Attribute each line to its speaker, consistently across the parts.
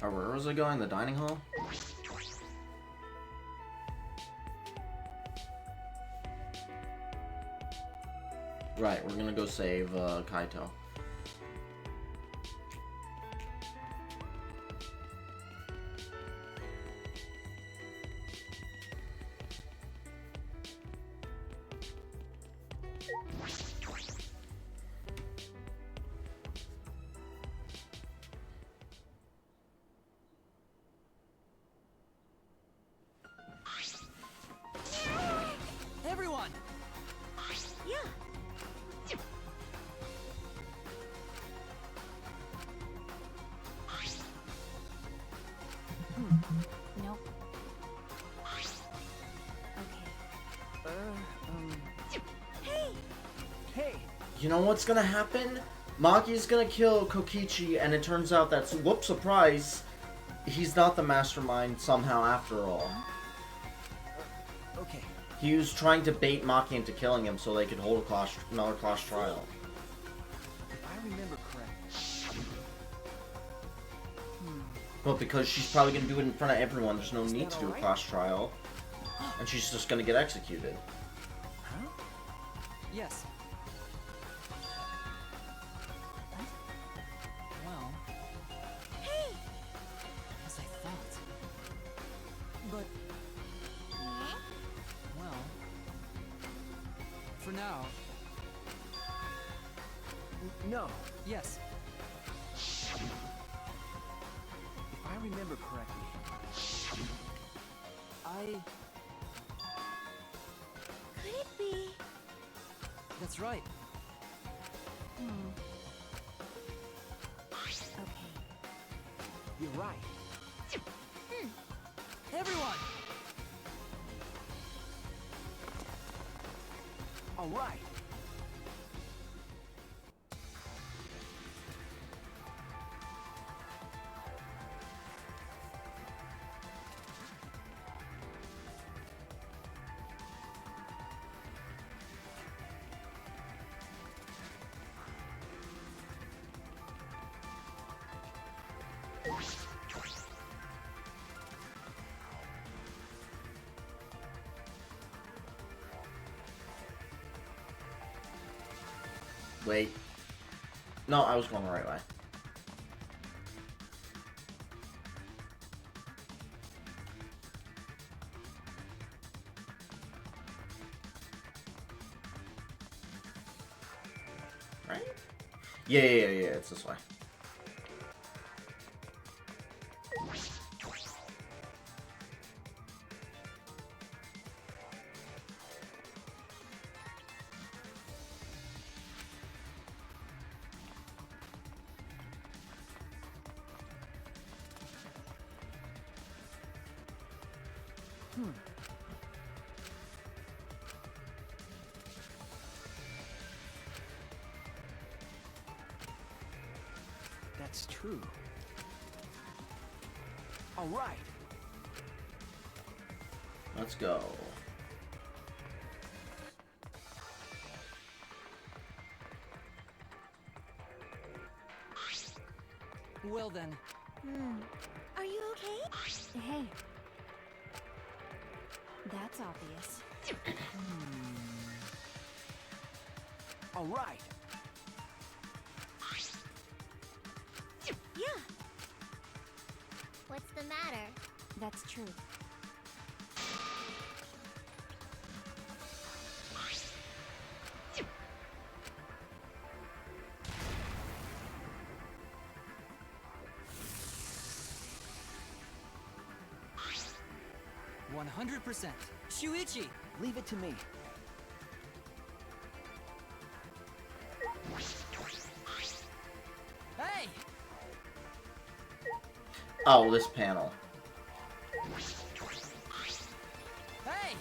Speaker 1: Or where was it going? The dining hall? Right, we're gonna go save Kaito.
Speaker 2: Everyone!
Speaker 3: Yeah. Nope. Okay. Hey!
Speaker 2: Hey!
Speaker 1: You know what's gonna happen? Maki's gonna kill Kokichi, and it turns out that, whoops, surprise, he's not the mastermind somehow after all.
Speaker 2: Okay.
Speaker 1: He was trying to bait Maki into killing him so they could hold another class trial.
Speaker 2: If I remember correctly.
Speaker 1: But because she's probably gonna do it in front of everyone, there's no need to do a class trial. And she's just gonna get executed.
Speaker 2: Huh? Yes. Well.
Speaker 3: Hey!
Speaker 2: As I thought. But, well. For now. No. Yes. If I remember correctly.
Speaker 3: Could it be?
Speaker 2: That's right.
Speaker 3: Okay.
Speaker 2: You're right. Everyone! All right.
Speaker 1: Wait. No, I was going the right way. Right? Yeah, it's this way.
Speaker 2: That's true. All right.
Speaker 1: Let's go.
Speaker 2: Well then.
Speaker 3: Are you okay? Hey. That's obvious.
Speaker 2: All right.
Speaker 3: Yeah. What's the matter? That's true.
Speaker 2: 100%. Shuichi, leave it to me. Hey!
Speaker 1: Oh, this panel.
Speaker 2: Hey!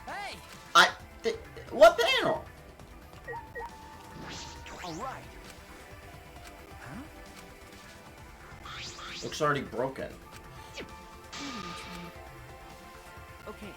Speaker 2: Hey!
Speaker 1: What panel?
Speaker 2: All right. Huh?
Speaker 1: Looks already broken.
Speaker 2: Okay.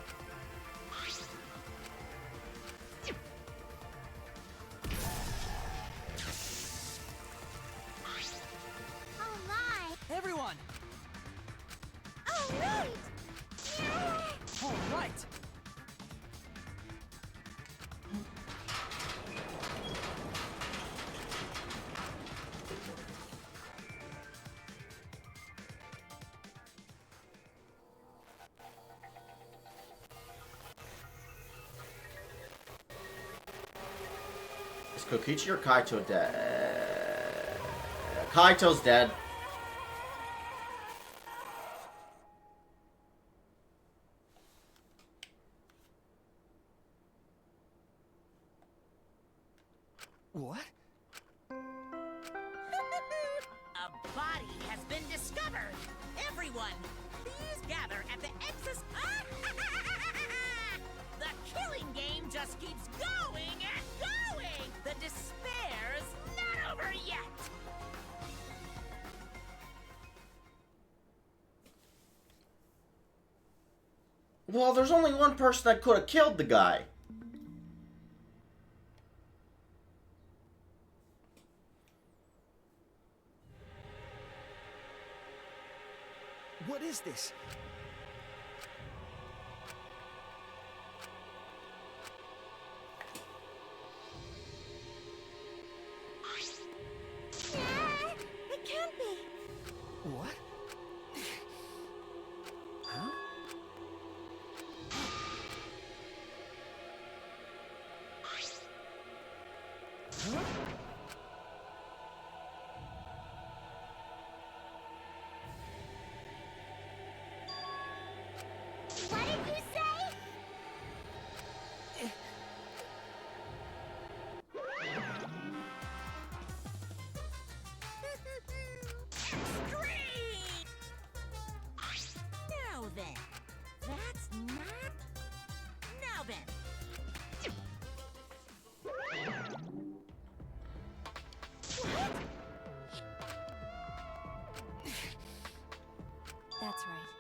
Speaker 1: Is Kokichi or Kaito dead? Kaito's dead.
Speaker 2: What?
Speaker 4: A body has been discovered! Everyone, please gather at the Exus. The killing game just keeps going and going! The despair's not over yet!
Speaker 1: Well, there's only one person that could have killed the guy.
Speaker 2: What is this?
Speaker 3: It can't be.
Speaker 2: What? Huh? Huh?
Speaker 3: What did you say?
Speaker 4: Extreme! Now then, that's not... Now then,
Speaker 3: That's right.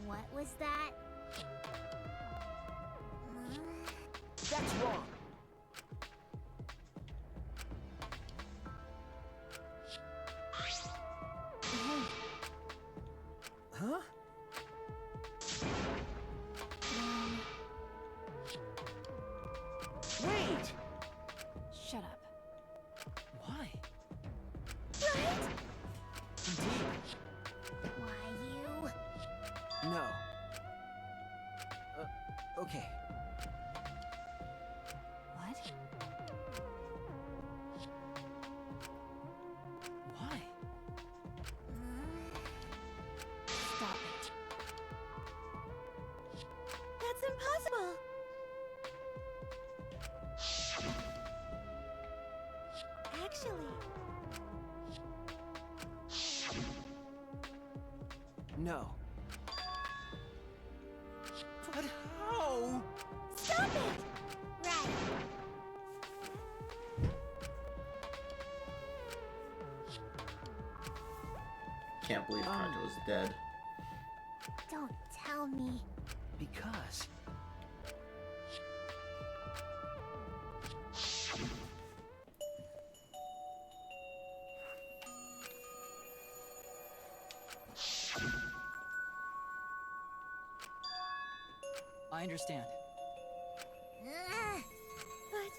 Speaker 3: What was that?
Speaker 2: That's wrong.
Speaker 3: Hey,
Speaker 2: Huh? Wait!
Speaker 3: shut up.
Speaker 2: Why?
Speaker 3: Right?
Speaker 2: Indeed.
Speaker 3: Why you?
Speaker 2: No. Okay.
Speaker 3: What?
Speaker 2: Why?
Speaker 3: Stop it. That's impossible. Actually,
Speaker 2: No. But how?
Speaker 3: stop it! Right.
Speaker 1: Can't believe Kaito's dead.
Speaker 3: Don't tell me.
Speaker 2: Because. I understand.
Speaker 3: But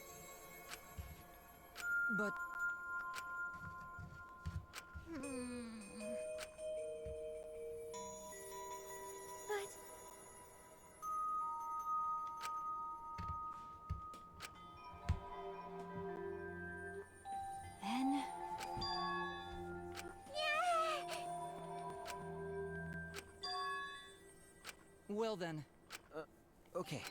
Speaker 2: But
Speaker 3: but then
Speaker 2: well then. Okay.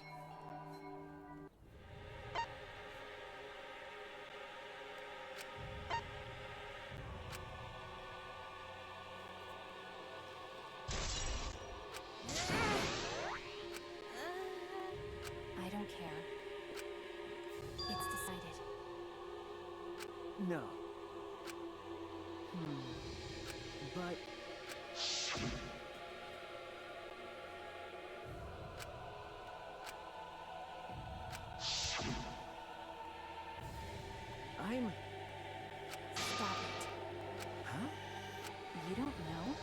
Speaker 3: I don't care. It's decided.
Speaker 2: No. But I'm.
Speaker 3: Stop it.
Speaker 2: Huh?
Speaker 3: You don't know?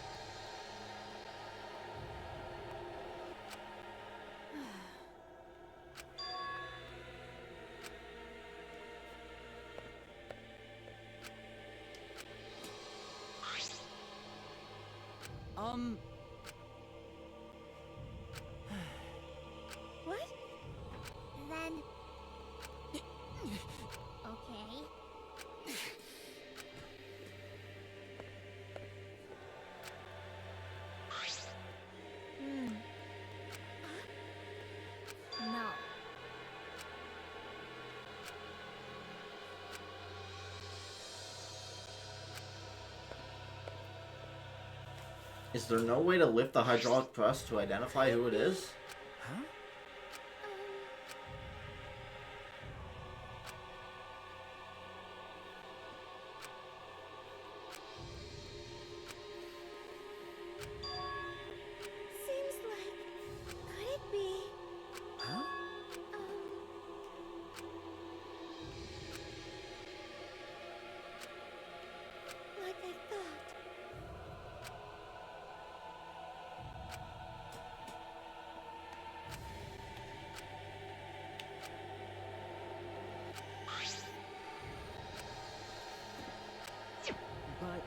Speaker 4: what?
Speaker 3: Then
Speaker 1: Is there no way to lift the hydraulic press to identify who it is?
Speaker 2: Huh?
Speaker 3: Seems like... Could it be...
Speaker 2: Huh?
Speaker 3: Like I thought.
Speaker 2: But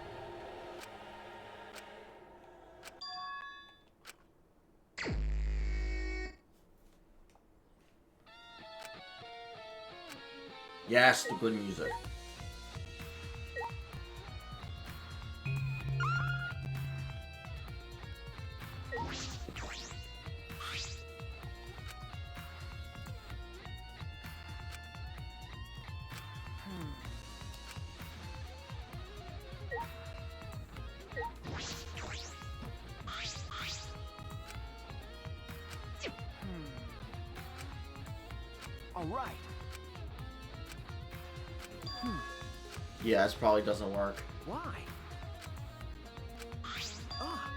Speaker 1: Yes, the good music.
Speaker 2: all right.
Speaker 1: Yeah, this probably doesn't work.
Speaker 2: Why? Ah.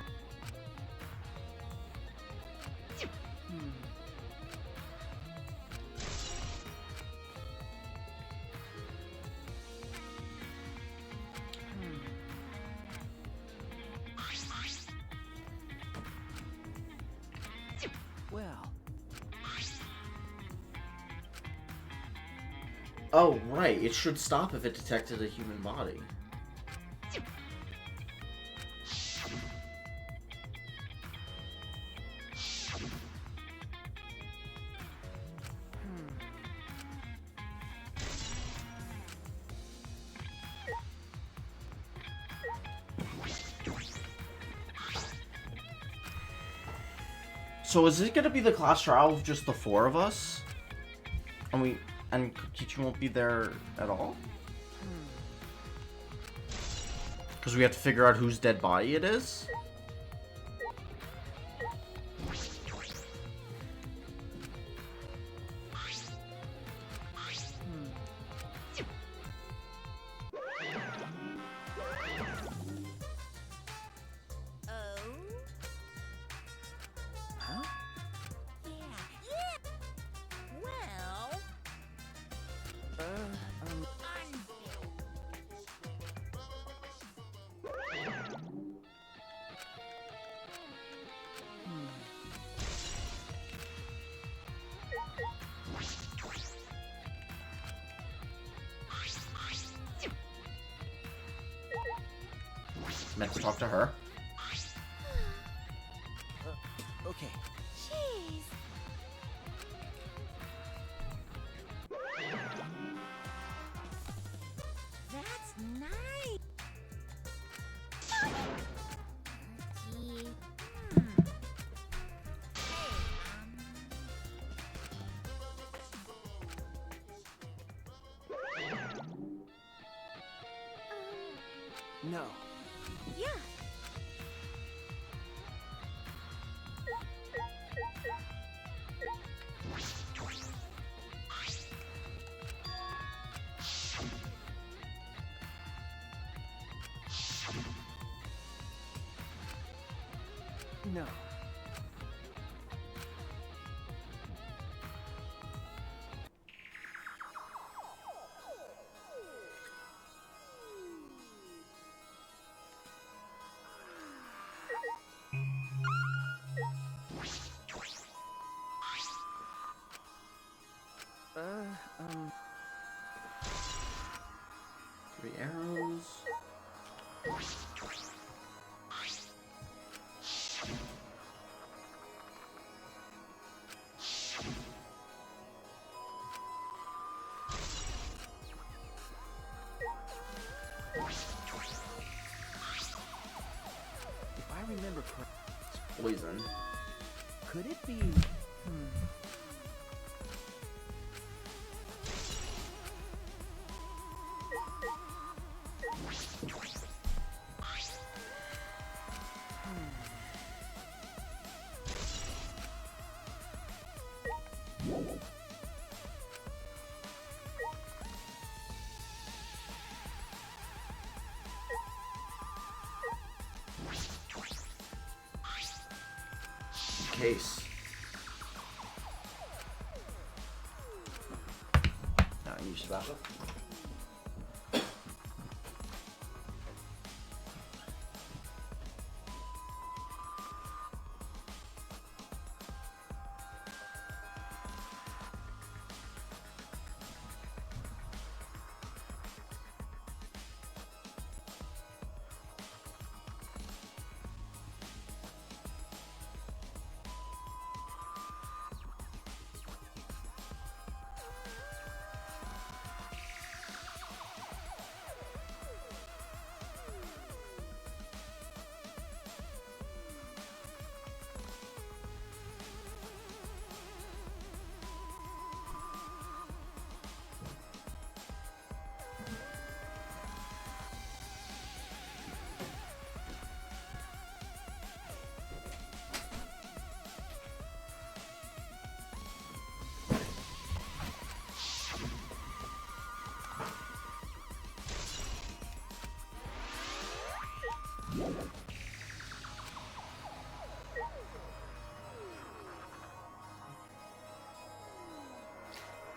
Speaker 2: Well,
Speaker 1: Oh, right. It should stop if it detected a human body. So is it gonna be the class trial of just the 4 of us? And Kokichi won't be there at all? Because we have to figure out whose dead body it is?
Speaker 4: Oh?
Speaker 2: huh?
Speaker 4: Yeah. Well, I'm...
Speaker 1: Meant to talk to her.
Speaker 2: Okay.
Speaker 3: Jeez.
Speaker 4: That's nice. Gee.
Speaker 2: No.
Speaker 3: Yeah.
Speaker 2: No. Um...
Speaker 1: 3 arrows.
Speaker 2: If I remember correctly,
Speaker 1: It's poison.
Speaker 2: could it be...
Speaker 1: case. Now use tobacco.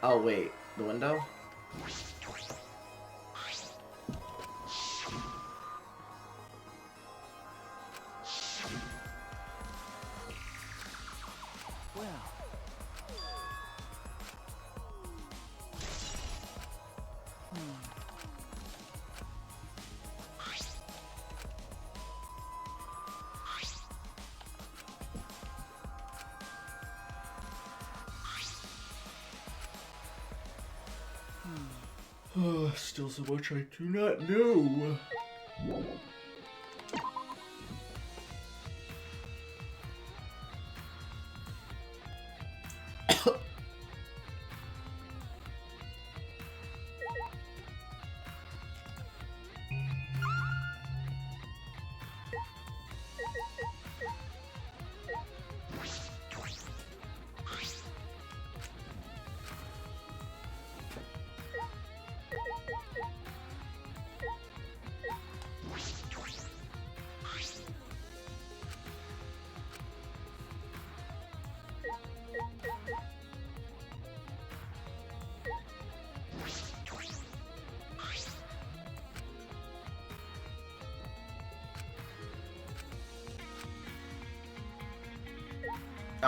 Speaker 1: Oh wait, the window?
Speaker 2: Well,
Speaker 1: Still so much I do not know.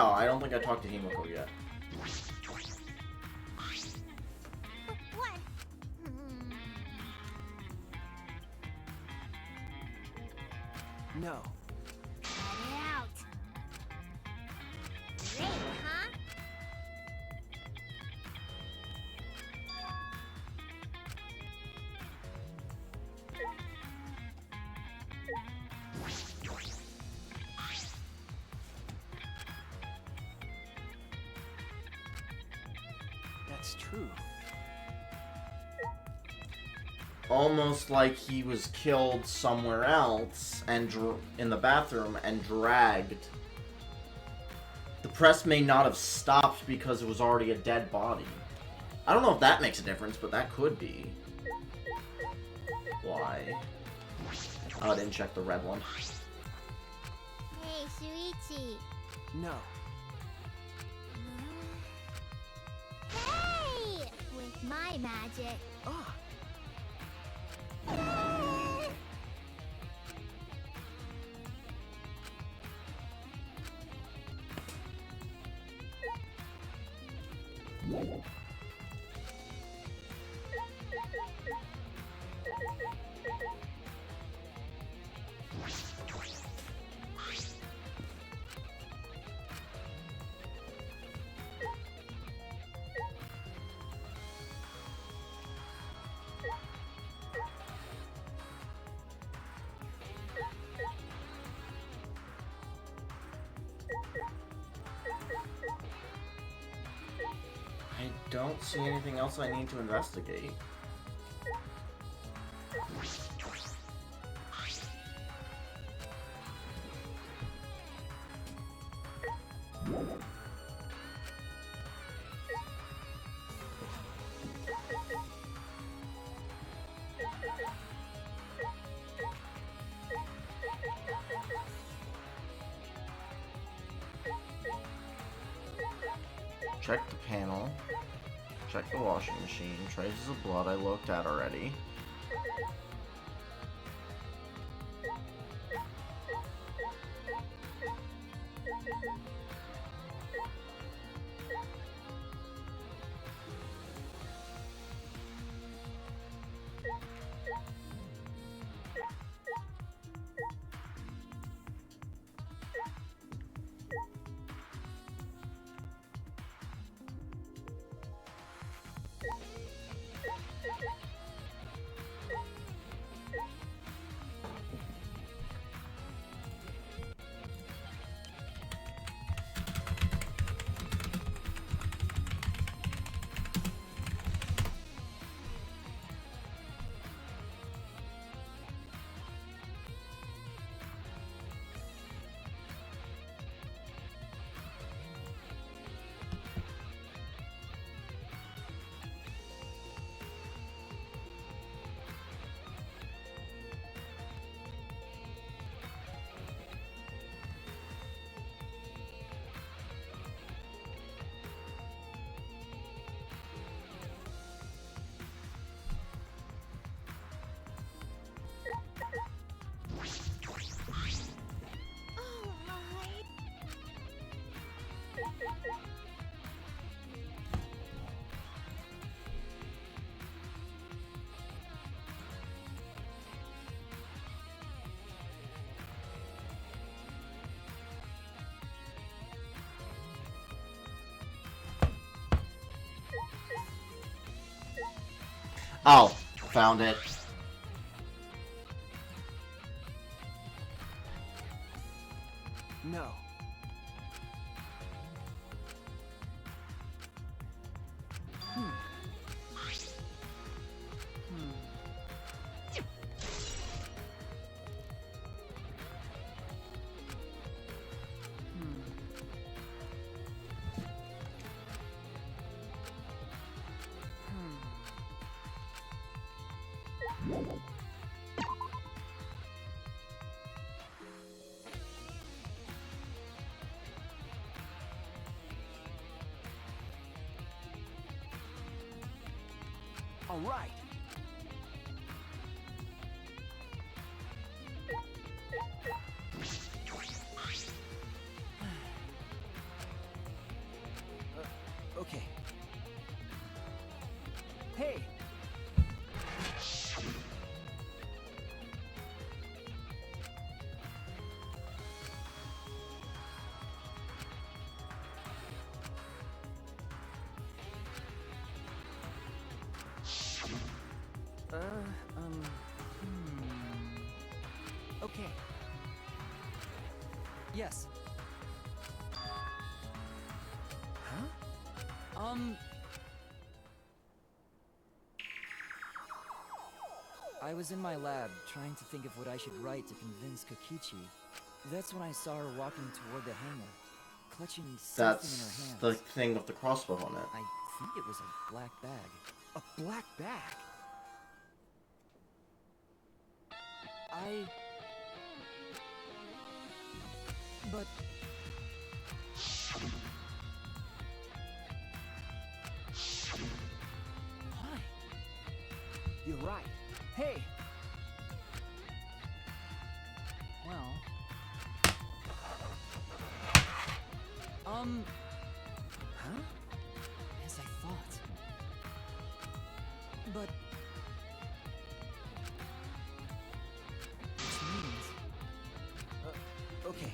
Speaker 1: Oh, I don't think I talked to Himiko yet.
Speaker 3: What?
Speaker 2: no.
Speaker 3: Let it out. Great, huh?
Speaker 2: That's true.
Speaker 1: Almost like he was killed somewhere else and in the bathroom and dragged. The press may not have stopped because it was already a dead body. I don't know if that makes a difference, but that could be why. Oh, I didn't check the red one.
Speaker 3: Hey, Shuichi.
Speaker 2: No.
Speaker 3: Hey! With my magic.
Speaker 2: Ah,
Speaker 1: I don't see anything else I need to investigate. Check the panel. Check the washing machine. Traces of blood I looked at already.
Speaker 3: Oh my.
Speaker 1: Oh, found it.
Speaker 2: No. Hmm. Hmm. All right. Okay. Hey. Okay. Yes. Huh? I was in my lab trying to think of what I should write to convince Kokichi. That's when I saw her walking toward the hangar, clutching something in her
Speaker 1: That's
Speaker 2: hands.
Speaker 1: the thing with the crossbow on it.
Speaker 2: I think it was a black bag. A black bag? But... Why? You're right. Hey! Well... Huh? As I thought. But... Which means... okay.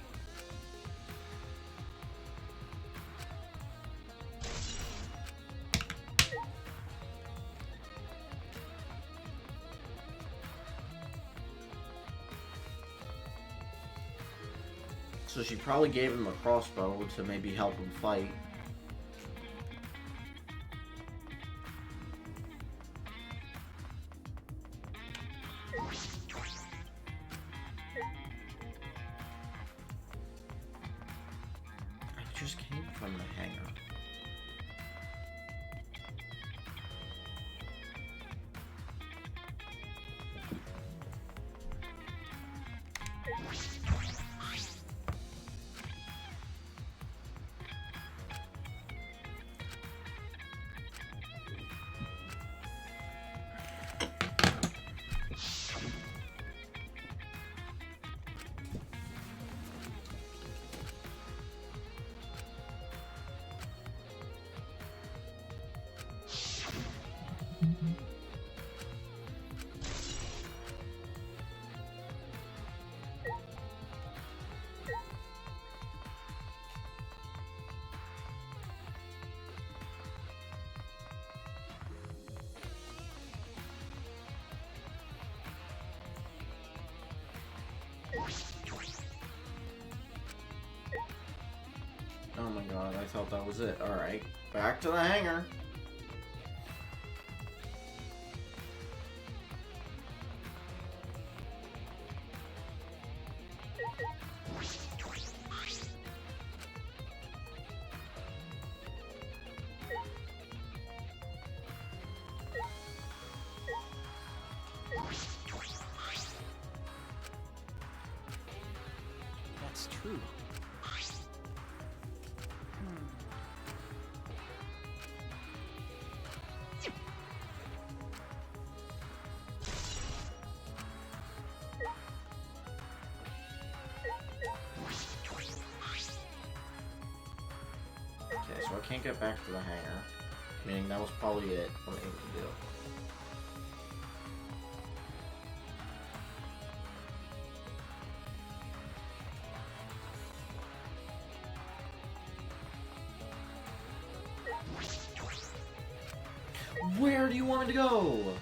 Speaker 1: So she probably gave him a crossbow to maybe help him fight. I just came from the hangar. Oh my god, I thought that was it. Alright, back to the hangar.
Speaker 5: That's true.
Speaker 1: Okay, so I can't get back to the hangar. Meaning that was probably it. I'm able to do. Where do you want me to go?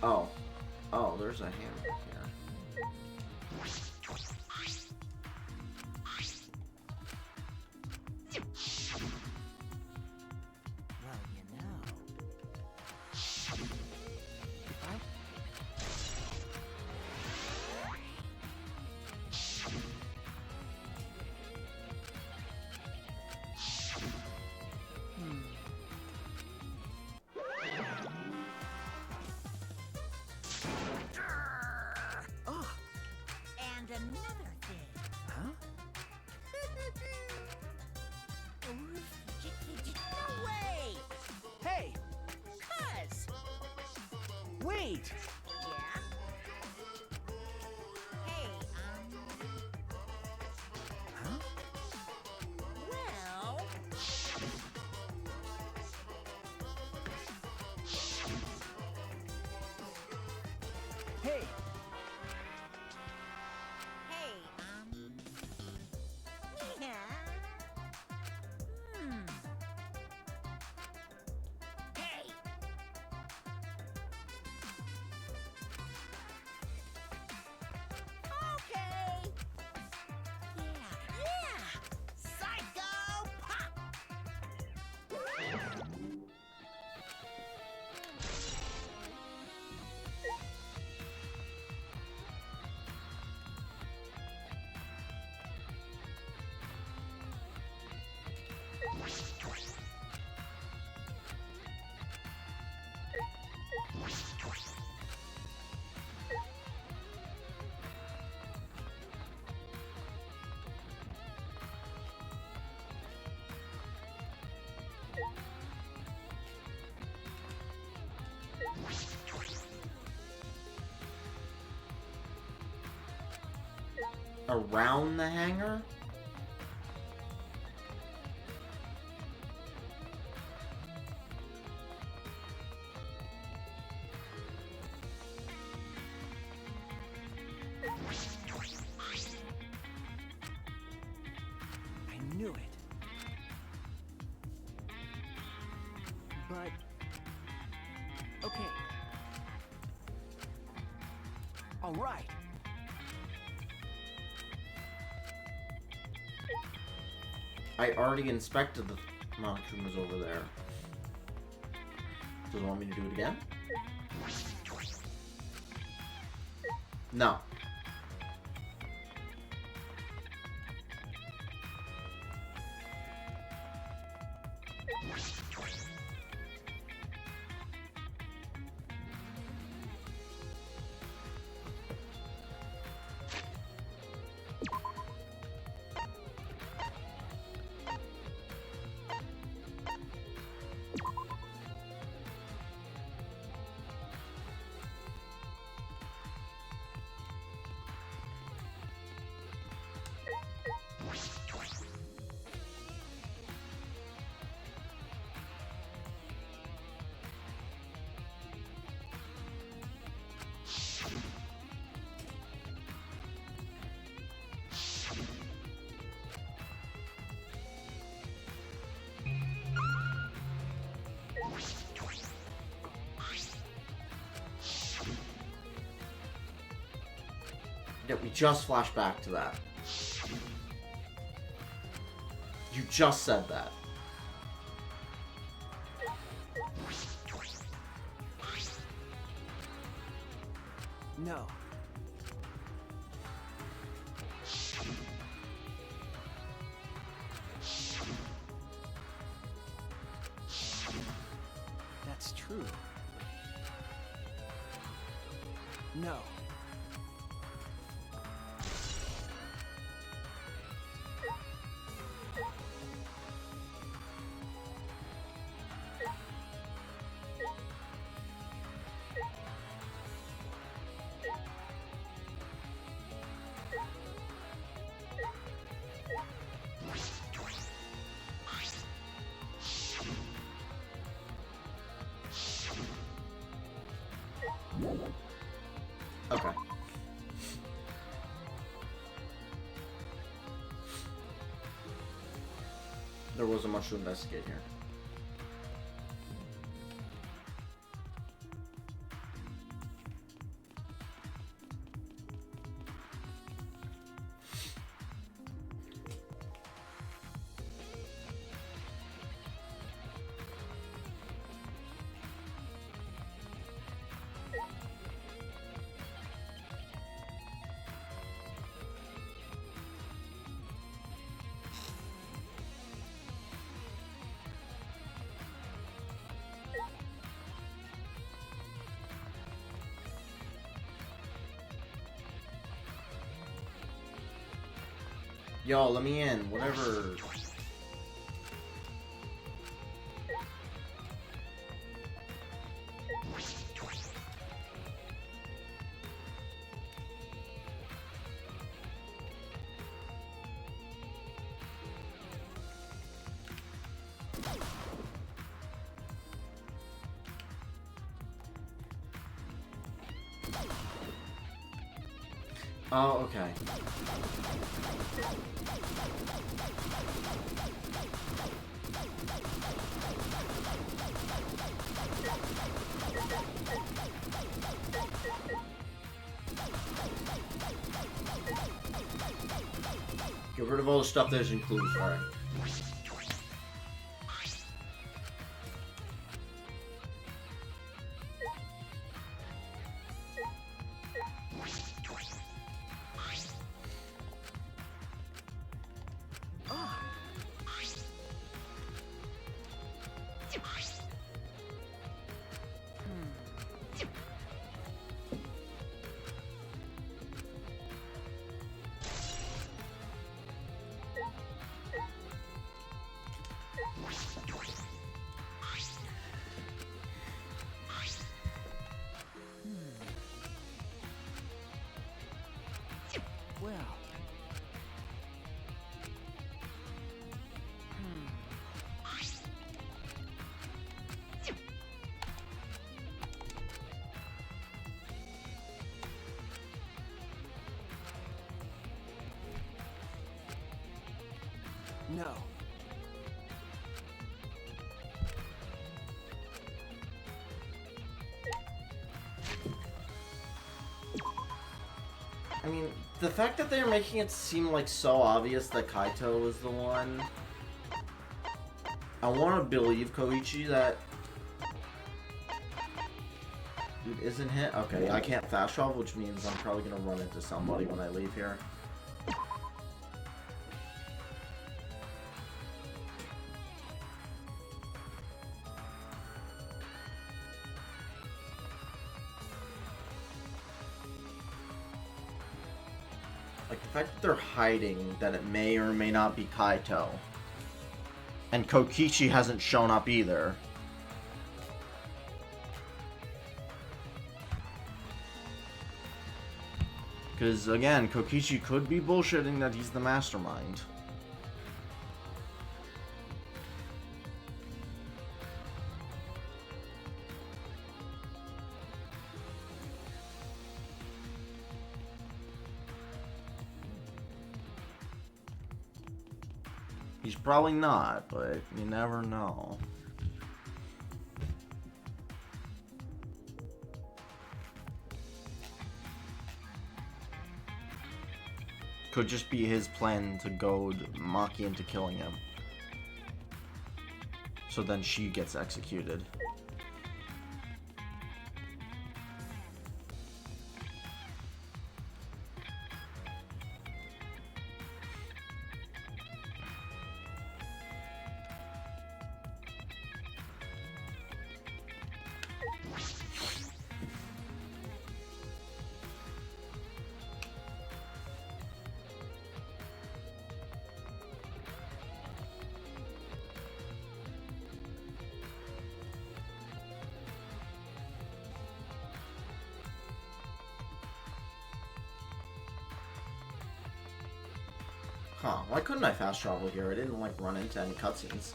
Speaker 1: Oh. Oh, there's a hammer here.
Speaker 2: Well, you know.
Speaker 5: Oh,
Speaker 4: And another thing.
Speaker 5: huh?
Speaker 4: No way!
Speaker 5: Hey,
Speaker 4: Cuz!
Speaker 5: wait!
Speaker 4: Yeah? Hey,
Speaker 5: Huh?
Speaker 4: well...
Speaker 5: Hey,
Speaker 4: Hey, yeah? Hey! Okay! Yeah! Psycho pop!
Speaker 1: Around the hangar?
Speaker 5: I knew it. But... okay. All right.
Speaker 1: I already inspected the monochrome over there. Does it want me to do it again? No. Yeah, we just flashed back to that. You just said that.
Speaker 5: No. That's true. No.
Speaker 1: Okay. There wasn't much to investigate here. Yo, let me in. Whatever. Oh, okay. Get rid of all the stuff that isn't clues. Alright.
Speaker 5: Well. No.
Speaker 1: I mean, the fact that they're making it seem like so obvious that Kaito is the one. I want to believe Koichi that dude isn't hit. Okay, I can't fast travel, which means I'm probably gonna run into somebody when I leave here. Like, the fact that they're hiding that it may or may not be Kaito. And Kokichi hasn't shown up either. Because, again, Kokichi could be bullshitting that he's the mastermind. He's probably not, but you never know. Could just be his plan to goad Maki into killing him. So then she gets executed. Huh, why couldn't I fast travel here? I didn't, like, run into any cutscenes.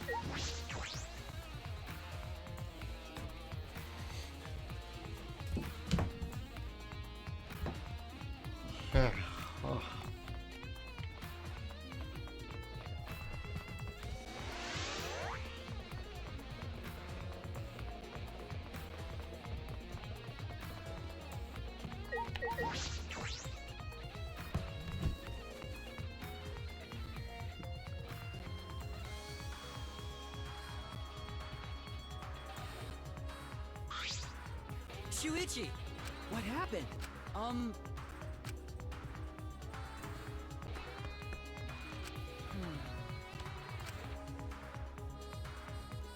Speaker 2: Shuichi!
Speaker 5: What happened?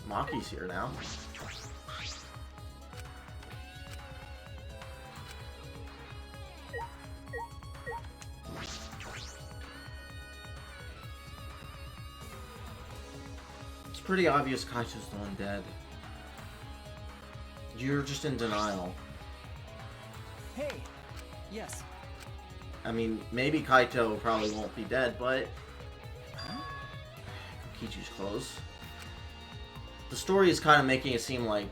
Speaker 1: Maki's here now. It's pretty obvious Kaito's the one dead. You're just in denial.
Speaker 5: Hey!
Speaker 2: Yes.
Speaker 1: I mean, maybe Kaito probably won't be dead, but... Kichi's close. The story is kind of making it seem like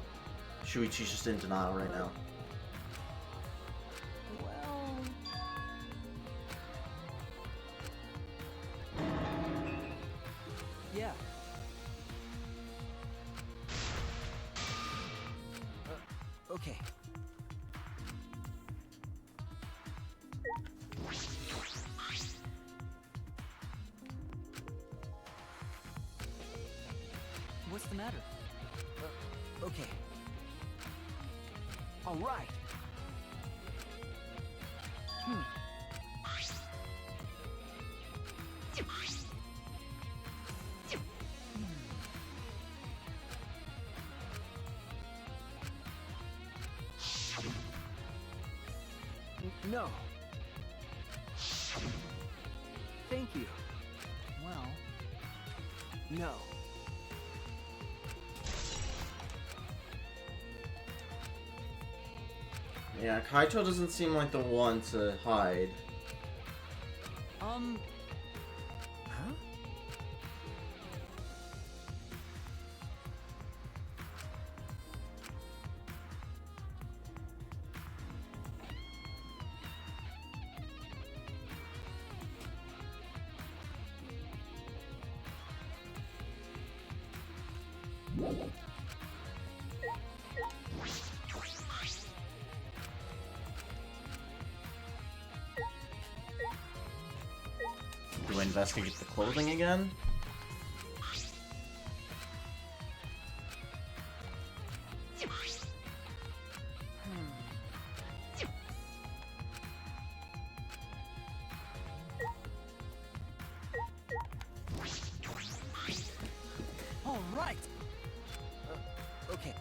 Speaker 1: Shuichi's just in denial right now.
Speaker 5: Well...
Speaker 2: Yeah. Okay. What's the matter? Okay.
Speaker 5: All right. No. Thank you.
Speaker 2: Well,
Speaker 5: No.
Speaker 1: Yeah, Kaito doesn't seem like the one to hide.
Speaker 5: Huh?
Speaker 1: Do I investigate the clothing again?
Speaker 2: all right. Okay.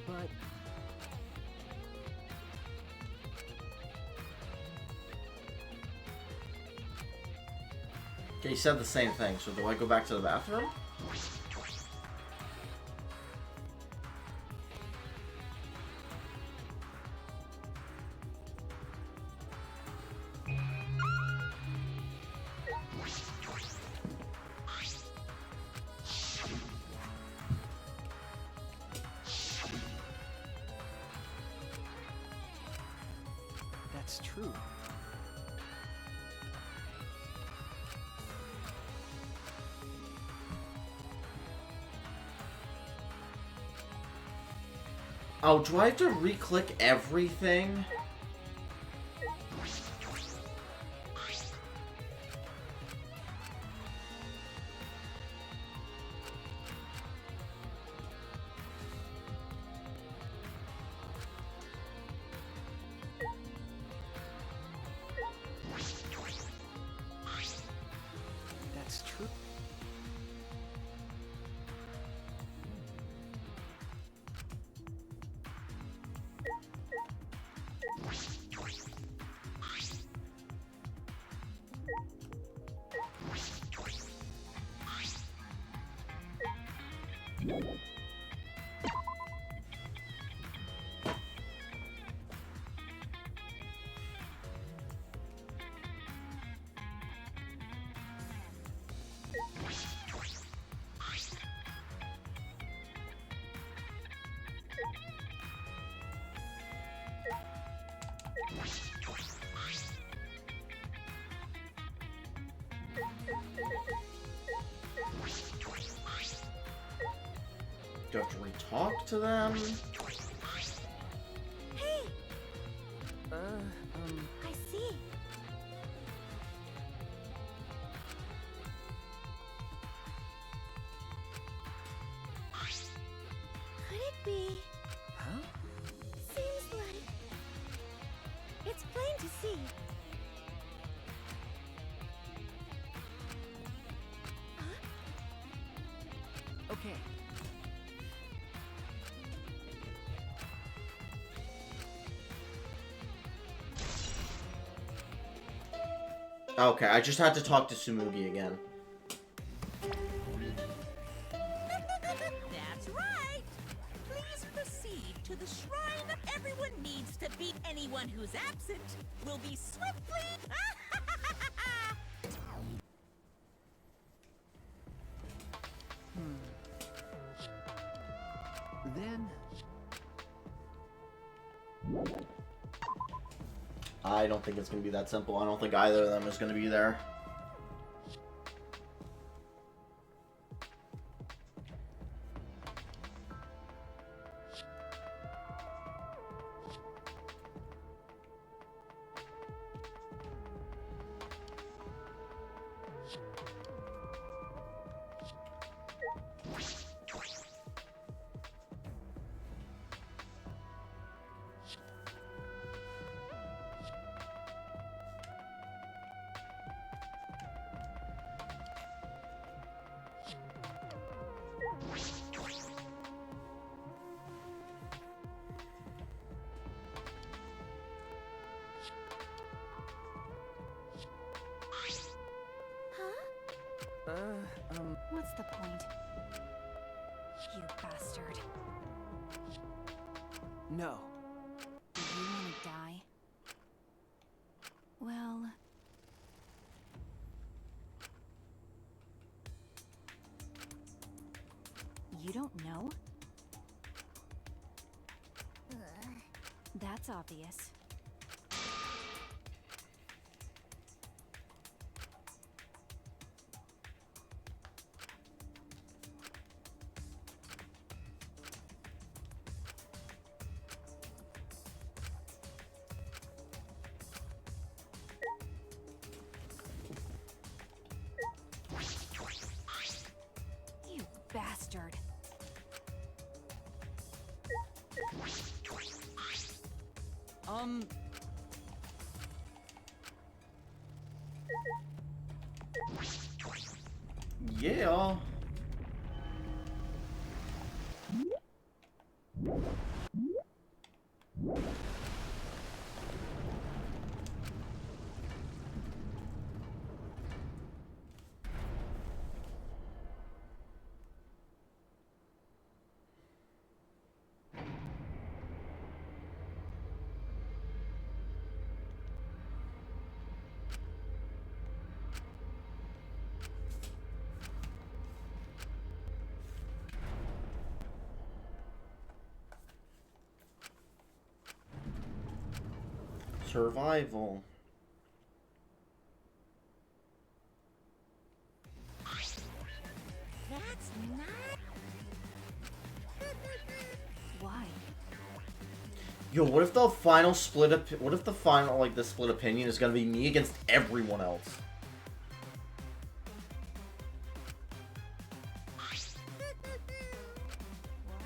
Speaker 5: But
Speaker 1: Okay, he said the same thing, so do I go back to the bathroom?
Speaker 5: That's true.
Speaker 1: Oh, do I have to re-click everything?
Speaker 5: That's true.
Speaker 1: Do I have to re-talk to them?
Speaker 3: Hey,
Speaker 5: Uh,
Speaker 3: I see. Could it be?
Speaker 5: huh?
Speaker 3: Seems like it's plain to see.
Speaker 5: Okay.
Speaker 1: Okay, I just had to talk to Tsumugi again.
Speaker 4: That's right. Please proceed to the shrine. Everyone needs to beat anyone who's absent. Will be swiftly.
Speaker 5: Then,
Speaker 1: I don't think it's gonna be that simple. I don't think either of them is gonna be there.
Speaker 3: Huh? What's the point? You bastard.
Speaker 5: no.
Speaker 3: Do you want to die? Well... You don't know? That's obvious. You bastard.
Speaker 1: Yeah. Survival.
Speaker 4: That's not.
Speaker 3: Why?
Speaker 1: Yo, what if the final what if the final, like, the split opinion is gonna be me against everyone else?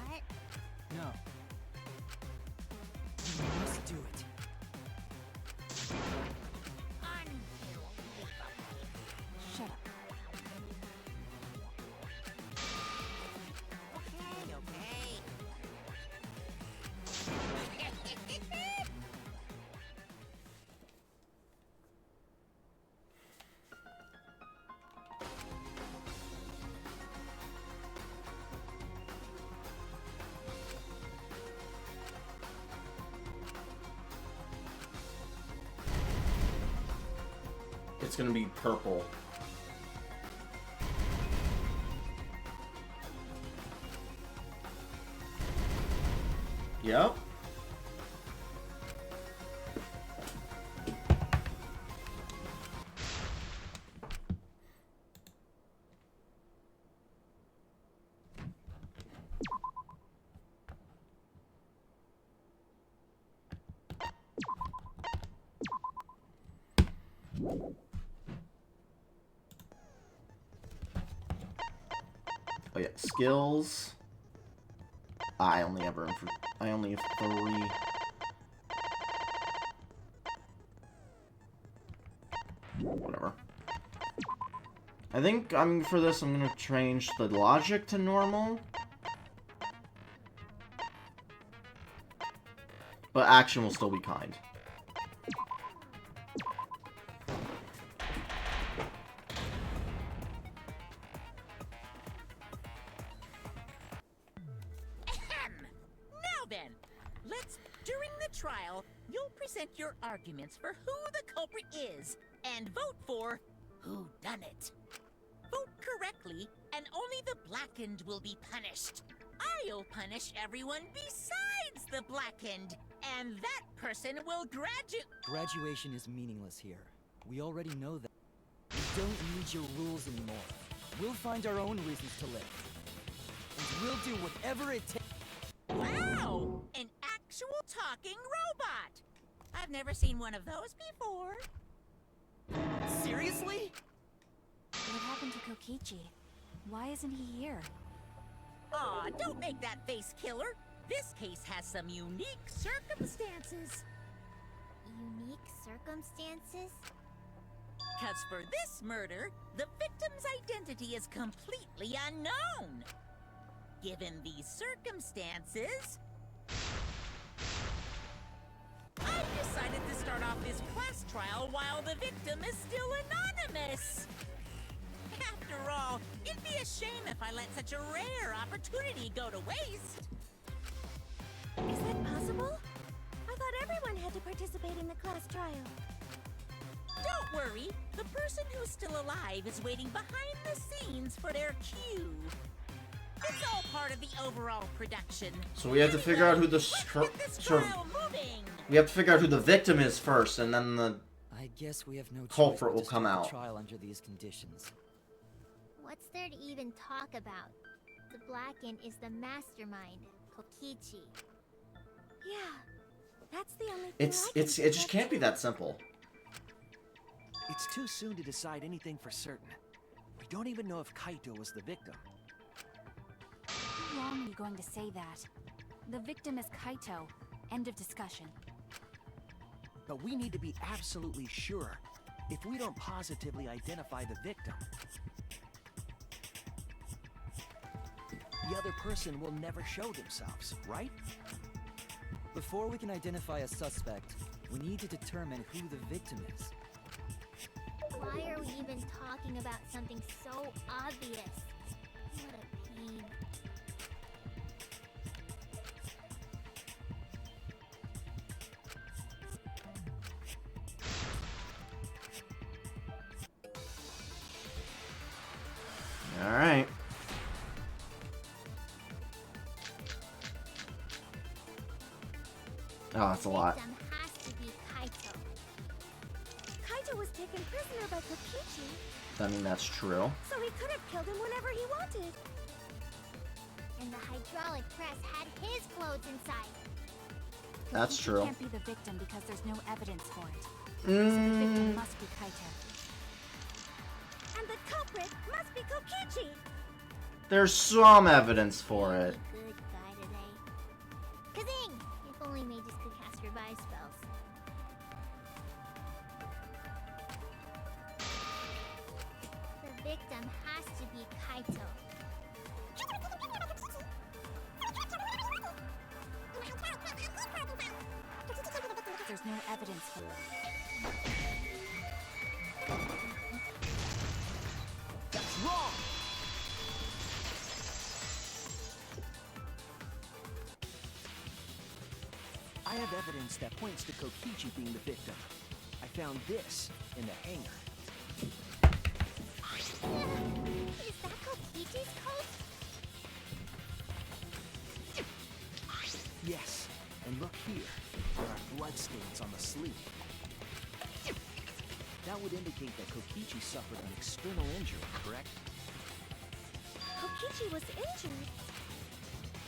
Speaker 3: What?
Speaker 2: No. You must do it.
Speaker 3: Shut up.
Speaker 4: Okay, okay.
Speaker 1: It's gonna be purple. Yep. Oh yeah, skills. I only have 3. Whatever. I think for this I'm gonna change the logic to normal. But action will still be kind.
Speaker 4: Ahem. Now then, during the trial, you'll present your arguments for who the culprit is, and vote for who done it. Vote correctly, and only the blackened will be punished. I'll punish everyone besides the blackened, and that person will graduate.
Speaker 2: Graduation is meaningless here. We already know that. We don't need your rules anymore. We'll find our own reasons to live. And we'll do whatever it takes.
Speaker 4: Wow! An actual talking robot! I've never seen one of those before.
Speaker 2: Seriously?
Speaker 3: What happened to Kokichi? Why isn't he here?
Speaker 4: Aw, don't make that face, killer. This case has some unique circumstances.
Speaker 6: Unique circumstances?
Speaker 4: Cause for this murder, the victim's identity is completely unknown. Given these circumstances, I've decided to start off this class trial while the victim is still anonymous. After all, it'd be a shame if I let such a rare opportunity go to waste.
Speaker 6: Is that possible? I thought everyone had to participate in the class trial.
Speaker 4: Don't worry, the person who's still alive is waiting behind the scenes for their cue. It's all part of the overall production.
Speaker 1: So we have to figure out who the we have to figure out who the victim is first, and then the
Speaker 2: I guess we have no
Speaker 1: culprit
Speaker 2: choice but
Speaker 1: will
Speaker 2: to
Speaker 1: come
Speaker 2: start the
Speaker 1: out.
Speaker 2: trial under these conditions.
Speaker 6: What's there to even talk about? The Blackened is the mastermind, Kokichi. Yeah, that's the only thing
Speaker 1: It just can't be that simple.
Speaker 5: It's too soon to decide anything for certain. We don't even know if Kaito was the victim.
Speaker 3: How long are you going to say that? The victim is Kaito. End of discussion.
Speaker 5: But we need to be absolutely sure. If we don't positively identify the victim, the other person will never show themselves, right?
Speaker 2: Before we can identify a suspect, we need to determine who the victim is.
Speaker 6: Why are we even talking about something so obvious? What a pain.
Speaker 1: All right. Oh, that's a lot.
Speaker 6: Victim has to be Kaito. Kaito was taken prisoner by Kokichi,
Speaker 1: I mean, that's true.
Speaker 6: so he could have killed him whenever he wanted. And the hydraulic press had his clothes inside.
Speaker 1: That's
Speaker 3: Kokichi
Speaker 1: true.
Speaker 3: can't be the victim because there's no evidence for it. So the victim must be Kaito.
Speaker 6: And the culprit must be Kokichi.
Speaker 1: There's some evidence for it.
Speaker 6: Good guy today. Kazing! If only mages could cast revive spells. The victim has to be Kaito.
Speaker 3: There's no evidence for it.
Speaker 5: That's wrong! I have evidence that points to Kokichi being the victim. I found this in the hangar.
Speaker 6: Is that Kokichi's coat?
Speaker 5: Yes, and look here. There are bloodstains on the sleeve. That would indicate that Kokichi suffered an external injury, correct?
Speaker 6: Kokichi was injured.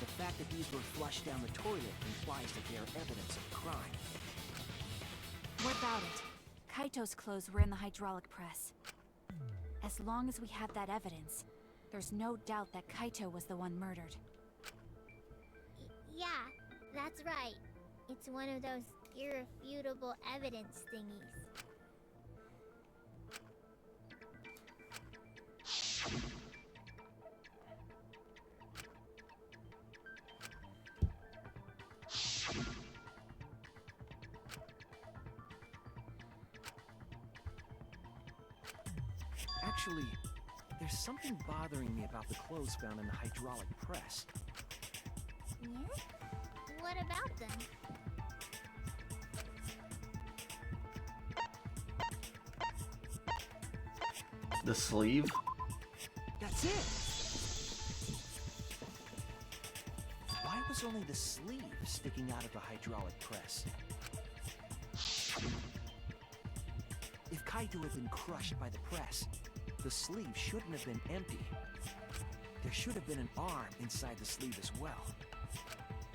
Speaker 5: The fact that these were flushed down the toilet implies that they are evidence of crime.
Speaker 3: What about it? Kaito's clothes were in the hydraulic press. As long as we have that evidence, there's no doubt that Kaito was the one murdered.
Speaker 6: Yeah, that's right. It's one of those irrefutable evidence thingies.
Speaker 5: Actually, there's something bothering me about the clothes found in the hydraulic press.
Speaker 6: Yeah? What about them?
Speaker 1: The sleeve?
Speaker 5: That's it! Why was only the sleeve sticking out of the hydraulic press? If Kaito had been crushed by the press, the sleeve shouldn't have been empty. There should have been an arm inside the sleeve as well.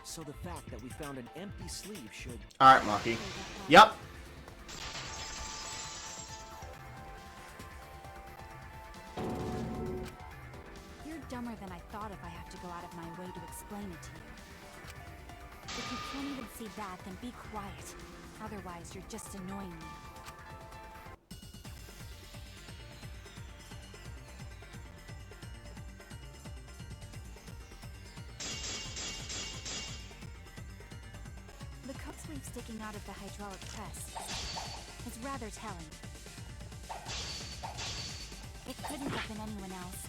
Speaker 5: So the fact that we found an empty sleeve should...
Speaker 1: Alright, Maki. Yep.
Speaker 3: You're dumber than I thought if I have to go out of my way to explain it to you. If you can't even see that, then be quiet. Otherwise, you're just annoying me. The coat sleeve sticking out of the hydraulic press is rather telling. It couldn't have been anyone else.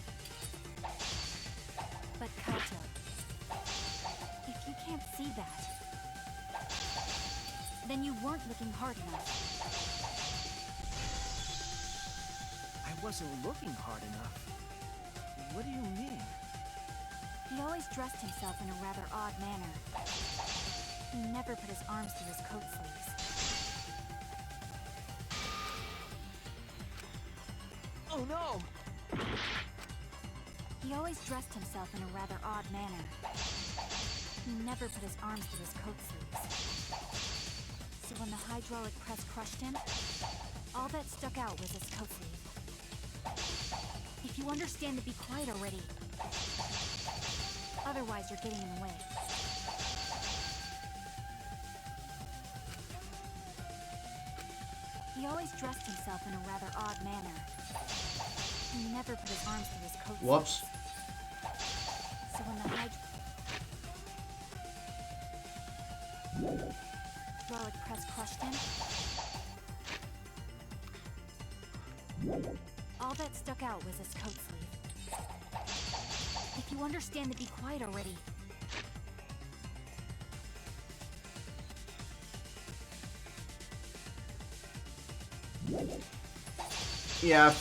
Speaker 3: But Kaito, if you can't see that, then you weren't looking hard enough.
Speaker 5: I wasn't looking hard enough. What do you mean?
Speaker 3: He always dressed himself in a rather odd manner. He never put his arms through his coat sleeves.
Speaker 5: Oh no!
Speaker 3: He always dressed himself in a rather odd manner. He never put his arms through his coat sleeves. So when the hydraulic press crushed him, all that stuck out was his coat sleeve. If you understand to be quiet already. Otherwise, you're getting in the way. He always dressed himself in a rather odd manner. He never put his arms through his coat sleeves.
Speaker 1: Whoops.
Speaker 3: So when the hydraulic press crushed him, all that stuck out was his coat sleeve. If you understand to be quiet already.
Speaker 1: Yeah,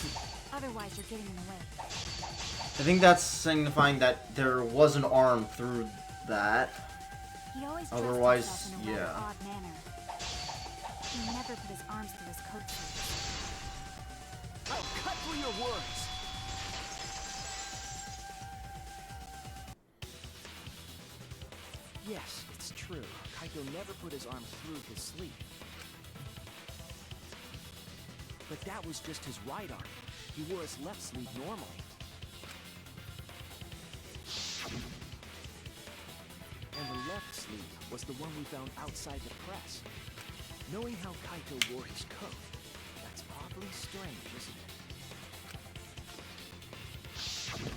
Speaker 3: Otherwise, you're getting in the way.
Speaker 1: I think that's signifying that there was an arm through that.
Speaker 3: He always dressed
Speaker 1: Otherwise,
Speaker 3: himself in a rather
Speaker 1: yeah.
Speaker 3: odd manner. He never put his arms through his coat sleeves.
Speaker 5: I'll cut through your words. Yes, it's true. Kaito never put his arm through his sleeve. But that was just his right arm. He wore his left sleeve normally. And the left sleeve was the one we found outside the press. Knowing how Kaito wore his coat, that's awfully strange, isn't it?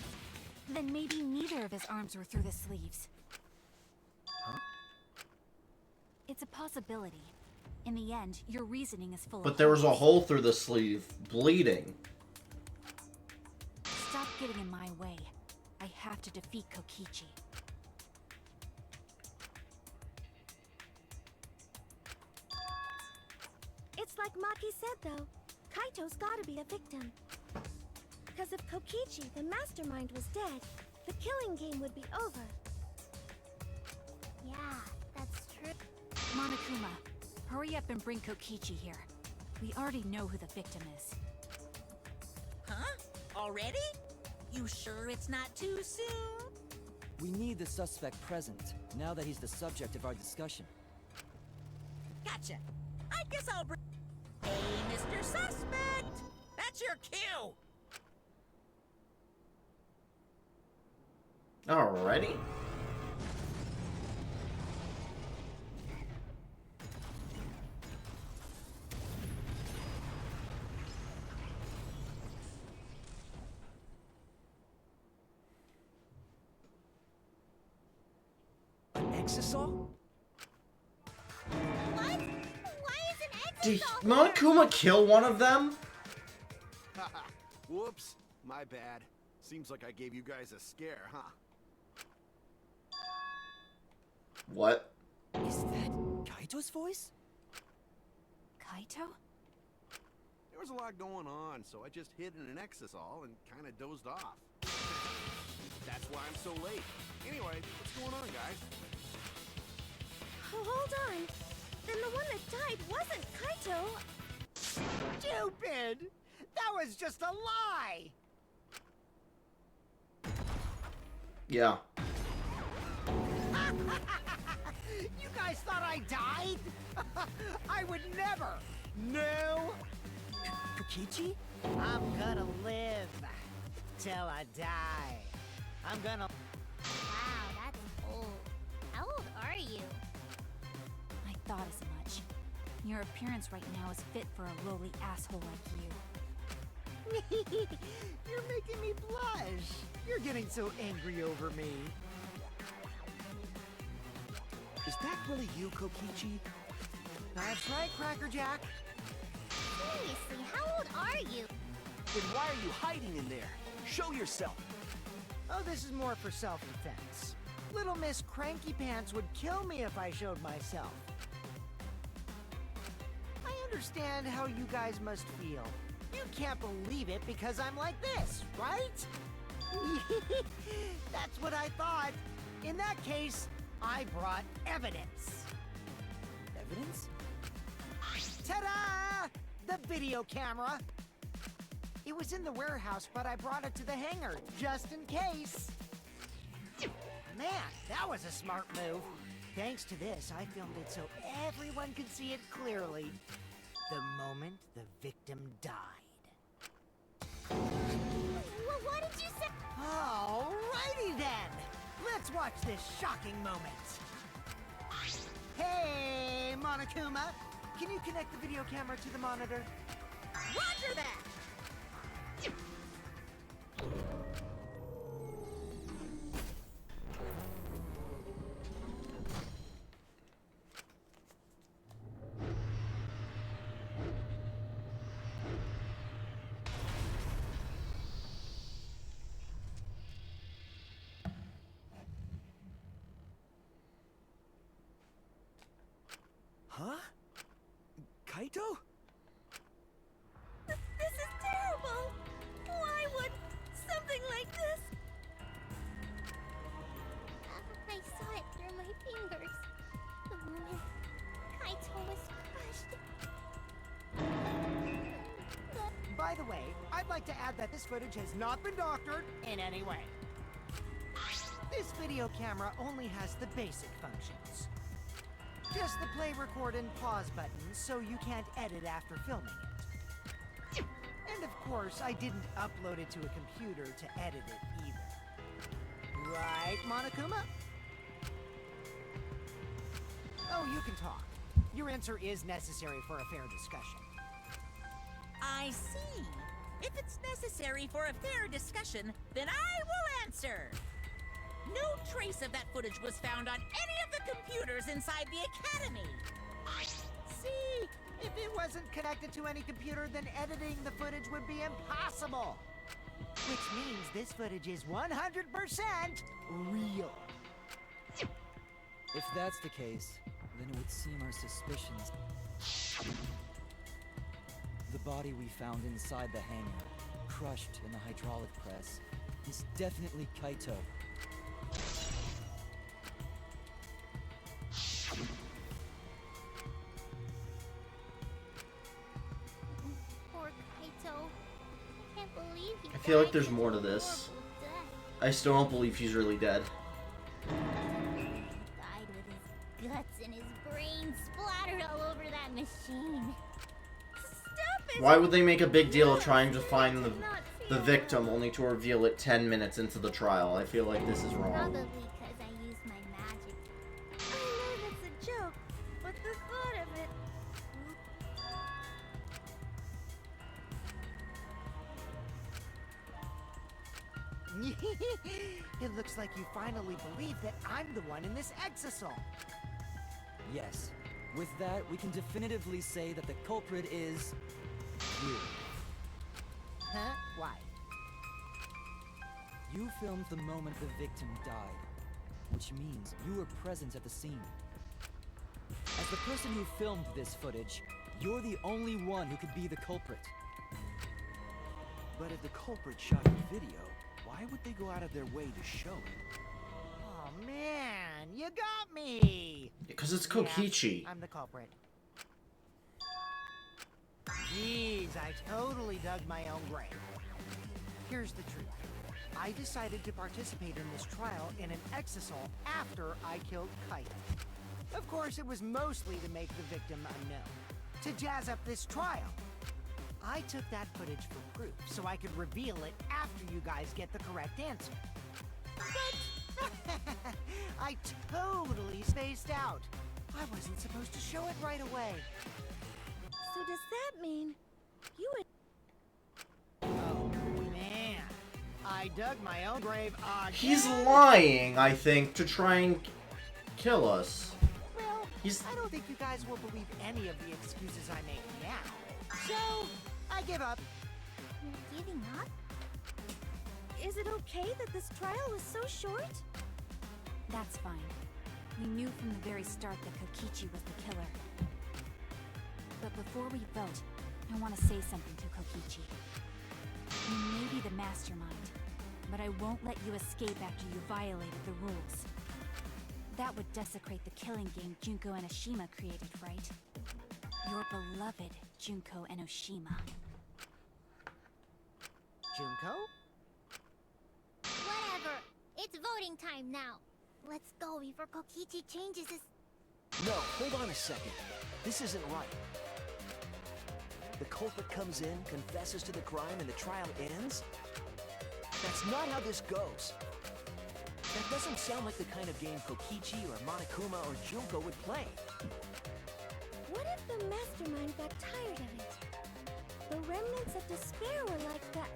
Speaker 3: Then maybe neither of his arms were through the sleeves.
Speaker 5: Huh?
Speaker 3: It's a possibility. In the end, your reasoning is full of
Speaker 1: But there was a
Speaker 3: holes.
Speaker 1: hole through the sleeve, bleeding.
Speaker 3: Stop getting in my way. I have to defeat Kokichi.
Speaker 6: It's like Maki said, though. Kaito's gotta be a victim. Because if Kokichi, the mastermind, was dead, the killing game would be over. Yeah, that's true.
Speaker 3: Monokuma, hurry up and bring Kokichi here. We already know who the victim is.
Speaker 4: Huh? Already? You sure it's not too soon?
Speaker 2: We need the suspect present, now that he's the subject of our discussion.
Speaker 4: Gotcha. I guess I'll bring... Hey, Mr. Suspect! That's your cue!
Speaker 1: Alrighty.
Speaker 5: An exisal?
Speaker 6: What? Why is an
Speaker 1: Did
Speaker 6: exisal
Speaker 1: Monokuma kill one of them?
Speaker 7: Haha. Whoops. My bad. Seems like I gave you guys a scare, huh?
Speaker 1: What?
Speaker 2: Is that Kaito's voice?
Speaker 3: Kaito?
Speaker 7: There was a lot going on, so I just hid in an exisal and kind of dozed off. That's why I'm so late. Anyway, what's going on, guys?
Speaker 6: Oh, hold on. Then the one that died wasn't Kaito.
Speaker 8: Stupid! That was just a lie!
Speaker 1: Yeah.
Speaker 8: You guys thought I died? I would never! No!
Speaker 2: Kokichi?
Speaker 8: I'm gonna live till I die. I'm gonna...
Speaker 6: Wow, that's old. How old are you?
Speaker 3: I thought as much. Your appearance right now is fit for a lowly asshole like you.
Speaker 8: You're making me blush. You're getting so angry over me.
Speaker 5: Is that really you, Kokichi?
Speaker 8: That's right, Crackerjack.
Speaker 6: Seriously, how old are you?
Speaker 5: Then why are you hiding in there? Show yourself.
Speaker 8: Oh, this is more for self-defense. Little Miss Cranky Pants would kill me if I showed myself. I understand how you guys must feel. You can't believe it because I'm like this, right? That's what I thought. In that case, I brought evidence.
Speaker 2: Evidence?
Speaker 8: Ta-da! The video camera. It was in the warehouse, but I brought it to the hangar, just in case. Man, that was a smart move. Thanks to this, I filmed it so everyone could see it clearly. The moment the victim died.
Speaker 6: What did you say?
Speaker 8: Alrighty then! Let's watch this shocking moment. Hey, Monokuma! Can you connect the video camera to the monitor?
Speaker 4: Roger that!
Speaker 5: Huh? Kaito?
Speaker 6: This is terrible! Why would something like this? I saw it through my fingers. The moment Kaito was crushed.
Speaker 8: By By the way, I'd like to add that this footage has not been doctored in any way. This video camera only has the basic functions. Just the play, record, and pause buttons, so you can't edit after filming it. And of course, I didn't upload it to a computer to edit it either. Right, Monokuma? Oh, you can talk. Your answer is necessary for a fair discussion.
Speaker 4: I see. If it's necessary for a fair discussion, then I will answer. No trace of that footage was found on any of the computers inside the Academy.
Speaker 8: See? If it wasn't connected to any computer, then editing the footage would be impossible. Which means this footage is 100% real.
Speaker 2: If that's the case, then it would seem our suspicions... The body we found inside the hangar, crushed in the hydraulic press, is definitely Kaito.
Speaker 6: Poor Kaito. I can't believe he
Speaker 1: I feel like
Speaker 6: died
Speaker 1: there's
Speaker 6: such
Speaker 1: more
Speaker 6: a
Speaker 1: to this.
Speaker 6: horrible death.
Speaker 1: I still don't believe he's really dead.
Speaker 6: Died with his guts and his brains splattered all over that machine. Stop it!
Speaker 1: Why would they make a big deal of trying to find
Speaker 6: I
Speaker 1: the
Speaker 6: did not
Speaker 1: the
Speaker 6: feel
Speaker 1: victim only to reveal it 10 minutes into the trial? I feel like this is wrong.
Speaker 6: Probably because I used my magic. I know that's a joke, but the thought of it.
Speaker 8: It looks like you finally believe that I'm the one in this exisal.
Speaker 2: Yes. With that, we can definitively say that the culprit is... you.
Speaker 8: Huh? Why?
Speaker 2: You filmed the moment the victim died, which means you were present at the scene. As the person who filmed this footage, you're the only one who could be the culprit.
Speaker 5: But if the culprit shot the video, why would they go out of their way to show it?
Speaker 8: Oh man, you got me!
Speaker 1: Because it's
Speaker 8: Yeah,
Speaker 1: Kokichi.
Speaker 8: I'm the culprit. Jeez, I totally dug my own grave. Here's the truth. I decided to participate in this trial in an exisal after I killed Kaito. Of course, it was mostly to make the victim unknown, to jazz up this trial. I took that footage for proof, so I could reveal it after you guys get the correct answer. But I totally spaced out. I wasn't supposed to show it right away.
Speaker 3: So does that mean you would...
Speaker 8: Oh, man. I dug my own grave again.
Speaker 1: He's lying, I think, to try and kill us.
Speaker 8: Well,
Speaker 1: He's...
Speaker 8: I don't think you guys will believe any of the excuses I make now. So, I give up.
Speaker 6: You're giving up?
Speaker 3: Is it okay that this trial was so short? That's fine. We knew from the very start that Kokichi was the killer. But before we vote, I want to say something to Kokichi. You may be the mastermind, but I won't let you escape after you violated the rules. That would desecrate the killing game Junko Enoshima created, right? Your beloved Junko Enoshima.
Speaker 8: Junko?
Speaker 6: Whatever. It's voting time now. Let's go before Kokichi changes his...
Speaker 5: No, hold on a second. This isn't right. The culprit comes in, confesses to the crime, and the trial ends? That's not how this goes. That doesn't sound like the kind of game Kokichi or Monokuma or Junko would play.
Speaker 3: What if the mastermind got tired of it? The remnants of despair were like that.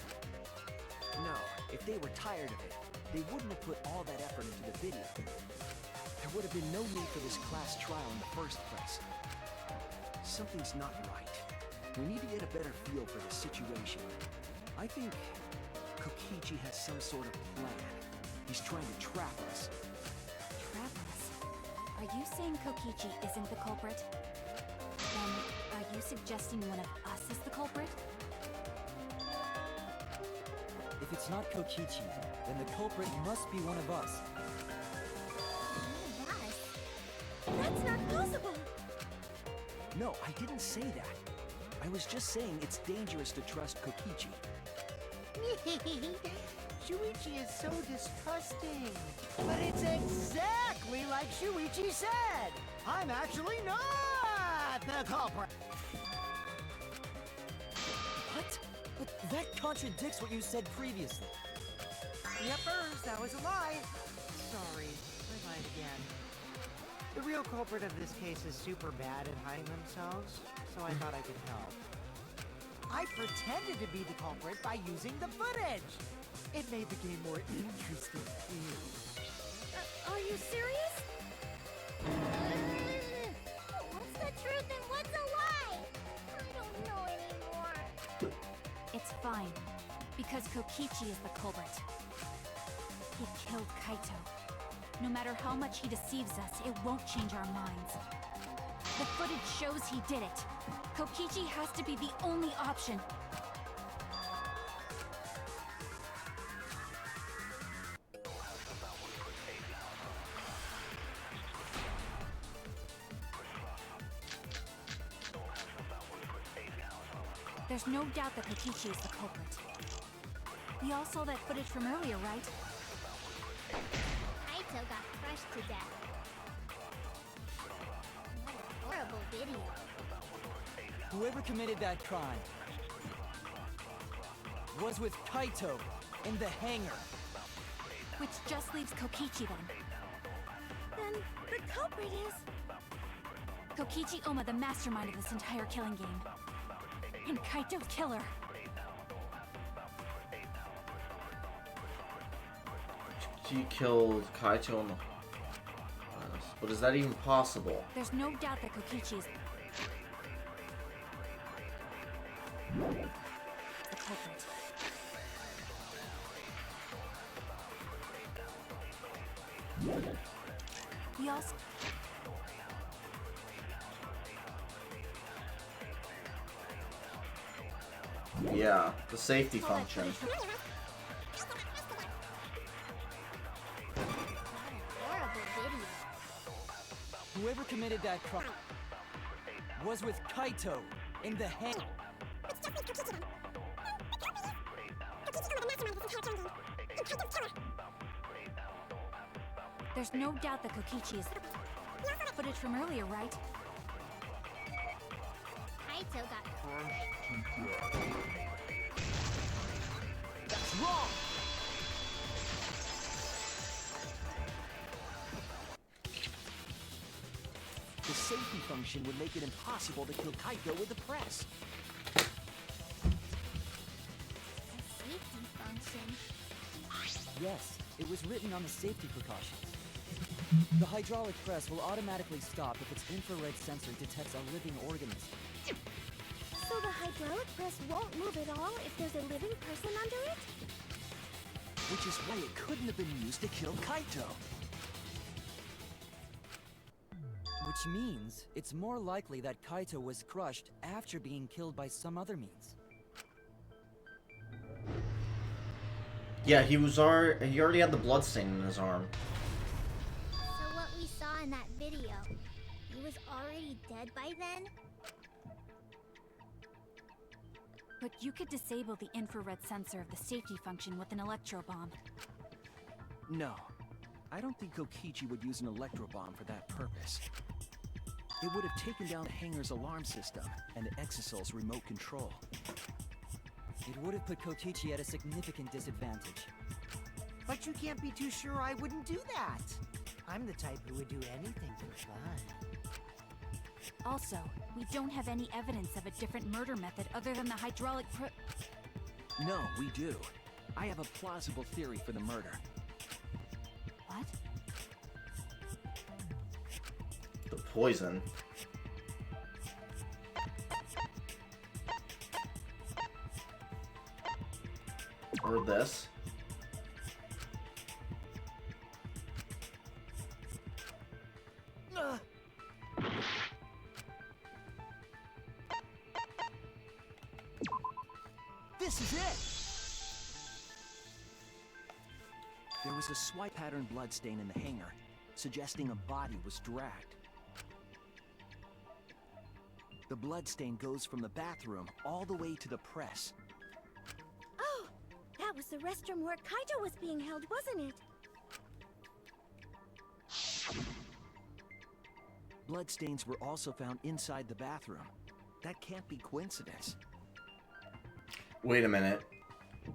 Speaker 5: No, if they were tired of it, they wouldn't have put all that effort into the video. There would have been no need for this class trial in the first place. Something's not right. We need to get a better feel for the situation. I think Kokichi has some sort of plan. He's trying to trap us.
Speaker 3: Trap us? Are you saying Kokichi isn't the culprit? Then, are you suggesting one of us is the culprit?
Speaker 2: If it's not Kokichi, then the culprit must be one of us.
Speaker 3: That's not possible!
Speaker 5: No, I didn't say that. I was just saying it's dangerous to trust Kokichi.
Speaker 8: Shuichi is so distrusting. But it's exactly like Shuichi said. I'm actually not the culprit.
Speaker 2: What? But that contradicts what you said previously.
Speaker 8: Yepers, that was a lie. Sorry, I lied again. The real culprit of this case is super bad at hiding themselves, so I thought I could help. I pretended to be the culprit by using the footage. It made the game more interesting.
Speaker 6: Are you serious? What's the truth and what's a lie? I don't know anymore.
Speaker 3: It's fine, because Kokichi is the culprit. He killed Kaito. No matter how much he deceives us, it won't change our minds. The footage shows he did it. Kokichi has to be the only option. There's no doubt that Kokichi is the culprit. We all saw that footage from earlier, right?
Speaker 6: Kaito got crushed to death. What a horrible video.
Speaker 2: Whoever committed that crime was with Kaito in the hangar.
Speaker 3: Which just leaves Kokichi then.
Speaker 6: Then the culprit is...
Speaker 3: Kokichi Oma, the mastermind of this entire killing game. And Kaito's killer.
Speaker 1: She killed Kaito in the... But is that even possible?
Speaker 3: There's no doubt that Kokichi is the culprit. We also...
Speaker 1: Yeah, the safety
Speaker 3: saw that
Speaker 1: function.
Speaker 3: footage from-
Speaker 6: Horrible video.
Speaker 2: Whoever committed that crime was with Kaito in the hangar.
Speaker 3: There's no doubt that Kokichi is footage from earlier, right?
Speaker 6: Kaito got
Speaker 2: That's wrong!
Speaker 5: The safety function would make it impossible to kill Kaito with the press.
Speaker 6: a safety function.
Speaker 2: Yes, it was written on the safety precautions. The hydraulic press will automatically stop if its infrared sensor detects a living organism.
Speaker 6: So the hydraulic press won't move at all if there's a living person under it?
Speaker 5: Which is why it couldn't have been used to kill Kaito.
Speaker 2: Which means it's more likely that Kaito was crushed after being killed by some other means.
Speaker 1: Yeah, he already had the blood stain in his arm.
Speaker 6: So what we saw in that video, he was already dead by then?
Speaker 3: But you could disable the infrared sensor of the safety function with an electro bomb.
Speaker 5: No, I don't think Kokichi would use an electro bomb for that purpose. It would have taken down the hangar's alarm system and Exosol's remote control.
Speaker 2: It would have put Kokichi at a significant disadvantage.
Speaker 8: But you can't be too sure I wouldn't do that. I'm the type who would do anything for fun.
Speaker 3: Also, we don't have any evidence of a different murder method other than the hydraulic
Speaker 5: No, we do. I have a plausible theory for the murder.
Speaker 3: What?
Speaker 1: The poison. Or this.
Speaker 5: This is it! There was a swipe pattern bloodstain in the hangar, suggesting a body was dragged. The bloodstain goes from the bathroom all the way to the press.
Speaker 6: Oh, that was the restroom where Kaito was being held, wasn't it?
Speaker 5: Bloodstains were also found inside the bathroom. That can't be coincidence.
Speaker 1: Wait a minute.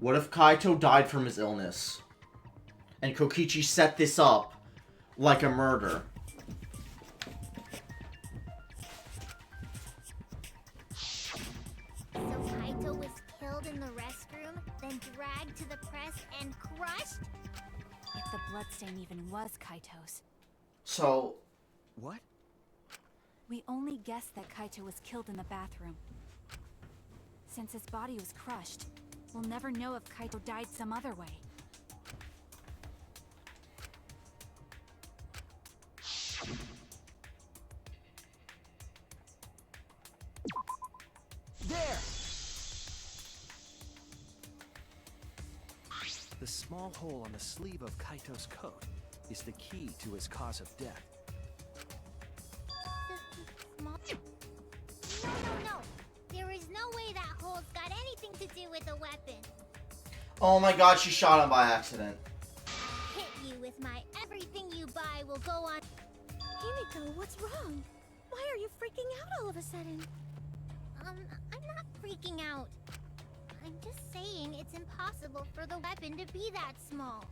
Speaker 1: What if Kaito died from his illness? And Kokichi set this up like a murder?
Speaker 6: So Kaito was killed in the restroom, then dragged to the press and crushed?
Speaker 3: If the bloodstain even was Kaito's.
Speaker 1: So,
Speaker 5: What?
Speaker 3: We only guessed that Kaito was killed in the bathroom. Since his body was crushed, we'll never know if Kaito died some other way.
Speaker 5: There! The small hole on the sleeve of Kaito's coat is the key to his cause of death.
Speaker 6: No. There is no way that hole's got anything to do with the weapon.
Speaker 1: oh my god, she shot him by accident.
Speaker 6: Hit you with my everything you buy will go on. Himiko, what's wrong? Why are you freaking out all of a sudden? I'm not freaking out. I'm just saying it's impossible for the weapon to be that small.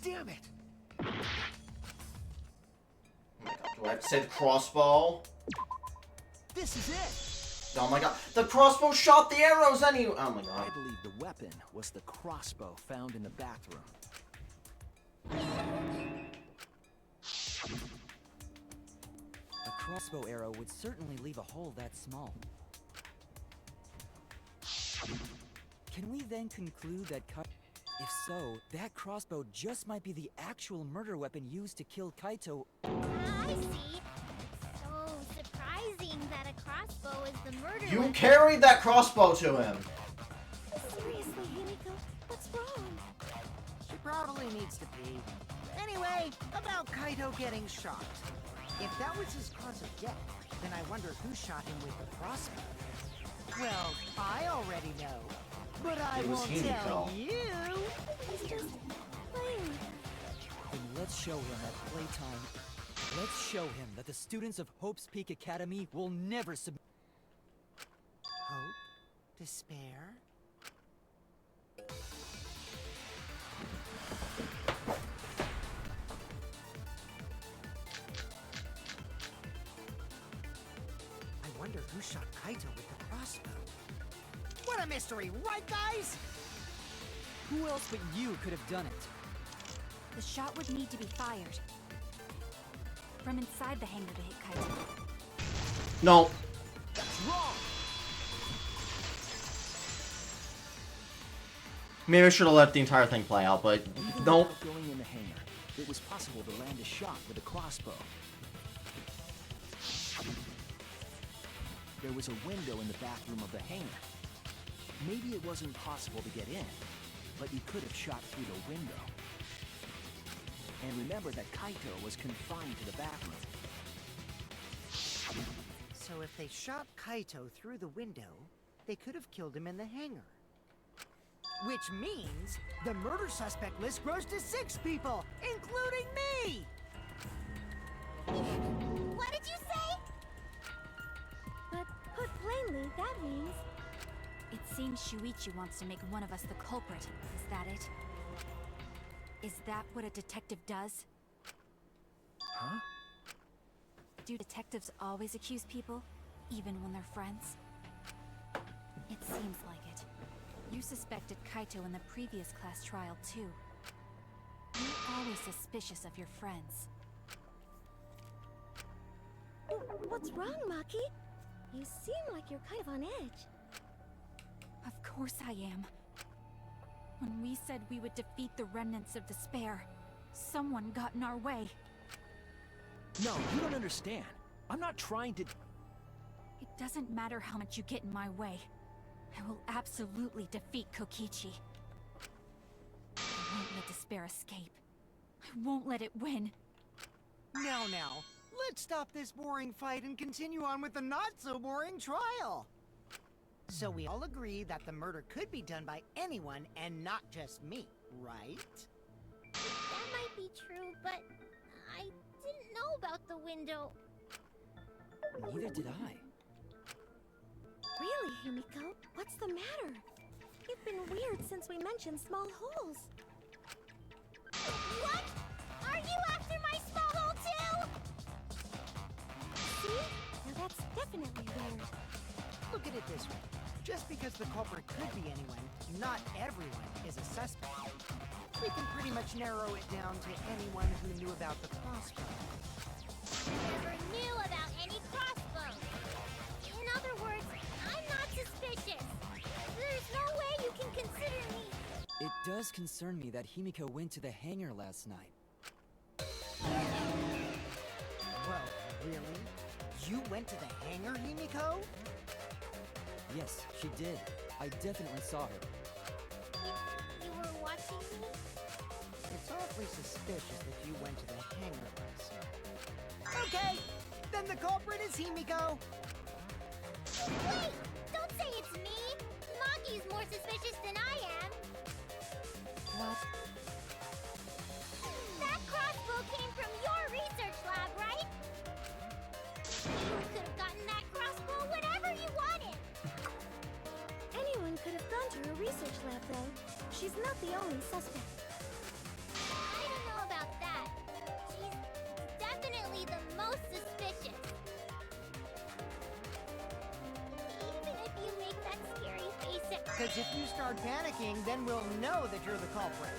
Speaker 5: Damn it!
Speaker 1: Oh my god, do I have to say the crossbow?
Speaker 5: This is it!
Speaker 1: Oh my god, the crossbow shot the arrows anyway! Oh my god.
Speaker 5: I believe the weapon was the crossbow found in the bathroom.
Speaker 2: A crossbow arrow would certainly leave a hole that small. Can we then conclude that If so, that crossbow just might be the actual murder weapon used to kill Kaito.
Speaker 6: I see. So surprising that a crossbow is the murder
Speaker 1: You
Speaker 6: weapon.
Speaker 1: carried that crossbow to him!
Speaker 6: Seriously, Himiko, what's wrong?
Speaker 8: She probably needs to pee. Anyway, about Kaito getting shot. If that was his cause of death, then I wonder who shot him with the crossbow. Well, I already know. But I
Speaker 1: It was
Speaker 8: won't
Speaker 1: Himiko.
Speaker 8: tell you.
Speaker 6: He's just playing.
Speaker 2: Then let's show him at playtime. Let's show him that the students of Hope's Peak Academy will never submit.
Speaker 8: Hope? Despair? I wonder who shot Kaito with the crossbow. What a mystery, right guys?
Speaker 2: Who else but you could have done it?
Speaker 3: The shot would need to be fired. From inside the hangar to hit Kaito.
Speaker 1: No.
Speaker 5: That's wrong!
Speaker 1: Maybe I should have let the entire thing play out, but
Speaker 5: Even
Speaker 1: nope.
Speaker 5: without going in the hangar, it was possible to land a shot with a crossbow. There was a window in the bathroom of the hangar. Maybe it wasn't possible to get in, but you could have shot through the window. And remember that Kaito was confined to the bathroom.
Speaker 8: So if they shot Kaito through the window, they could have killed him in the hangar. Which means the murder suspect list grows to 6 people, including me!
Speaker 6: What did you say? But put plainly, that means...
Speaker 3: It seems Shuichi wants to make one of us the culprit. Is that it? Is that what a detective does?
Speaker 5: Huh?
Speaker 3: Do detectives always accuse people, even when they're friends? It seems like it. You suspected Kaito in the previous class trial, too. You're always suspicious of your friends.
Speaker 6: What's wrong, Maki? You seem like you're kind of on edge.
Speaker 3: Of course I am. When we said we would defeat the remnants of despair, someone got in our way.
Speaker 5: No, you don't understand. I'm not trying to...
Speaker 3: It doesn't matter how much you get in my way. I will absolutely defeat Kokichi. I won't let despair escape. I won't let it win.
Speaker 8: Now, let's stop this boring fight and continue on with the not-so-boring trial. So we all agree that the murder could be done by anyone and not just me, right?
Speaker 6: That might be true, but I didn't know about the window.
Speaker 2: Neither did I.
Speaker 6: Really, Himiko? What's the matter? You've been weird since we mentioned small holes. What? Are you after my small hole too? See? Now that's definitely weird.
Speaker 8: Look at it this way. Just because the culprit could be anyone, not everyone is a suspect. We can pretty much narrow it down to anyone who knew about the crossbow.
Speaker 6: Never knew about any crossbow. In other words, I'm not suspicious. There's no way you can consider me.
Speaker 2: It does concern me that Himiko went to the hangar last night.
Speaker 8: Well, really? You went to the hangar, Himiko?
Speaker 2: Yes, she did. I definitely saw her.
Speaker 6: You were watching me?
Speaker 8: It's awfully suspicious that you went to the hangar last night. Okay, then the culprit is Himiko.
Speaker 6: Wait! Don't say it's me! Maki's more suspicious than I am!
Speaker 3: What?
Speaker 6: That crossbow came from your research lab, right? You could have gotten that crossbow whenever you wanted! Anyone could have gone to her research lab, though. She's not the only suspect. I don't know about that. She's definitely the most suspicious. Even if you make that scary face at
Speaker 8: Because if you start panicking, then we'll know that you're the culprit.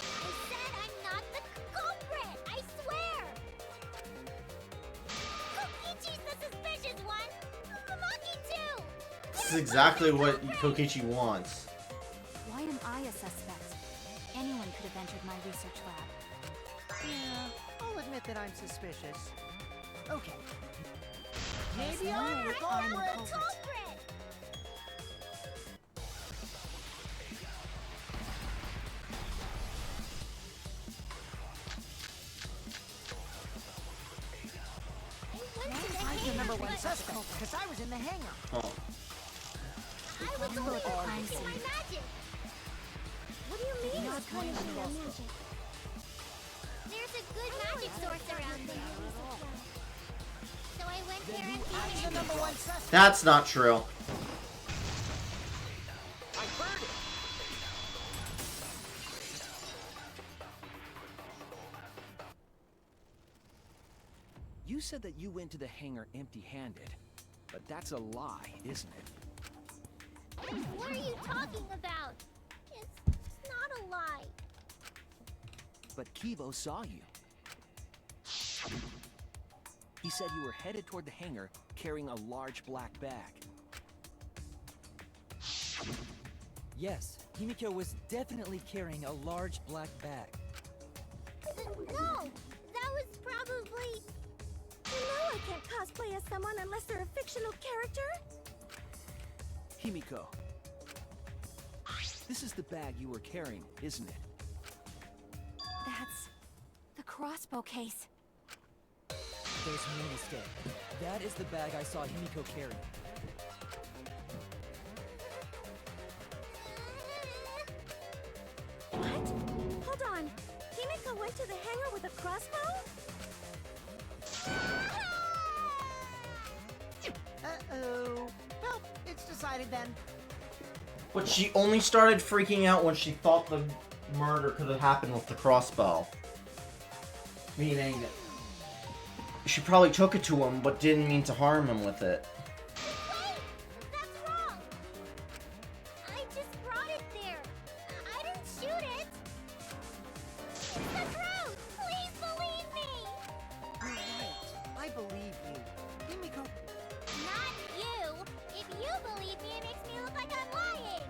Speaker 6: I said I'm not the culprit! I swear! Kokichi's the suspicious one! Maki too!
Speaker 1: This is exactly what Kokichi wants.
Speaker 3: Why am I a suspect? Anyone could have entered my research lab.
Speaker 8: Yeah, I'll admit that I'm suspicious. Okay. Maybe
Speaker 3: There's
Speaker 8: I'm
Speaker 3: no
Speaker 8: the
Speaker 3: way I'm the
Speaker 8: culprit!
Speaker 6: Culprit! I went to the
Speaker 8: I'm the
Speaker 6: hangar,
Speaker 8: number one
Speaker 6: but
Speaker 8: suspect, because I was in the hangar.
Speaker 1: Oh.
Speaker 6: I was only
Speaker 3: crime
Speaker 6: punishing my
Speaker 3: scene.
Speaker 6: magic! What do you mean
Speaker 3: Not
Speaker 6: it's punishing your magic? There's a good magic source around there. So I went there and
Speaker 8: I'm the number one suspect.
Speaker 1: That's not true.
Speaker 5: I heard it! You said that you went to the hangar empty-handed, but that's a lie, isn't it?
Speaker 6: What are you talking about? It's not a lie.
Speaker 5: But Kibo saw you. He said you were headed toward the hangar carrying a large black bag.
Speaker 2: Yes, Himiko was definitely carrying a large black bag.
Speaker 6: No! That was probably... You know I can't cosplay as someone unless they're a fictional character?
Speaker 5: Himiko. This is the bag you were carrying, isn't it?
Speaker 3: That's the crossbow case.
Speaker 2: There's no mistake. That is the bag I saw Himiko carry.
Speaker 6: What? Hold on. Himiko went to the hangar with a crossbow?
Speaker 8: Uh-oh. Well, it's decided then.
Speaker 1: But she only started freaking out when she thought the murder could have happened with the crossbow. Meaning, she probably took it to him, but didn't mean to harm him with it.
Speaker 6: Wait! That's wrong! I just brought it there. I didn't shoot it. It's the truth! Please believe me!
Speaker 8: You're right. I believe you. Himiko,
Speaker 6: Not you! If you believe me, it makes me look like I'm lying!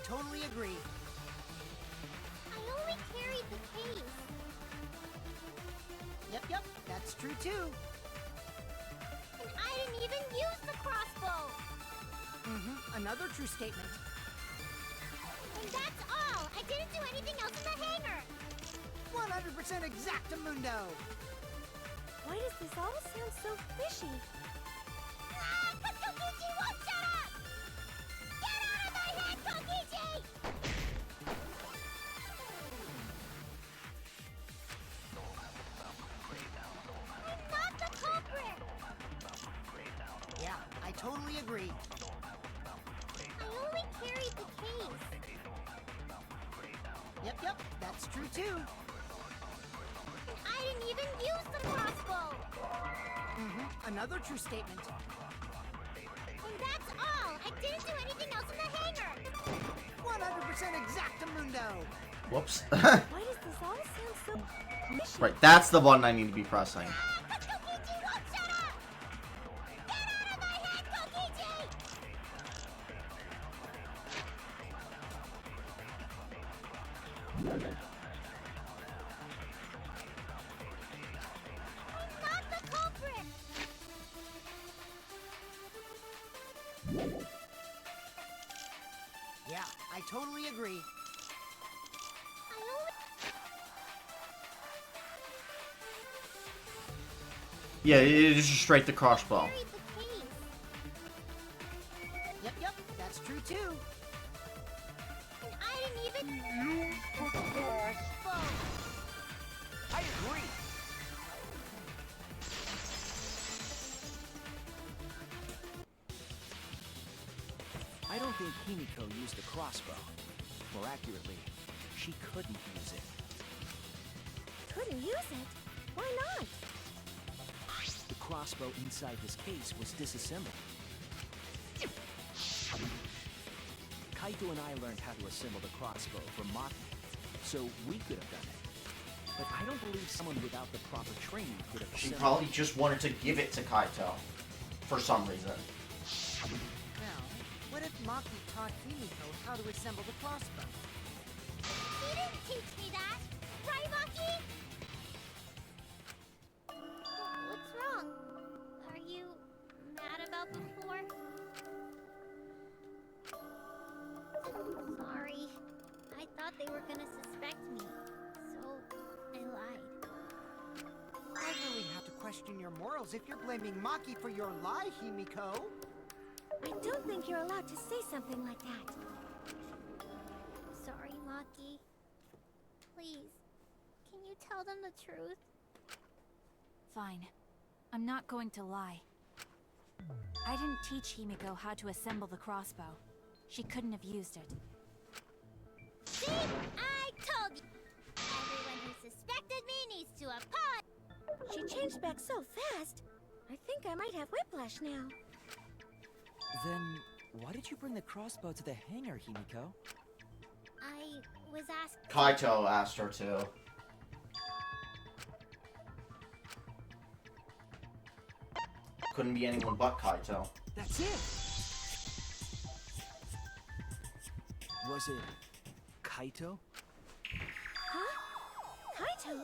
Speaker 8: totally agree.
Speaker 6: I only carried the case.
Speaker 8: Yep, that's true too.
Speaker 6: And I didn't even use the crossbow.
Speaker 8: Another true statement.
Speaker 6: And that's all. I didn't do anything else in the hangar.
Speaker 8: 100% exactamundo.
Speaker 6: Why does this all sound so fishy? Ah! Kokichi won't shut up! Get out of my head, Kokichi! I'm not the culprit!
Speaker 8: Yeah, I totally agree.
Speaker 6: I only carried the case.
Speaker 8: Yep, that's true too.
Speaker 6: And I didn't even use the crossbow.
Speaker 8: Another true statement.
Speaker 6: And that's all. I didn't do anything else in the hangar.
Speaker 8: 100% exactamundo.
Speaker 1: Whoops.
Speaker 6: Why does this all sound so fishy?
Speaker 1: Right, that's the button I need to be pressing.
Speaker 6: Ah! Kokichi won't shut up! Get out of my head, Kokichi! I'm not the culprit!
Speaker 8: Yeah, I totally agree.
Speaker 6: I only...
Speaker 1: Yeah, it is just straight the crossbow.
Speaker 6: carried the case.
Speaker 8: Yep, that's true too.
Speaker 6: And I didn't even use the crossbow.
Speaker 5: I agree. I don't think Himiko used the crossbow. More accurately, she couldn't use it.
Speaker 6: Couldn't use it? Why not?
Speaker 5: The crossbow inside this case was disassembled. Kaito and I learned how to assemble the crossbow from Maki, so we could have done it. But I don't believe someone without the proper training could have
Speaker 1: She
Speaker 5: assembled.
Speaker 1: probably just wanted to give it to Kaito. For some reason.
Speaker 8: Now, what if Maki taught Himiko how to assemble the crossbow?
Speaker 6: He didn't teach me that. Right, Maki? What's wrong? Are you mad about the floor? Sorry. I thought they were gonna suspect me, so I lied.
Speaker 8: I really have to question your morals if you're blaming Maki for your lie, Himiko.
Speaker 6: I don't think you're allowed to say something like that. Sorry, Maki. Please, can you tell them the truth?
Speaker 3: Fine. I'm not going to lie. I didn't teach Himiko how to assemble the crossbow. She couldn't have used it.
Speaker 6: See? I told you! Everyone who suspected me needs to apologize! She changed back so fast. I think I might have whiplash now.
Speaker 2: Then, why did you bring the crossbow to the hangar, Himiko?
Speaker 6: I was asked...
Speaker 1: Kaito asked her to. Couldn't be anyone but Kaito.
Speaker 5: That's it! Was it Kaito?
Speaker 6: Huh? Kaito?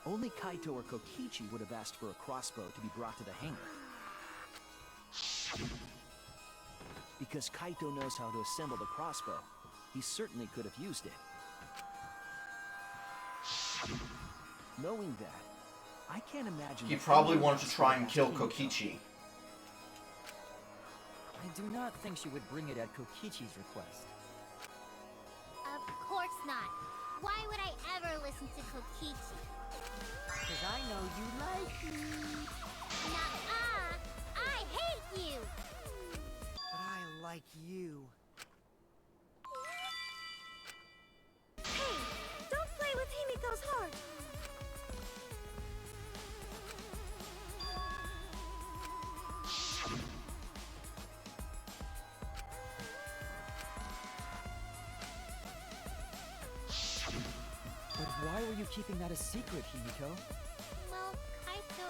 Speaker 5: Only Kaito or Kokichi would have asked for a crossbow to be brought to the hangar. Because Kaito knows how to assemble the crossbow, he certainly could have used it. Knowing that, I can't imagine...
Speaker 1: He
Speaker 5: that
Speaker 1: probably
Speaker 5: anyone
Speaker 1: wanted to
Speaker 5: else
Speaker 1: try
Speaker 5: would
Speaker 1: and
Speaker 5: ask
Speaker 1: kill
Speaker 5: Himiko.
Speaker 1: Kokichi.
Speaker 2: I do not think she would bring it at Kokichi's request.
Speaker 6: Of course not. Why would I ever listen to Kokichi?
Speaker 8: Because I know you like me.
Speaker 6: Nuh-uh! I hate you!
Speaker 8: But I like you.
Speaker 6: Hey! Don't play with Himiko's heart!
Speaker 2: But why were you keeping that a secret, Himiko?
Speaker 6: Well, Kaito...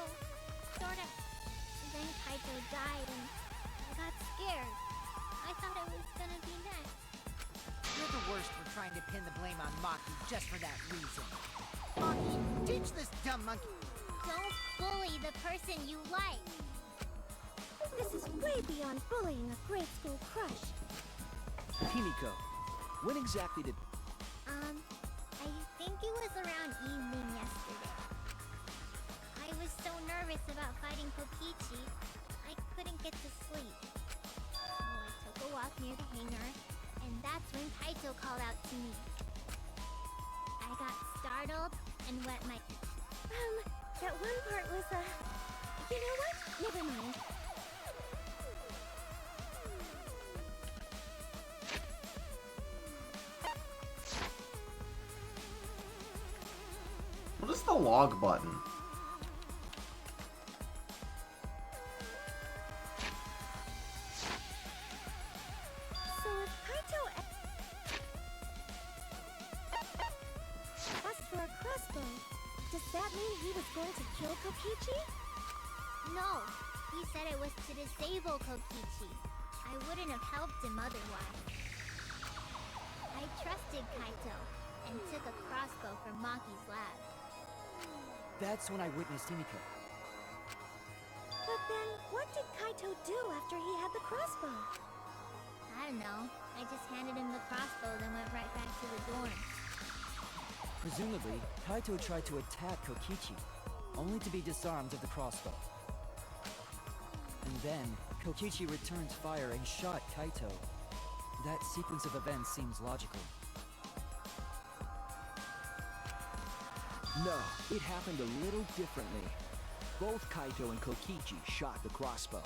Speaker 6: sorta... Then Kaito died and I got scared. I thought it was gonna be next.
Speaker 8: You're the worst for trying to pin the blame on Maki just for that reason. Maki, teach this dumb monkey.
Speaker 6: Don't bully the person you like. This is way beyond bullying a grade school crush.
Speaker 5: Himiko, when exactly did...
Speaker 6: I think it was around evening yesterday. I was so nervous about fighting Kokichi, I couldn't get to sleep. So I took a walk near the hangar, and that's when Kaito called out to me. I got startled and wet my... that one part was, you know what? Never mind.
Speaker 1: What is the log button?
Speaker 6: So if Kaito asked for a crossbow, does that mean he was going to kill Kokichi? No, he said it was to disable Kokichi. I wouldn't have helped him otherwise. I trusted Kaito and took a crossbow from Maki's lab.
Speaker 2: That's when I witnessed Himiko.
Speaker 6: But then, what did Kaito do after he had the crossbow? I don't know. I just handed him the crossbow, then went right back to the dorm.
Speaker 2: Presumably, Kaito tried to attack Kokichi, only to be disarmed of the crossbow. And then, Kokichi returned fire and shot Kaito. That sequence of events seems logical.
Speaker 5: No, it happened a little differently. Both Kaito and Kokichi shot the crossbow.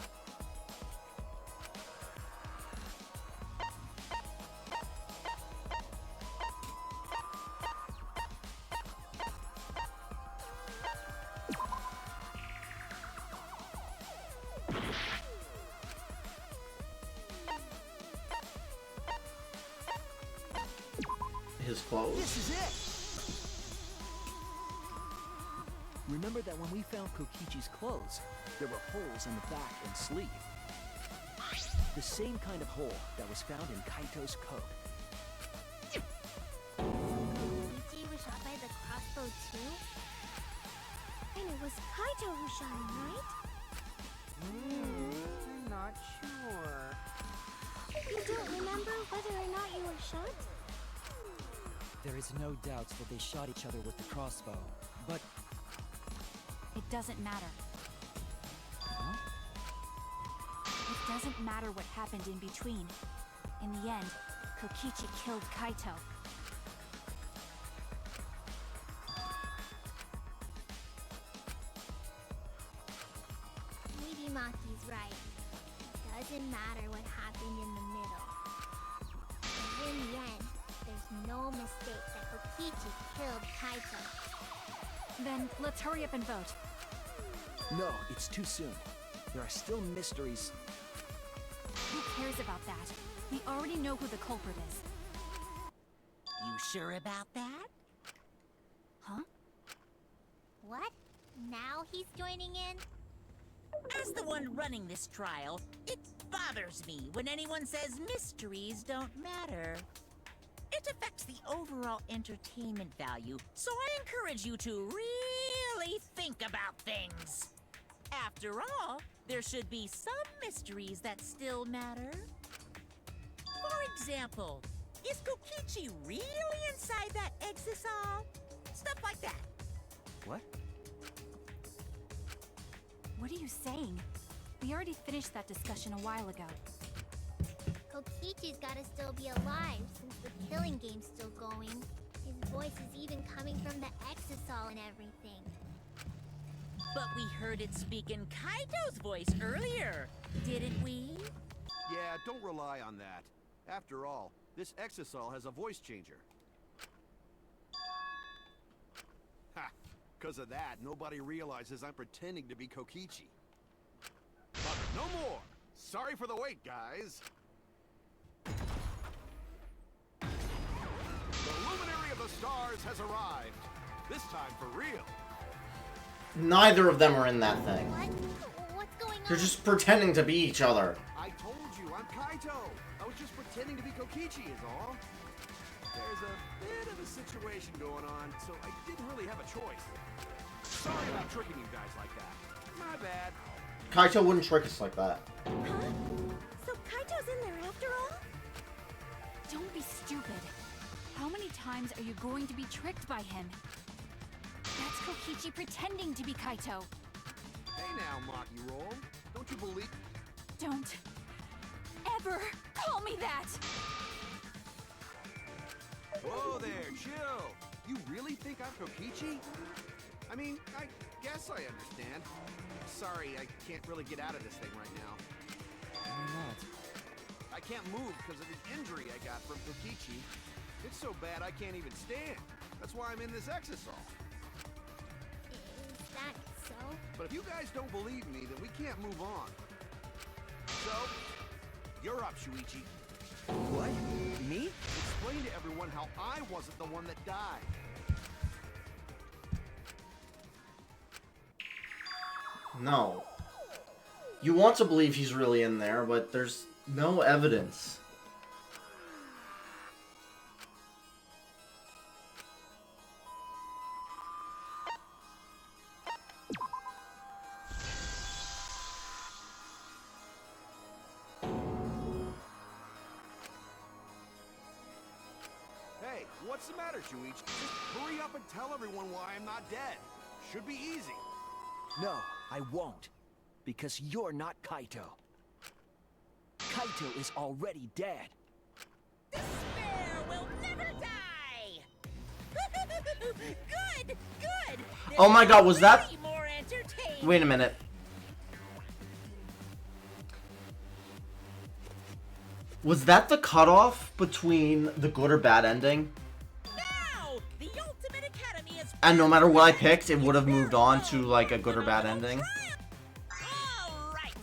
Speaker 1: His clothes?
Speaker 5: This is it! Remember that when we found Kokichi's clothes, there were holes in the back and sleeve. The same kind of hole that was found in Kaito's coat.
Speaker 6: Kokichi was shot by the crossbow too? And it was Kaito who shot him, right?
Speaker 8: I'm not sure.
Speaker 6: You don't remember whether or not you were shot?
Speaker 2: There is no doubt that they shot each other with the crossbow, but...
Speaker 3: It doesn't matter.
Speaker 2: Huh?
Speaker 3: It doesn't matter what happened in between. In the end, Kokichi killed Kaito.
Speaker 6: Maybe Maki's right. It doesn't matter what happened in the middle. And in the end, there's no mistake that Kokichi killed Kaito.
Speaker 3: Then, let's hurry up and vote.
Speaker 5: No, it's too soon. There are still mysteries.
Speaker 3: Who cares about that? We already know who the culprit is.
Speaker 4: You sure about that?
Speaker 3: Huh?
Speaker 6: What? Now he's joining in?
Speaker 4: As the one running this trial, it bothers me when anyone says mysteries don't matter. It affects the overall entertainment value, so I encourage you to really think about things. After all, there should be some mysteries that still matter. For example, is Kokichi really inside that exisal? Stuff like that.
Speaker 5: What?
Speaker 3: What are you saying? We already finished that discussion a while ago.
Speaker 6: Kokichi's gotta still be alive since the killing game's still going. His voice is even coming from the exisal and everything.
Speaker 4: But we heard it speak in Kaito's voice earlier, didn't we?
Speaker 7: Yeah, don't rely on that. After all, this exisal has a voice changer. Ha! Because of that, nobody realizes I'm pretending to be Kokichi. But no more! Sorry for the wait, guys! The luminary of the stars has arrived. This time for real.
Speaker 1: Neither of them are in that thing.
Speaker 6: What? What's going on?
Speaker 1: They're just pretending to be each other.
Speaker 7: I told you, I'm Kaito. was just pretending to be Kokichi is all. There's a bit of a situation going on, so I didn't really have a choice. Sorry about tricking you guys like that. My bad.
Speaker 1: Kaito wouldn't trick us like that.
Speaker 6: Huh? So Kaito's in there after all?
Speaker 3: Don't be stupid. How many times are you going to be tricked by him? That's Kokichi pretending to be Kaito.
Speaker 7: Hey now, Maki Roll. Don't you believe...
Speaker 3: Don't ever call me that!
Speaker 7: Whoa there, chill. You really think I'm Kokichi? I mean, I guess I understand. Sorry, I can't really get out of this thing right now.
Speaker 2: Why not?
Speaker 7: I can't move because of the injury I got from Kokichi. It's so bad I can't even stand. That's why I'm in this exisal.
Speaker 6: Is that so?
Speaker 7: But if you guys don't believe me, then we can't move on. So, you're up, Shuichi.
Speaker 5: What? Me?
Speaker 7: Explain to everyone how I wasn't the one that died.
Speaker 1: No. You want to believe he's really in there, but there's no evidence.
Speaker 7: Hey, what's the matter, Shuichi? Just hurry up and tell everyone why I'm not dead. Should be easy.
Speaker 5: No, I won't. Because you're not Kaito. Kaito is already dead.
Speaker 4: Despair will never die! Good, good!
Speaker 1: Oh my god, was that...
Speaker 4: Way more entertaining.
Speaker 1: Wait a minute. Was that the cutoff between the good or bad ending?
Speaker 4: Now, the Ultimate Academy is...
Speaker 1: And no matter what I picked, it would have moved on to like a good or bad ending.
Speaker 4: All right.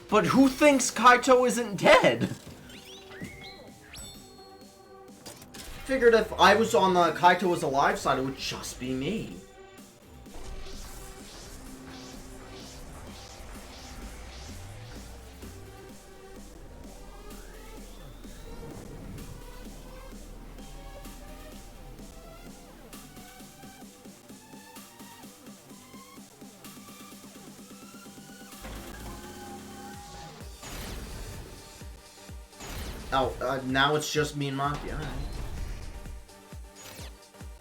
Speaker 1: But who thinks Kaito isn't dead? Figured if I was on the Kaito was alive side, it would just be me. Oh, now it's just me and Maki. Alright.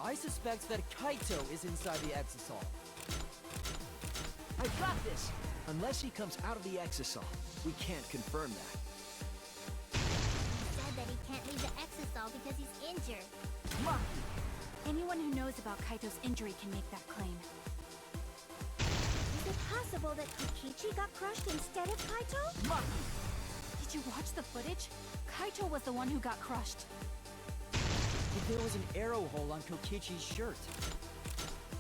Speaker 2: I suspect that Kaito is inside the exisal.
Speaker 5: I got this! Unless he comes out of the exisal, we can't confirm that.
Speaker 6: He said that he can't leave the exisal because he's injured.
Speaker 5: Maki!
Speaker 3: Anyone who knows about Kaito's injury can make that claim.
Speaker 6: Is it possible that Kokichi got crushed instead of Kaito?
Speaker 5: Maki!
Speaker 3: Did you watch the footage? Kaito was the one who got crushed.
Speaker 2: But there was an arrow hole on Kokichi's shirt.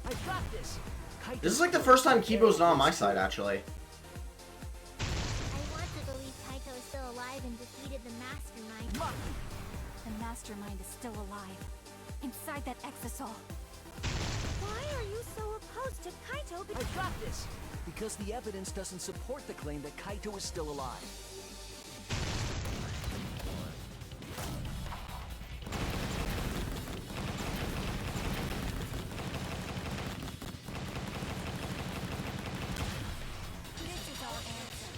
Speaker 5: I got this! Kaito
Speaker 1: This is like the first time Kibo's not on my side, actually.
Speaker 6: I want to believe Kaito is still alive and defeated the Mastermind.
Speaker 5: Maki!
Speaker 3: The mastermind is still alive. Inside that exisal.
Speaker 6: Why are you so opposed to Kaito?
Speaker 5: I got this! Because the evidence doesn't support the claim that Kaito is still alive.
Speaker 3: This is our answer.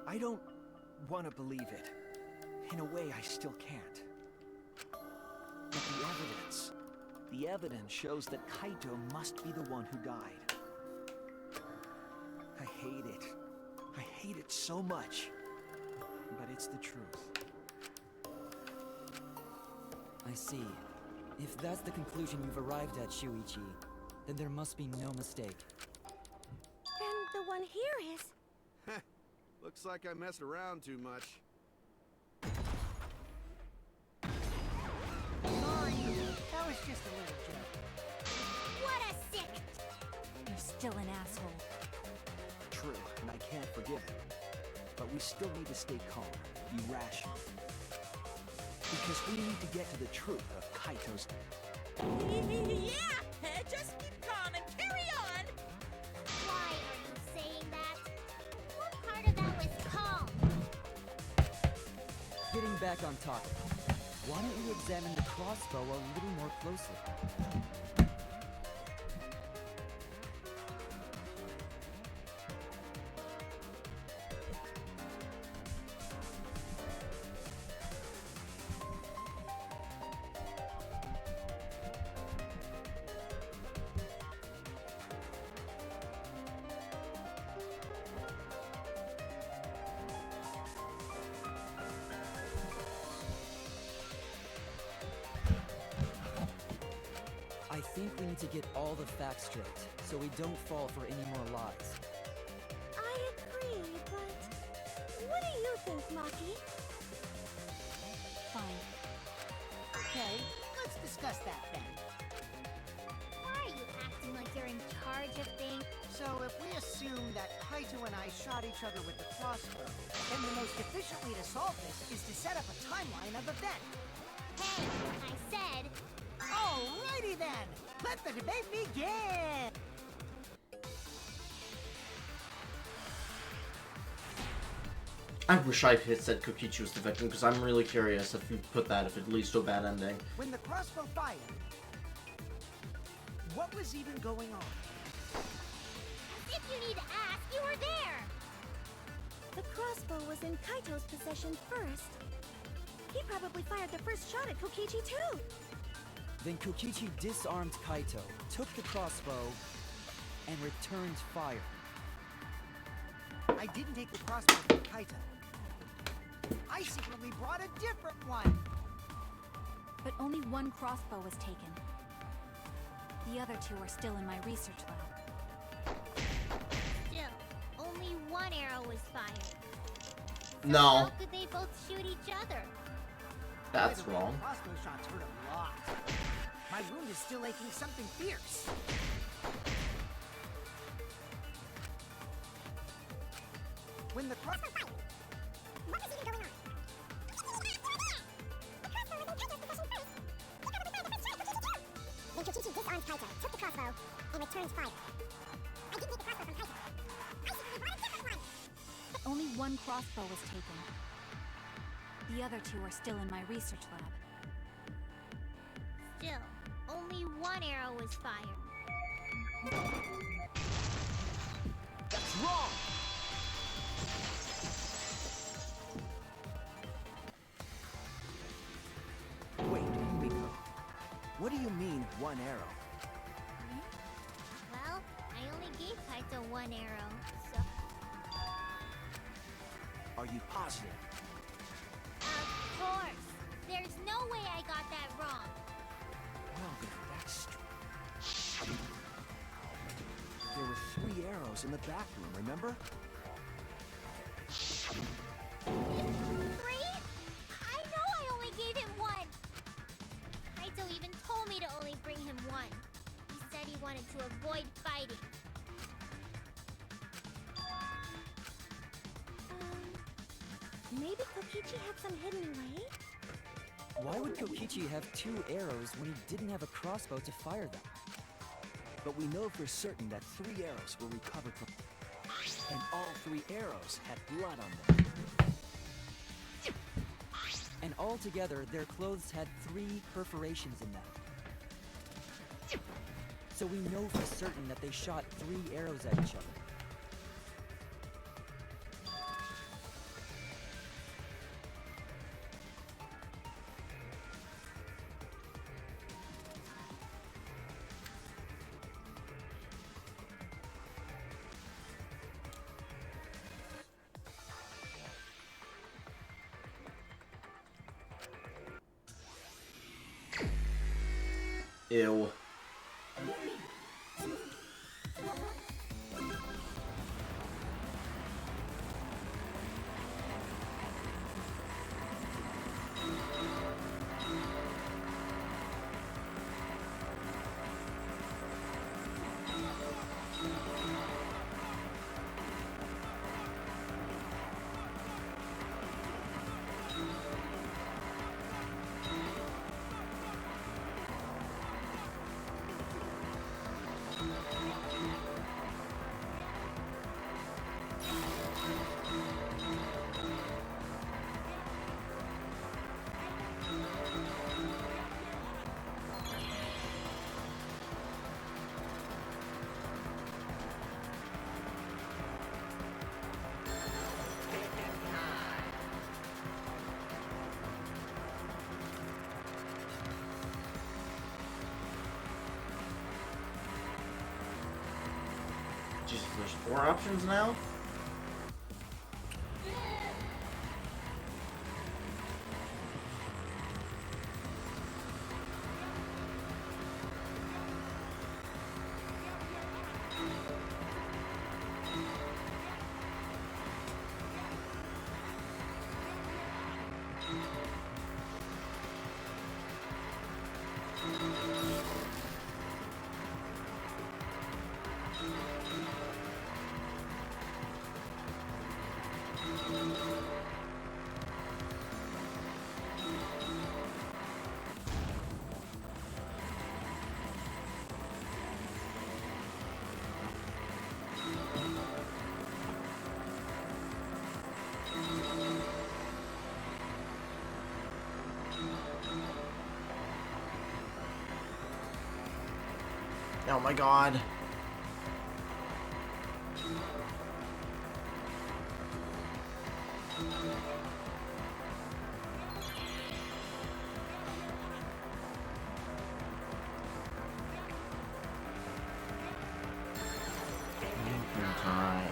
Speaker 5: I don't want to believe it. In a way, I still can't. But the evidence shows that Kaito must be the one who died. I hate it. I hate it so much. But it's the truth.
Speaker 2: I see. If that's the conclusion you've arrived at, Shuichi, then there must be no mistake.
Speaker 6: Then the one here is...
Speaker 7: Looks like I messed around too much.
Speaker 8: Sorry, that was just a little joke.
Speaker 6: What a sick...
Speaker 3: You're still an asshole.
Speaker 5: True, and I can't forgive him. But we still need to stay calm, be rational. Because we need to get to the truth of Kaito's...
Speaker 4: Yeah! Just keep calm and carry on!
Speaker 6: Why are you saying that? What part of that was calm?
Speaker 2: Getting back on topic, why don't you examine the crossbow a little more closely? I think we need to get all the facts straight, so we don't fall for any more lies.
Speaker 6: I agree, but what do you think, Maki?
Speaker 3: Fine.
Speaker 8: Okay, let's discuss that then.
Speaker 6: Why are you acting like you're in charge of things?
Speaker 8: So if we assume that Kaito and I shot each other with the crossbow, then the most efficient way to solve this is to set up a timeline of events.
Speaker 6: Hey, I said,
Speaker 8: Alrighty then! Let the debate begin!
Speaker 1: I wish I had said Kokichi was the victim, because I'm really curious if you put that, if it leads to a bad ending.
Speaker 8: When the crossbow fired, what was even going on?
Speaker 6: as if you need to ask, you were there! The crossbow was in Kaito's possession first. He probably fired the first shot at Kokichi too!
Speaker 2: Then Kokichi disarmed Kaito, took the crossbow, and returned fire.
Speaker 8: I didn't take the crossbow from Kaito. I secretly brought a different one!
Speaker 3: But only one crossbow was taken. The other two are still in my research lab.
Speaker 6: Still, only one arrow was fired.
Speaker 1: No,
Speaker 6: How could they both shoot each other?
Speaker 1: that's
Speaker 8: By the way,
Speaker 1: wrong.
Speaker 8: Crossbow shots hurt a lot. My wound is still aching something fierce. When the crossbow fired, what was even going on?
Speaker 6: Then Kokichi disarmed Kaito, took the crossbow, and returned fire. I didn't take the crossbow from Kaito. I secretly brought a different one!
Speaker 3: Only one crossbow was taken. The other two are still in my research lab.
Speaker 6: Still, only one arrow was fired.
Speaker 5: That's wrong! Wait, Yumiko. What do you mean, one arrow?
Speaker 6: Well, I only gave Kaito one arrow, so...
Speaker 5: Are you positive?
Speaker 6: Of course! There's no way I got that wrong!
Speaker 5: Well then, that's true. There were 3 arrows in the bathroom, remember?
Speaker 6: 3? I know I only gave him one! Kaito even told me to only bring him one. He said he wanted to avoid fighting. Maybe Kokichi had some hidden way?
Speaker 2: Why would Kokichi have 2 arrows when he didn't have a crossbow to fire them?
Speaker 5: But we know for certain that 3 arrows were recovered from... And all 3 arrows had blood on them.
Speaker 2: And altogether, their clothes had 3 perforations in them. So we know for certain that they shot 3 arrows at each other.
Speaker 1: Ew. There's 4 options now? Oh my god. Time.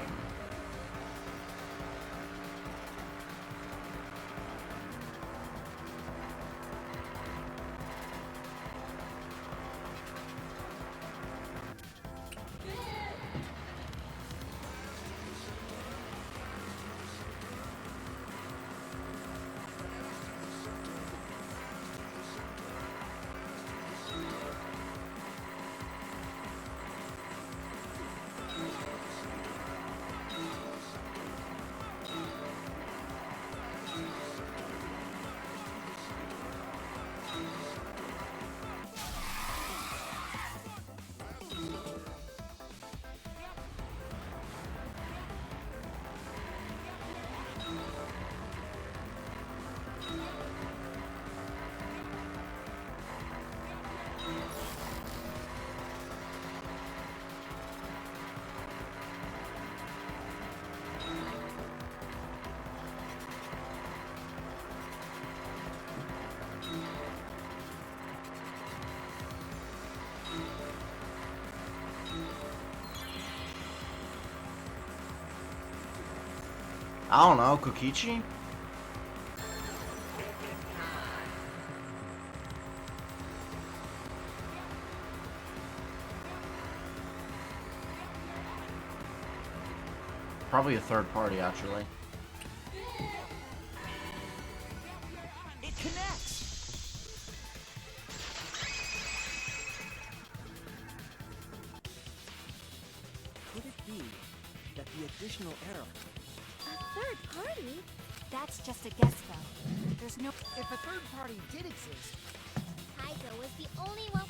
Speaker 1: I don't know, Kokichi? Probably a third party, actually.
Speaker 5: It connects! Could it be that the additional arrow...
Speaker 6: A third party?
Speaker 3: That's just a guess, though. There's no...
Speaker 8: If a third party did exist,
Speaker 6: Kaito was the only one.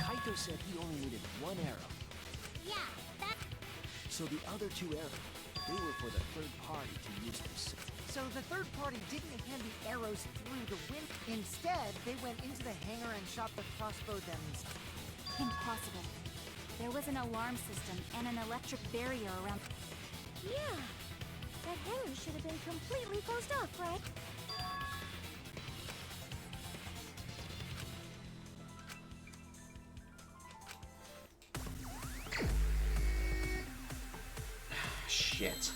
Speaker 5: Kaito said he only needed 1 arrow.
Speaker 6: Yeah, that.
Speaker 5: So the other 2 arrows, they were for the third party to use themselves.
Speaker 8: so the third party didn't hand the arrows through the wind. Instead, they went into the hangar and shot the crossbow themselves.
Speaker 3: Impossible. There was an alarm system and an electric barrier around...
Speaker 6: Yeah. That hangar should have been completely closed off, right?
Speaker 1: Shit.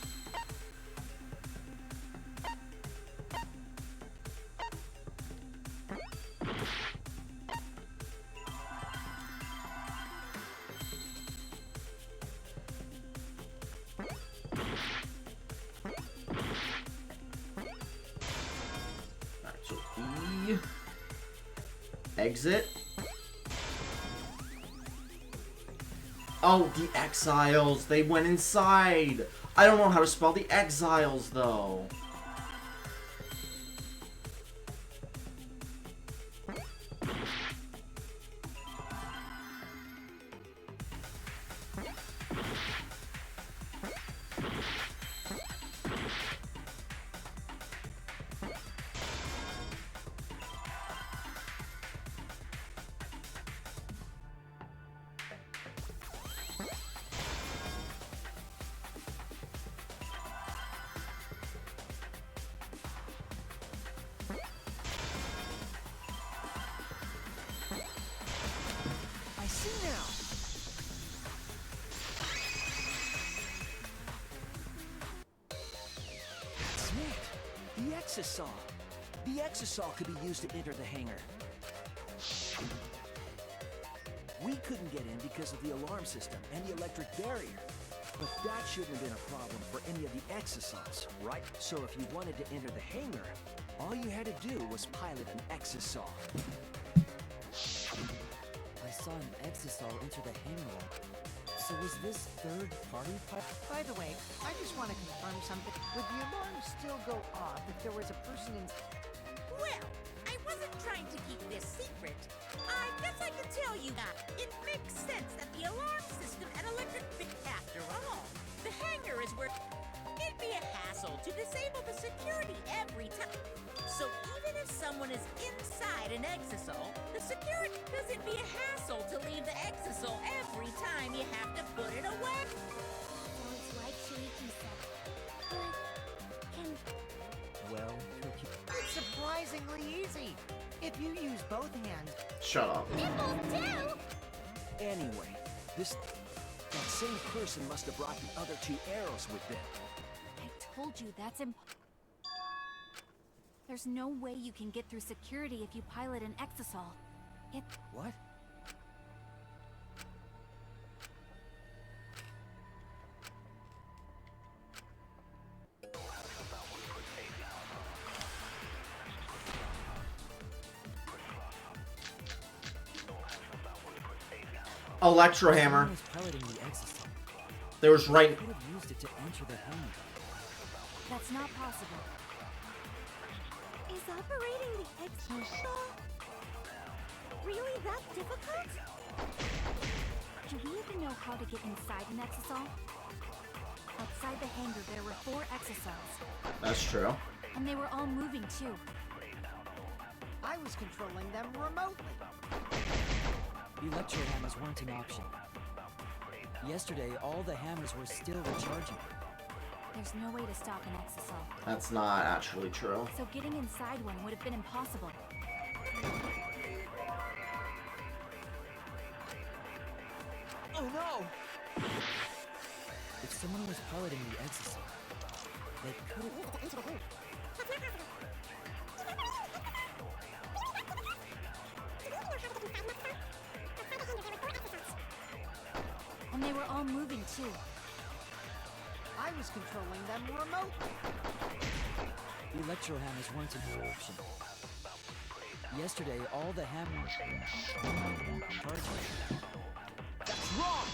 Speaker 1: Alright, so E. Exit. Oh, the exiles! They went inside! I don't know how to spell the exiles, though.
Speaker 5: The exosaw! The exosaw could be used to enter the hangar. We couldn't get in because of the alarm system and the electric barrier. But that shouldn't have been a problem for any of the exosaws, right? So if you wanted to enter the hangar, all you had to do was pilot an exosaw.
Speaker 2: I saw an exosaur enter the hangar wall. So was this third-party pilot?
Speaker 8: By the way, I just want to confirm something. Would the alarm still go off if there was a person in...
Speaker 4: Well, I wasn't trying to keep this secret. I guess I can tell you that. It makes sense that the alarm system and electric after all. The hangar is where it'd be a hassle to disable the security every time. So even if someone is inside an exosol, the security doesn't be a hassle to leave the exosol every time you have to put it away.
Speaker 6: So it's like Shuichi said. But can
Speaker 2: Well,
Speaker 8: It's surprisingly easy. If you use both hands...
Speaker 1: Shut up.
Speaker 6: nipples too?
Speaker 5: Anyway, that same person must have brought the other 2 arrows with them.
Speaker 3: I told you that's There's no way you can get through security if you pilot an exosol.
Speaker 5: What?
Speaker 1: Electro
Speaker 2: Someone
Speaker 1: hammer.
Speaker 2: was piloting the exosaur.
Speaker 1: There was right.
Speaker 2: Could have used it to enter the hangar.
Speaker 3: That's not possible.
Speaker 6: Is operating the exosol really that difficult?
Speaker 3: Do we even know how to get inside an exosol? Outside the hangar, there were 4 exosols,
Speaker 1: That's true.
Speaker 3: and they were all moving too.
Speaker 8: I was controlling them remotely.
Speaker 2: Electro hammers weren't an option. Yesterday, all the hammers were still recharging.
Speaker 3: There's no way to stop an exosol,
Speaker 1: That's not actually true.
Speaker 3: so getting inside one would have been impossible.
Speaker 5: Oh no!
Speaker 2: If someone was piloting the exosaur, they could have...
Speaker 3: And they were all moving too.
Speaker 8: I was controlling them remotely.
Speaker 2: Electro hammers weren't an option. Yesterday, all the hammers... Charging.
Speaker 5: That's wrong!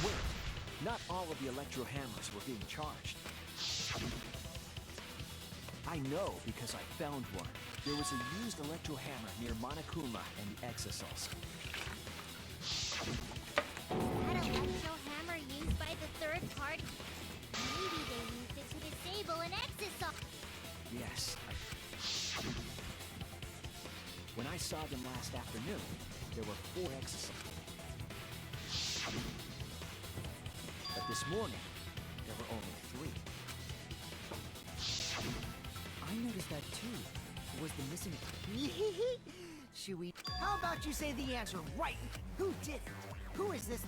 Speaker 5: Wait, not all of the electro hammers were being charged. I know because I found one. There was a used electro hammer near Monokuma and the exosols.
Speaker 6: That electro hammer used by the third party? Maybe they used it to disable an exosol.
Speaker 5: Yes. When I saw them last afternoon, there were 4 exosols. But this morning, there were only 3.
Speaker 2: I noticed that too. Was the missing...
Speaker 8: Should we... How about you say the answer right? Who did it? Who is this?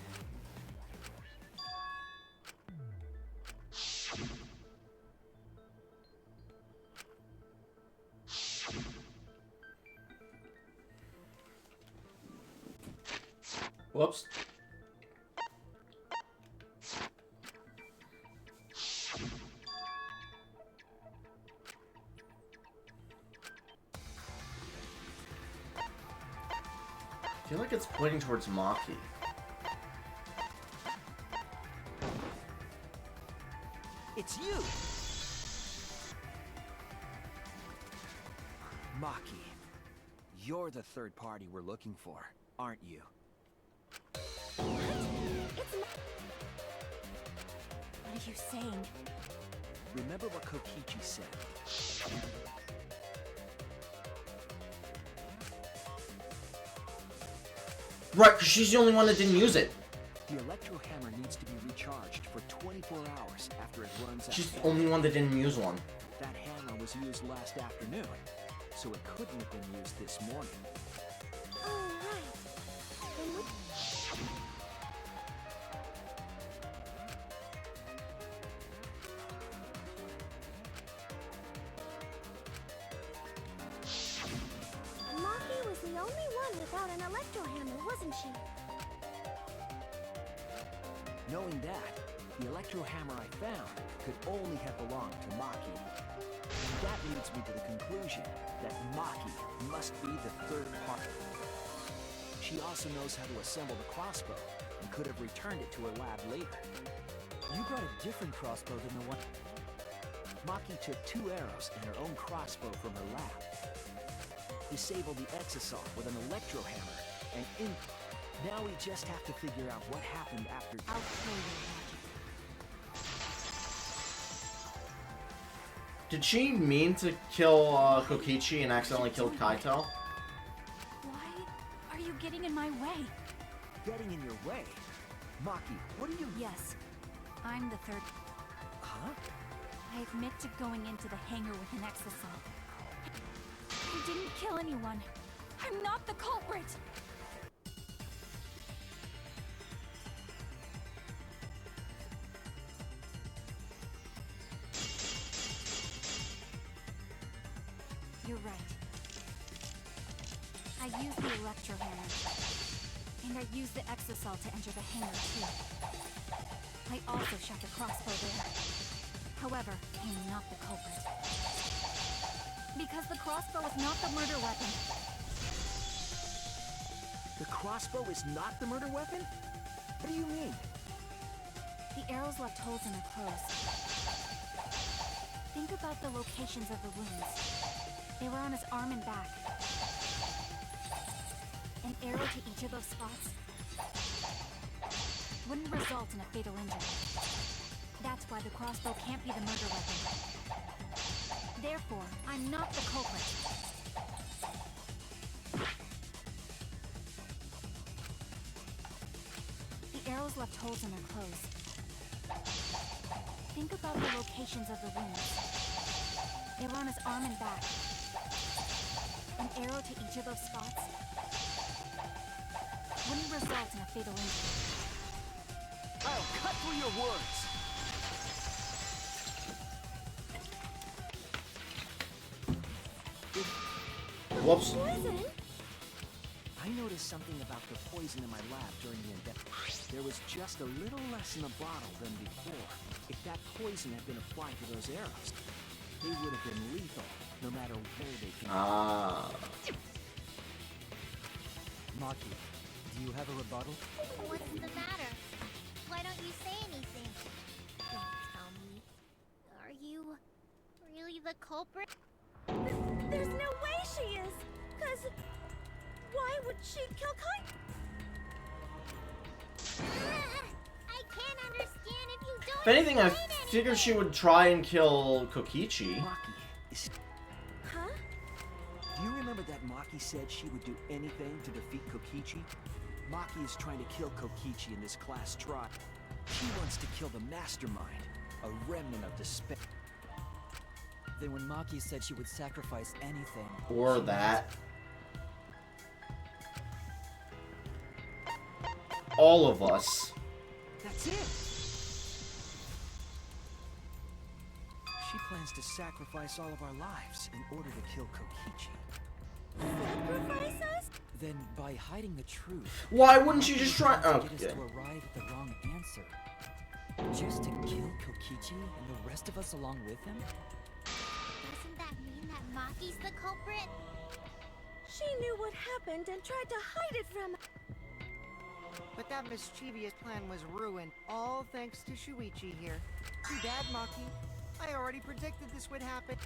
Speaker 1: Whoops. I feel like it's pointing towards Maki.
Speaker 5: It's you! Maki, you're the third party we're looking for, aren't you?
Speaker 3: What are you saying?
Speaker 5: Remember what Kokichi said.
Speaker 1: Right, because she's the only one that didn't use it.
Speaker 5: The electro hammer needs to be recharged for 24 hours after it runs out.
Speaker 1: She's the only one that didn't use one.
Speaker 5: That hammer was used last afternoon, so it couldn't have been used this morning.
Speaker 6: Oh, right. Then done without an electro hammer, wasn't she?
Speaker 5: Knowing that, the electro hammer I found could only have belonged to Maki. And that leads me to the conclusion that Maki must be the third party. She also knows how to assemble the crossbow and could have returned it to her lab later.
Speaker 2: You brought a different crossbow than the one...
Speaker 5: Maki took 2 arrows and her own crossbow from her lab, disabled the exasol with an electro hammer, and now we just have to figure out what happened after...
Speaker 3: I'll kill you,
Speaker 1: Did she mean to kill Kokichi and accidentally killed Kaito?
Speaker 3: Why are you getting in my way?
Speaker 5: Getting in your way? Maki, what are you...
Speaker 3: Yes, I'm the third.
Speaker 5: Huh?
Speaker 3: I admit to going into the hangar with an exasol. I didn't kill anyone. I'm not the culprit. You're right. I used the electro hammer. And I used the exasol to enter the hangar too. I also shot the crossbow there. However, I am not the culprit. Because the crossbow is not the murder weapon.
Speaker 5: The crossbow is not the murder weapon? What do you mean?
Speaker 3: The arrows left holes in her clothes. Think about the locations of the wounds. They were on his arm and back. An arrow to each of those spots wouldn't result in a fatal injury. That's why the crossbow can't be the murder weapon. Therefore, I'm not the culprit. The arrows left holes in her clothes. Think about the locations of the wounds. They were on his arm and back. An arrow to each of those spots wouldn't result in a fatal injury.
Speaker 5: I'll cut through your words!
Speaker 1: Whoops.
Speaker 6: Poison?
Speaker 5: I noticed something about the poison in my lab during the investigation. There was just a little less in the bottle than before. If that poison had been applied to those arrows, they would have been lethal, no matter where they came from.
Speaker 1: Ah.
Speaker 2: Maki, do you have a rebuttal?
Speaker 6: What's the matter? Why don't you say anything? Don't tell me. Are you really the culprit? There's no way she is! 'Cause why would she kill Kai? I can't understand if you don't.
Speaker 1: If anything, I
Speaker 6: explain
Speaker 1: figured she
Speaker 6: anything.
Speaker 1: would try and kill Kokichi.
Speaker 5: Maki is...
Speaker 6: Huh?
Speaker 5: Do you remember that Maki said she would do anything to defeat Kokichi? Maki is trying to kill Kokichi in this class trial. She wants to kill the mastermind, a remnant of despair.
Speaker 2: Then when Maki said she would sacrifice anything...
Speaker 1: Or
Speaker 2: she
Speaker 1: that. All of us.
Speaker 5: That's it! She plans to sacrifice all of our lives in order to kill Kokichi.
Speaker 6: Sacrifice us?
Speaker 2: Then by hiding the truth...
Speaker 1: Why wouldn't you just try?
Speaker 2: Maki
Speaker 1: Oh,
Speaker 2: to get us to arrive at the wrong answer. Just to kill Kokichi and the rest of us along with him?
Speaker 6: Doesn't that mean that Maki's the culprit?
Speaker 9: She knew what happened and tried to hide it from...
Speaker 8: But that mischievous plan was ruined, all thanks to Shuichi here. Too bad, Maki. I already predicted this would happen.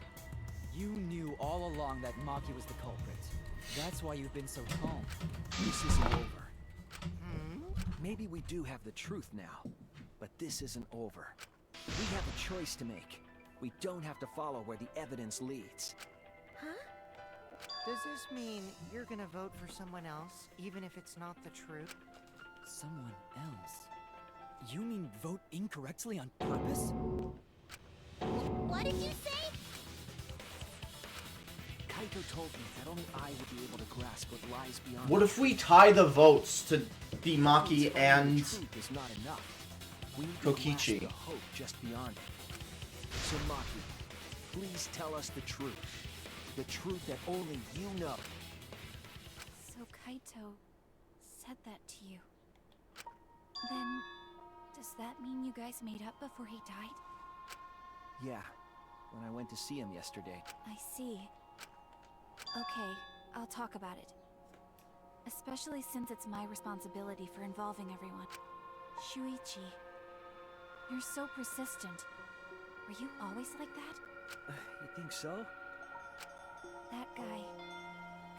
Speaker 2: You knew all along that Maki was the culprit. That's why you've been so calm.
Speaker 5: This isn't over. Maybe we do have the truth now, but this isn't over. We have a choice to make. We don't have to follow where the evidence leads.
Speaker 8: Huh? Does this mean you're gonna vote for someone else, even if it's not the truth?
Speaker 2: Someone else? You mean vote incorrectly on purpose?
Speaker 6: What did you say?
Speaker 5: Kaito told me that only I would be able to grasp what lies beyond.
Speaker 1: What if we tie the votes to be Maki
Speaker 5: The
Speaker 1: and
Speaker 5: truth is not enough. We need to
Speaker 1: Kokichi?
Speaker 5: grasp the hope just beyond it. So Maki, please tell us the truth. The truth that only you know.
Speaker 3: So Kaito said that to you, then does that mean you guys made up before he died?
Speaker 5: Yeah, when I went to see him yesterday.
Speaker 3: I see. Okay, I'll talk about it. Especially since it's my responsibility for involving everyone. Shuichi, you're so persistent. Were you always like that?
Speaker 5: You think so?
Speaker 3: That guy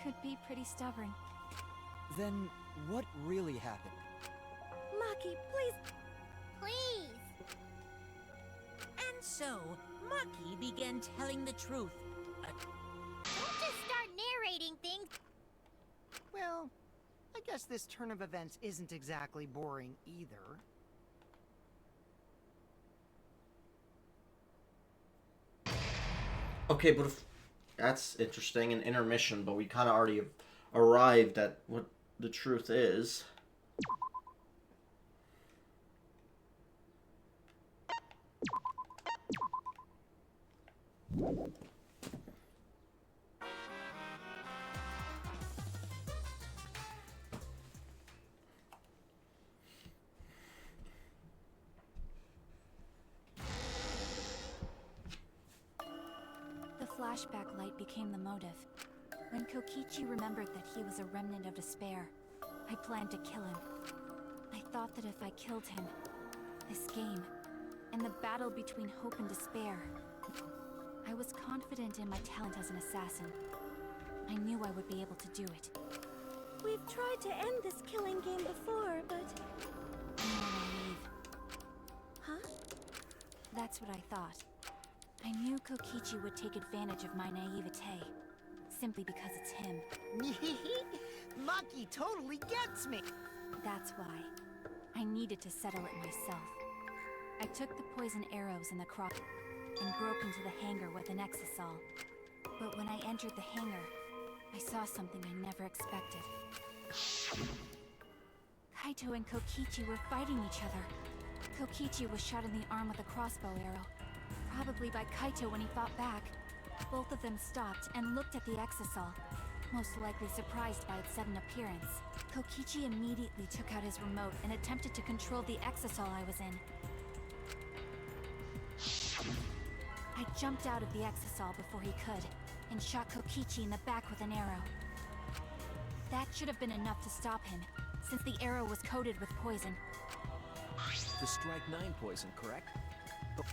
Speaker 3: could be pretty stubborn.
Speaker 2: Then what really happened?
Speaker 9: Maki, please.
Speaker 6: Please!
Speaker 4: And so, Maki began telling the truth.
Speaker 6: Don't just start narrating things.
Speaker 8: Well, I guess this turn of events isn't exactly boring either.
Speaker 1: Okay, but if that's interesting, an intermission, but we kind of already arrived at what the truth is.
Speaker 3: The flashback light became the motive. When Kokichi remembered that he was a remnant of despair, I planned to kill him. I thought that if I killed him, this game, and the battle between hope and despair, I was confident in my talent as an assassin. I knew I would be able to do it.
Speaker 9: We've tried to end this killing game before, but...
Speaker 3: I'm naive.
Speaker 9: Huh?
Speaker 3: That's what I thought. I knew Kokichi would take advantage of my naivete, simply because it's him.
Speaker 8: Maki totally gets me!
Speaker 3: That's why. I needed to settle it myself. I took the poison arrows in the cross and broke into the hangar with an exisal. But when I entered the hangar, I saw something I never expected. Kaito and Kokichi were fighting each other. Kokichi was shot in the arm with a crossbow arrow, probably by Kaito when he fought back. Both of them stopped and looked at the exisal, most likely surprised by its sudden appearance. Kokichi immediately took out his remote and attempted to control the exisal I was in. I jumped out of the exisal before he could, and shot Kokichi in the back with an arrow. That should have been enough to stop him, since the arrow was coated with poison.
Speaker 5: The Strike 9 poison, correct? But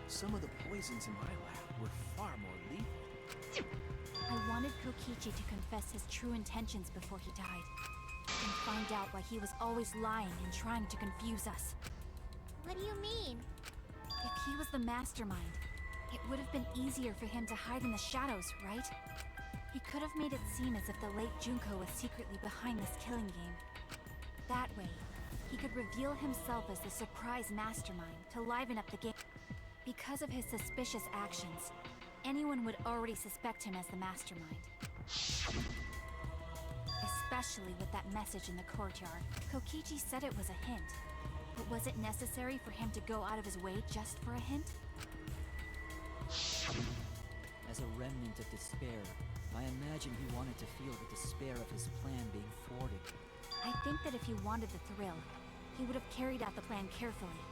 Speaker 5: some of the poisons in my lab were far more lethal.
Speaker 3: I wanted Kokichi to confess his true intentions before he died, and find out why he was always lying and trying to confuse us.
Speaker 6: What do you mean?
Speaker 3: If he was the mastermind, it would have been easier for him to hide in the shadows, right? He could have made it seem as if the late Junko was secretly behind this killing game. That way, he could reveal himself as the surprise mastermind to liven up the game. Because of his suspicious actions, anyone would already suspect him as the mastermind. Especially with that message in the courtyard. Kokichi said it was a hint, but was it necessary for him to go out of his way just for a hint?
Speaker 2: As a remnant of despair, I imagine he wanted to feel the despair of his plan being thwarted.
Speaker 3: I think that if he wanted the thrill, he would have carried out the plan carefully.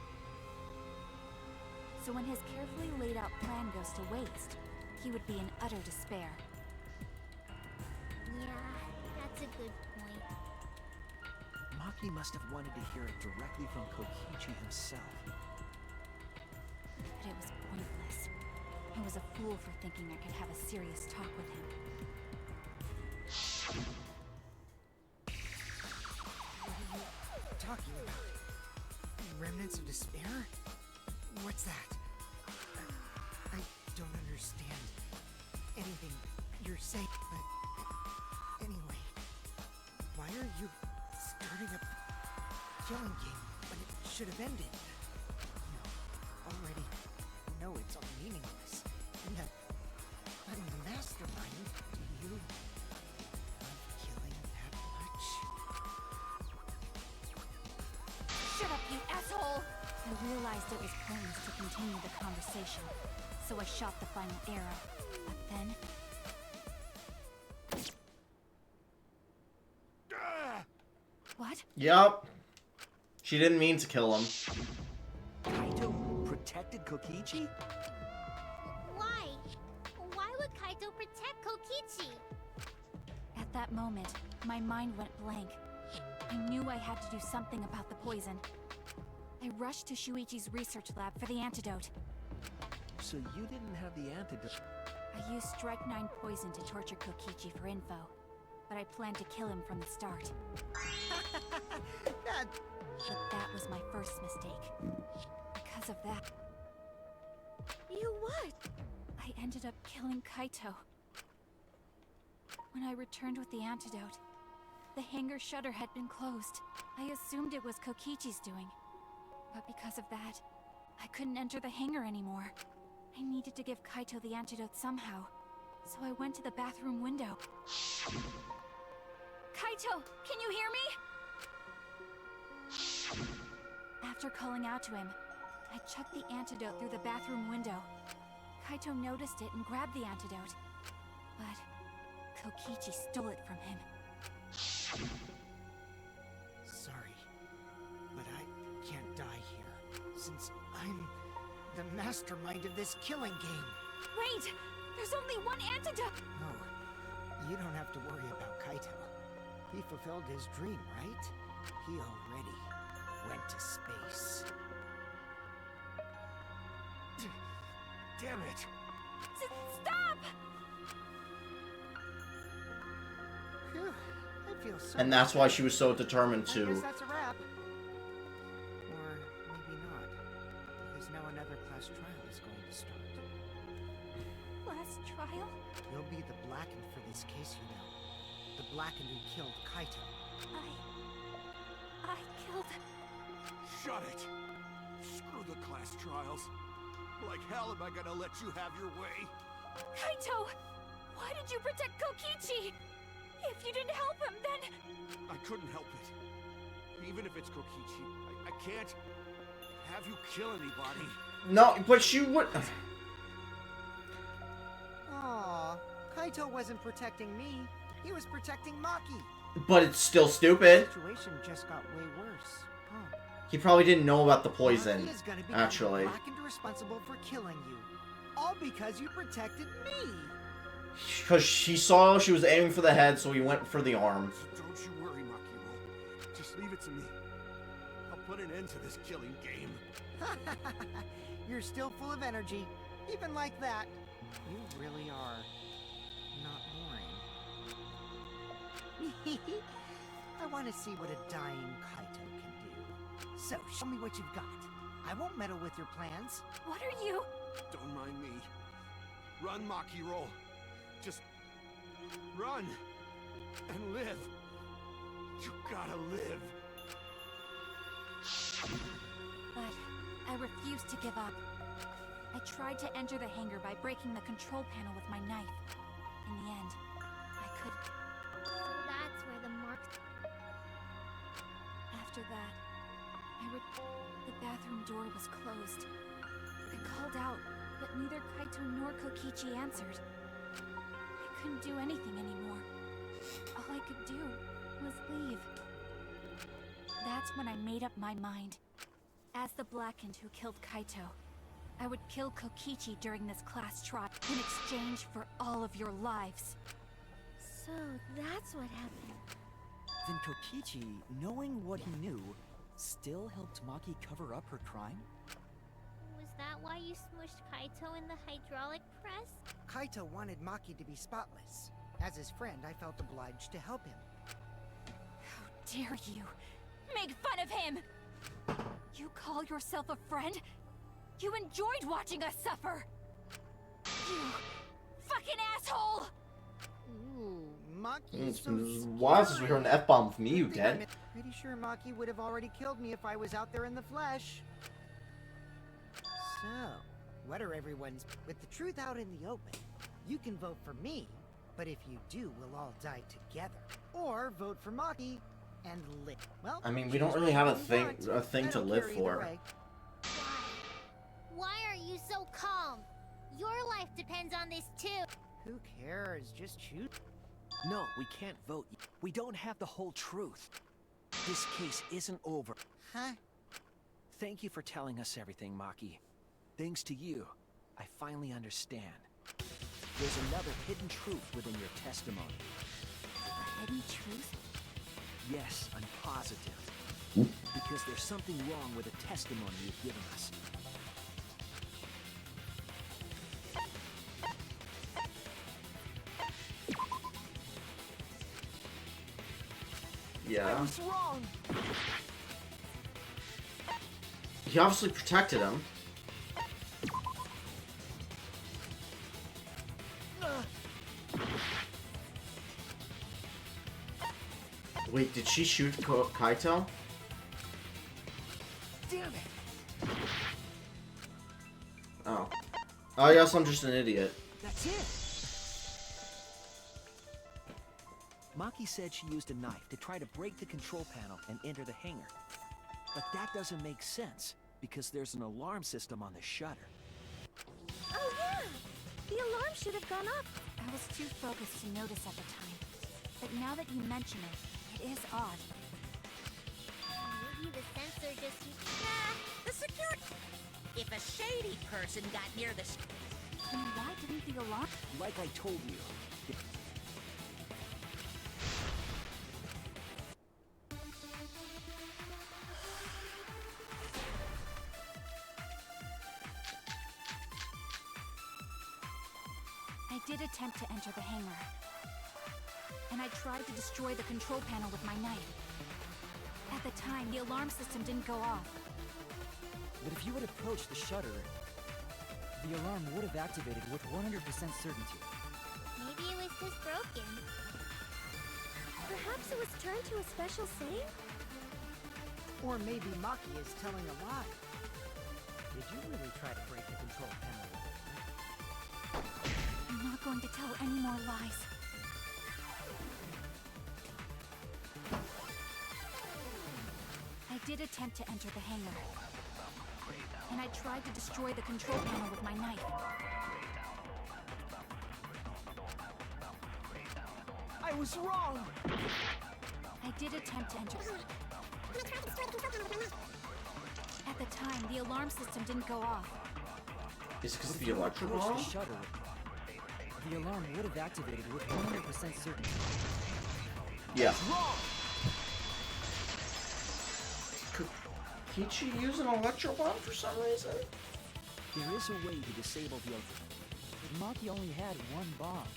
Speaker 3: So when his carefully laid out plan goes to waste, he would be in utter despair.
Speaker 6: Yeah, that's a good point.
Speaker 5: Maki must have wanted to hear it directly from Kokichi himself.
Speaker 3: But it was pointless. I was a fool for thinking I could have a serious talk with him.
Speaker 8: What are you talking about? Remnants of despair? What's that? I don't understand anything you're saying, but anyway, why are you starting a killing game when it should have ended? You already know it's all meaningless, and that I'm the mastermind. Do you love killing that much?
Speaker 3: Shut up, you asshole! I realized it was pointless to continue the conversation, so I shot the final arrow. But then...
Speaker 1: Yup. She didn't mean to kill him.
Speaker 5: Kaito protected Kokichi?
Speaker 6: Why? Why would Kaito protect Kokichi?
Speaker 3: At that moment, my mind went blank. I knew I had to do something about the poison. I rushed to Shuichi's research lab for the antidote.
Speaker 5: So you didn't have the antidote?
Speaker 3: I used Strike 9 poison to torture Kokichi for info, but I planned to kill him from the start. But that was my first mistake. Because of that,
Speaker 9: You what?
Speaker 3: I ended up killing Kaito. When I returned with the antidote, the hangar shutter had been closed. I assumed it was Kokichi's doing. But because of that, I couldn't enter the hangar anymore. I needed to give Kaito the antidote somehow, so I went to the bathroom window. Kaito, can you hear me? After calling out to him, I chucked the antidote through the bathroom window. Kaito noticed it and grabbed the antidote. But Kokichi stole it from him.
Speaker 8: Sorry, but I can't die here, since I'm the mastermind of this killing game.
Speaker 3: Wait! There's only one antidote!
Speaker 8: Oh, you don't have to worry about Kaito. He fulfilled his dream, right? He already went to space.
Speaker 7: Damn it!
Speaker 3: Stop!
Speaker 8: Phew, I feel so
Speaker 1: And that's why
Speaker 8: much
Speaker 1: she was so determined
Speaker 8: better. I guess
Speaker 1: to.
Speaker 8: that's a wrap. Or maybe not, because now another class trial is going to start.
Speaker 3: Last trial?
Speaker 8: You'll be the Blackened for this case, you know. The Blackened who killed Kaito.
Speaker 3: I killed...
Speaker 7: Shut it! Screw the class trials. Like hell am I gonna let you have your way?
Speaker 3: Kaito! Why did you protect Kokichi? If you didn't help him, then...
Speaker 7: I couldn't help it. Even if it's Kokichi, I can't have you kill anybody.
Speaker 1: No, but she would.
Speaker 8: Aw, Kaito wasn't protecting me. He was protecting Maki.
Speaker 1: But it's still stupid.
Speaker 8: The situation just got way worse. Huh.
Speaker 1: He probably didn't know about the poison,
Speaker 8: Maki is gonna become
Speaker 1: actually.
Speaker 8: the Blackened responsible for killing you. All because you protected me.
Speaker 1: Because she saw she was aiming for the head, so he went for the arm.
Speaker 7: Don't you worry, Makiro. Just leave it to me. I'll put an end to this killing game.
Speaker 8: You're still full of energy. Even like that. You really are not boring. I want to see what a dying Kaito can do. So, show me what you've got. I won't meddle with your plans.
Speaker 3: What are you...
Speaker 7: Don't mind me. Run, Makiro. Just run and live. You gotta live.
Speaker 3: But I refused to give up. I tried to enter the hangar by breaking the control panel with my knife. In the end, I could...
Speaker 6: So that's where the marks...
Speaker 3: After that, the bathroom door was closed. I called out, but neither Kaito nor Kokichi answered. I couldn't do anything anymore. All I could do was leave. That's when I made up my mind. As the Blackened who killed Kaito, I would kill Kokichi during this class trial in exchange for all of your lives.
Speaker 9: So that's what happened.
Speaker 5: Then Kokichi, knowing what he knew, still helped Maki cover up her crime?
Speaker 6: Was that why you smushed Kaito in the hydraulic press?
Speaker 8: Kaito wanted Maki to be spotless. As his friend, I felt obliged to help him.
Speaker 3: How dare you make fun of him! You call yourself a friend? You enjoyed watching us suffer! You fucking asshole!
Speaker 8: Ooh, Maki is so
Speaker 1: Why is we heard an F-bomb from you,
Speaker 8: I think
Speaker 1: Dad?
Speaker 8: Pretty sure Maki would have already killed me if I was out there in the flesh. So, what are everyone's... With the truth out in the open, you can vote for me, but if you do, we'll all die together. Or vote for Maki and live. Well,
Speaker 1: I mean, we don't really have a
Speaker 8: choose what you want.
Speaker 1: thing
Speaker 8: I
Speaker 1: to
Speaker 8: don't
Speaker 1: live
Speaker 8: care either
Speaker 1: for.
Speaker 8: way.
Speaker 6: Why are you so calm? Your life depends on this too.
Speaker 8: Who cares? Just choose.
Speaker 5: No, we can't vote. We don't have the whole truth. This case isn't over.
Speaker 8: Huh?
Speaker 5: Thank you for telling us everything, Maki. Thanks to you, I finally understand. There's another hidden truth within your testimony.
Speaker 3: A hidden truth?
Speaker 5: Yes, I'm positive. Because there's something wrong with the testimony you've given us.
Speaker 1: Yeah.
Speaker 5: What's wrong?
Speaker 1: He obviously protected him. Wait, did she shoot Kaito?
Speaker 5: Damn it!
Speaker 1: Oh. I guess I'm just an idiot.
Speaker 5: That's it! Maki said she used a knife to try to break the control panel and enter the hangar. But that doesn't make sense, because there's an alarm system on the shutter.
Speaker 9: Oh yeah! The alarm should have gone off.
Speaker 3: I was too focused to notice at the time. But now that you mention it, it is odd.
Speaker 6: Maybe the sensor just...
Speaker 4: Nah, the security. If a shady person got near the...
Speaker 3: Then why didn't the alarm...
Speaker 5: Like I told you,
Speaker 3: I did attempt to enter the hangar. And I tried to destroy the control panel with my knife. At the time, the alarm system didn't go off.
Speaker 2: But if you had approached the shutter, the alarm would have activated with 100% certainty.
Speaker 6: Maybe it was just broken.
Speaker 9: Perhaps it was turned to a special setting?
Speaker 8: Or maybe Maki is telling a lie. Did you really try to break the control panel?
Speaker 3: I'm not going to tell any more lies. I did attempt to enter the hangar. And I tried to destroy the control panel with my knife.
Speaker 5: I was wrong!
Speaker 3: I did attempt to enter... At the time, the alarm system didn't go off.
Speaker 1: Is it because
Speaker 2: But
Speaker 1: the
Speaker 2: if you had
Speaker 1: electric
Speaker 2: approached
Speaker 1: ball?
Speaker 2: the shutter, the alarm would have activated with 100% certainty.
Speaker 1: Yeah. Could Kichi use an electro bomb for some reason?
Speaker 5: There is a way to disable the...
Speaker 2: But Maki only had one bomb,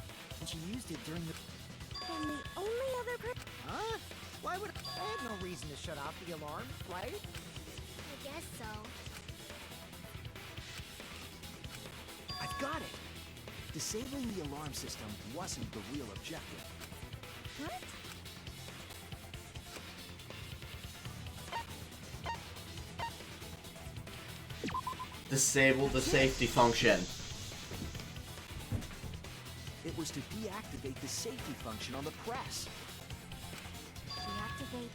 Speaker 2: and she used it during the...
Speaker 9: And the only other person...
Speaker 8: Huh? Why would I had no reason to shut off the alarm, right?
Speaker 6: I guess so.
Speaker 5: I've got it! Disabling the alarm system wasn't the real objective.
Speaker 9: What?
Speaker 1: Disable the safety function.
Speaker 5: It was to deactivate the safety function on the press.
Speaker 3: Deactivate...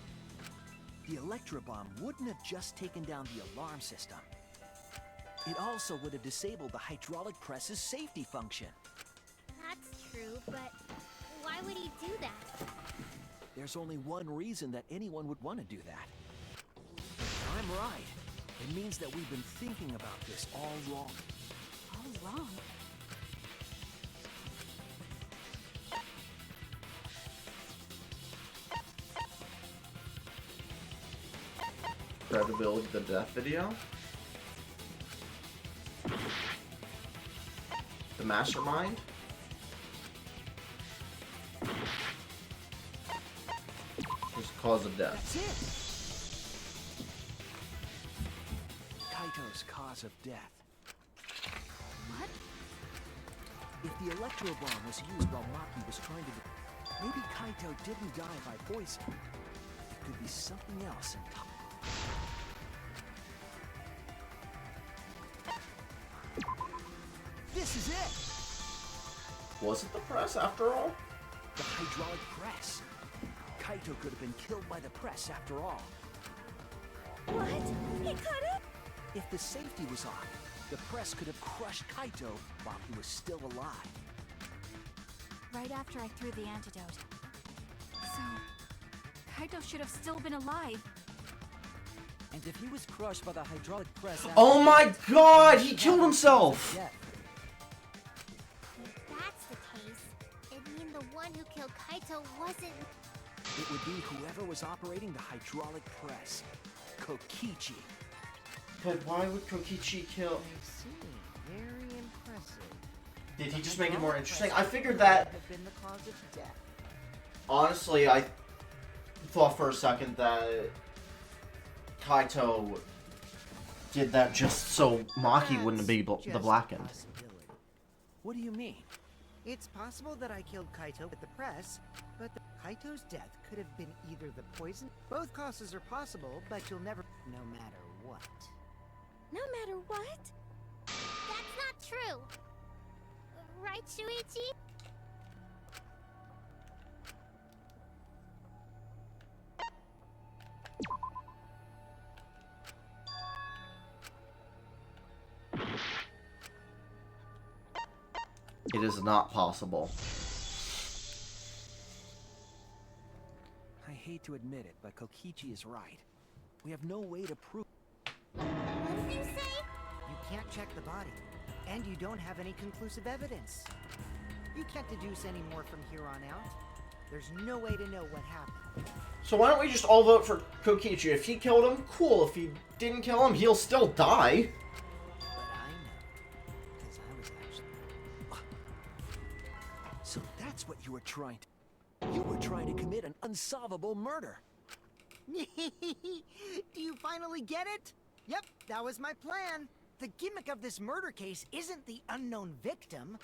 Speaker 5: The Electro Bomb wouldn't have just taken down the alarm system. It also would have disabled the hydraulic press's safety function.
Speaker 6: That's true, but why would he do that?
Speaker 5: There's only one reason that anyone would want to do that. If I'm right. It means that we've been thinking about this all wrong.
Speaker 3: All wrong?
Speaker 1: Credibility the death video. The mastermind. Just cause of death.
Speaker 5: That's it! Kaito's cause of death.
Speaker 3: What?
Speaker 5: If the Electro Bomb was used while Maki was trying to... Maybe Kaito didn't die by poison. It could be something else entirely. This is it!
Speaker 1: Was it the press after all?
Speaker 5: The hydraulic press. Kaito could have been killed by the press after all.
Speaker 9: What? He cut it?
Speaker 5: If the safety was off, the press could have crushed Kaito while he was still alive.
Speaker 3: Right after I threw the antidote. So, Kaito should have still been alive.
Speaker 2: And if he was crushed by the hydraulic press after
Speaker 1: Oh my god, he killed himself!
Speaker 2: death,
Speaker 6: If that's the case, it'd mean the one who killed Kaito wasn't...
Speaker 5: It would be whoever was operating the hydraulic press. Kokichi.
Speaker 1: But why would Kokichi kill...
Speaker 8: I see. Very impressive.
Speaker 1: Did he just make it more interesting? I figured that...
Speaker 8: Have been the cause of death.
Speaker 1: Honestly, I thought for a second that Kaito did that just so Maki wouldn't be
Speaker 8: That's
Speaker 1: the
Speaker 8: just a
Speaker 1: blackened.
Speaker 8: possibility.
Speaker 5: What do you mean?
Speaker 8: It's possible that I killed Kaito with the press, but Kaito's death could have been either the poison. Both causes are possible, but you'll never... No matter what.
Speaker 9: No matter what?
Speaker 6: That's not true. Right, Shuichi?
Speaker 1: It is not possible.
Speaker 5: I hate to admit it, but Kokichi is right. We have no way to prove...
Speaker 6: What did you say?
Speaker 8: You can't check the body, and you don't have any conclusive evidence. You can't deduce any more from here on out. There's no way to know what happened.
Speaker 1: So why don't we just all vote for Kokichi? If he killed him, cool. If he didn't kill him, he'll still die.
Speaker 8: But I know, because I was actually...
Speaker 5: So that's what you were trying to... You were trying to commit an unsolvable murder.
Speaker 8: Do you finally get it? Yep, that was my plan. The gimmick of this murder case isn't the unknown victim,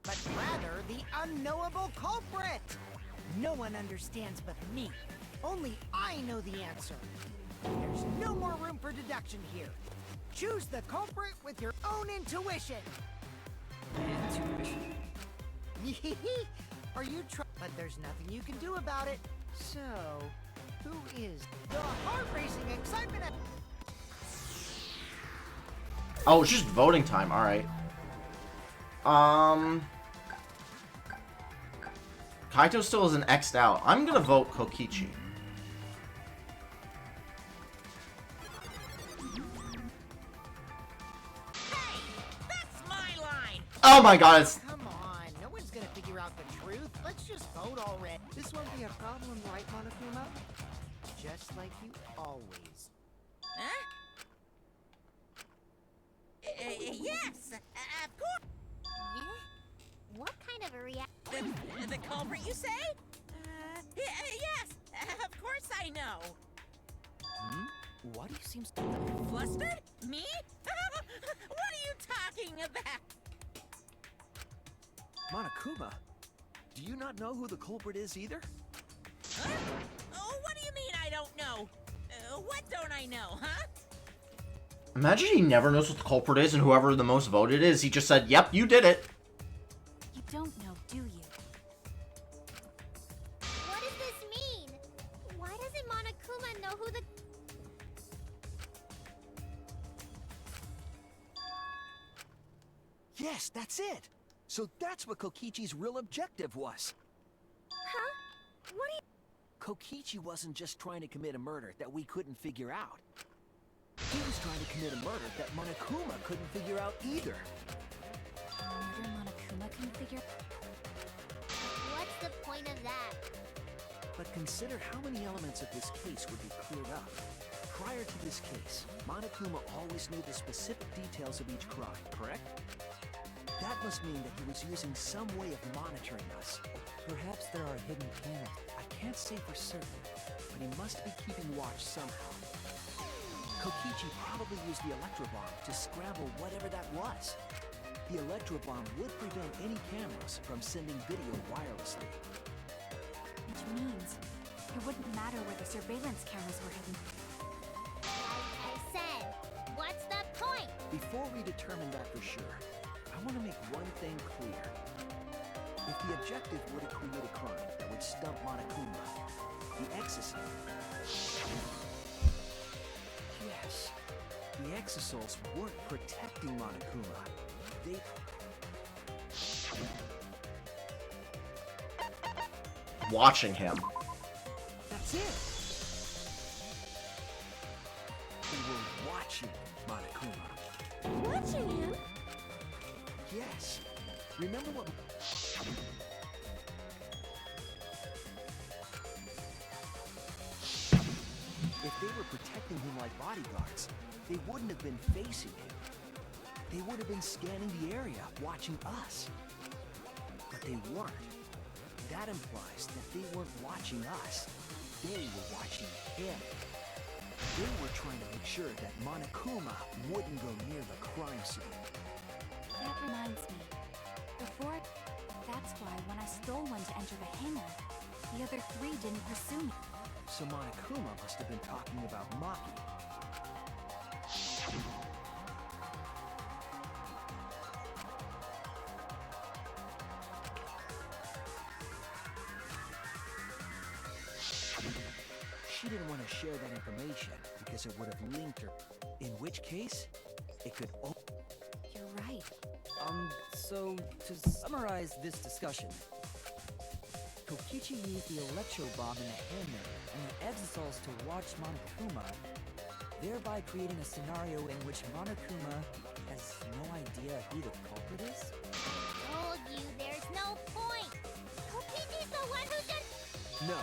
Speaker 8: but rather the unknowable culprit. No one understands but me. Only I know the answer. There's no more room for deduction here. Choose the culprit with your own intuition.
Speaker 2: intuition.
Speaker 8: Are you But there's nothing you can do about it. So, who is the heart-racing excitement?
Speaker 1: Oh, it's just voting time. All right. Kaito still isn't X'd out. I'm gonna vote Kokichi.
Speaker 4: Hey, that's my line.
Speaker 1: Oh my god, it's...
Speaker 8: Come on, no one's gonna figure out the truth. Let's just vote already. This won't be a problem, right, Monokuma? Just like you always.
Speaker 4: Huh? Yes, of course.
Speaker 6: Yeah? What kind of a reaction?
Speaker 4: The culprit, you say? Yes, of course I know.
Speaker 5: What?
Speaker 8: He seems to...
Speaker 4: Flustered? Me? What are you talking about?
Speaker 5: Monokuma, do you not know who the culprit is either?
Speaker 4: Huh? Oh, what do you mean I don't know? What don't I know, huh?
Speaker 1: Imagine he never knows what the culprit is, and whoever the most voted is, he just said, yep, you did it.
Speaker 3: You don't know, do you?
Speaker 6: What does this mean? Why doesn't Monokuma know who the...
Speaker 5: Yes, that's it. So that's what Kokichi's real objective was.
Speaker 9: Huh? What do you...
Speaker 5: Kokichi wasn't just trying to commit a murder that we couldn't figure out. He was trying to commit a murder that Monokuma couldn't figure out either.
Speaker 3: Murder Monokuma can figure...
Speaker 6: What's the point of that?
Speaker 5: But consider how many elements of this case would be cleared up. Prior to this case, Monokuma always knew the specific details of each crime, correct? That must mean that he was using some way of monitoring us.
Speaker 2: Perhaps there are hidden cameras.
Speaker 5: I can't say for certain, but he must be keeping watch somehow. Kokichi probably used the electrobomb to scramble whatever that was. The electrobomb would prevent any cameras from sending video wirelessly.
Speaker 3: Which means it wouldn't matter where the surveillance cameras were hidden.
Speaker 6: Like I said, what's the point?
Speaker 5: Before we determine that for sure, I want to make one thing clear. If the objective were to create a crime that would stump Monokuma, the exosome... Yes, the exosols weren't protecting Monokuma. They...
Speaker 1: Watching him.
Speaker 5: That's it! watching Monokuma.
Speaker 9: Watching him?
Speaker 5: Yes. Remember what... If they were protecting him like bodyguards, they wouldn't have been facing him. They would have been scanning the area, watching us. But they weren't. That implies that they weren't watching us. They were watching him. They were trying to make sure that Monokuma wouldn't go near the crime scene.
Speaker 3: That reminds me. That's why when I stole one to enter the hangar, the other three didn't pursue me.
Speaker 5: So Monokuma must have been talking about Maki. She didn't want to share that information because it would have linked her. In which case, it could...
Speaker 3: You're right.
Speaker 2: So, to summarize this discussion, Kokichi used the electro bomb in the hangar and the exosols to watch Monokuma, thereby creating a scenario in which Monokuma has no idea who the culprit is?
Speaker 6: Told you there's no point. Kokichi's the one who just...
Speaker 5: No.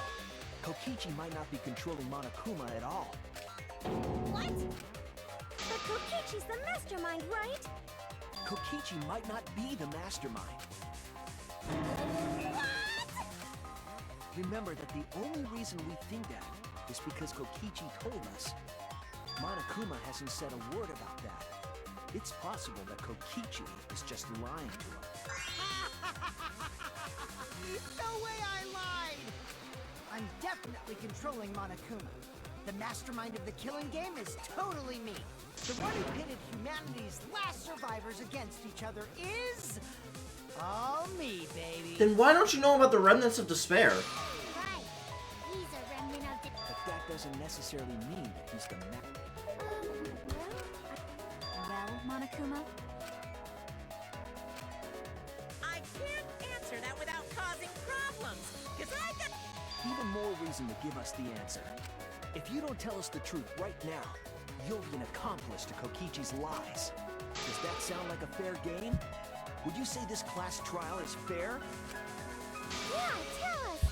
Speaker 5: Kokichi might not be controlling Monokuma at all.
Speaker 6: What?
Speaker 9: But Kokichi's the mastermind, right?
Speaker 5: Kokichi might not be the mastermind.
Speaker 6: What?
Speaker 5: Remember that the only reason we think that is because Kokichi told us. Monokuma hasn't said a word about that. It's possible that Kokichi is just lying to him.
Speaker 8: No way I lied! I'm definitely controlling Monokuma. The mastermind of the killing game is totally me. The one who pitted humanity's last survivors against each other is... all me, baby.
Speaker 1: Then why don't you know about the remnants of despair?
Speaker 6: Right. He's a remnant of the...
Speaker 5: But that doesn't necessarily mean that he's the
Speaker 3: Well, Monokuma?
Speaker 4: I can't answer that without causing problems, because I got...
Speaker 5: Even more reason to give us the answer. If you don't tell us the truth right now, you'll be an accomplice to Kokichi's lies. Does that sound like a fair game? Would you say this class trial is fair?
Speaker 9: Yeah, tell us!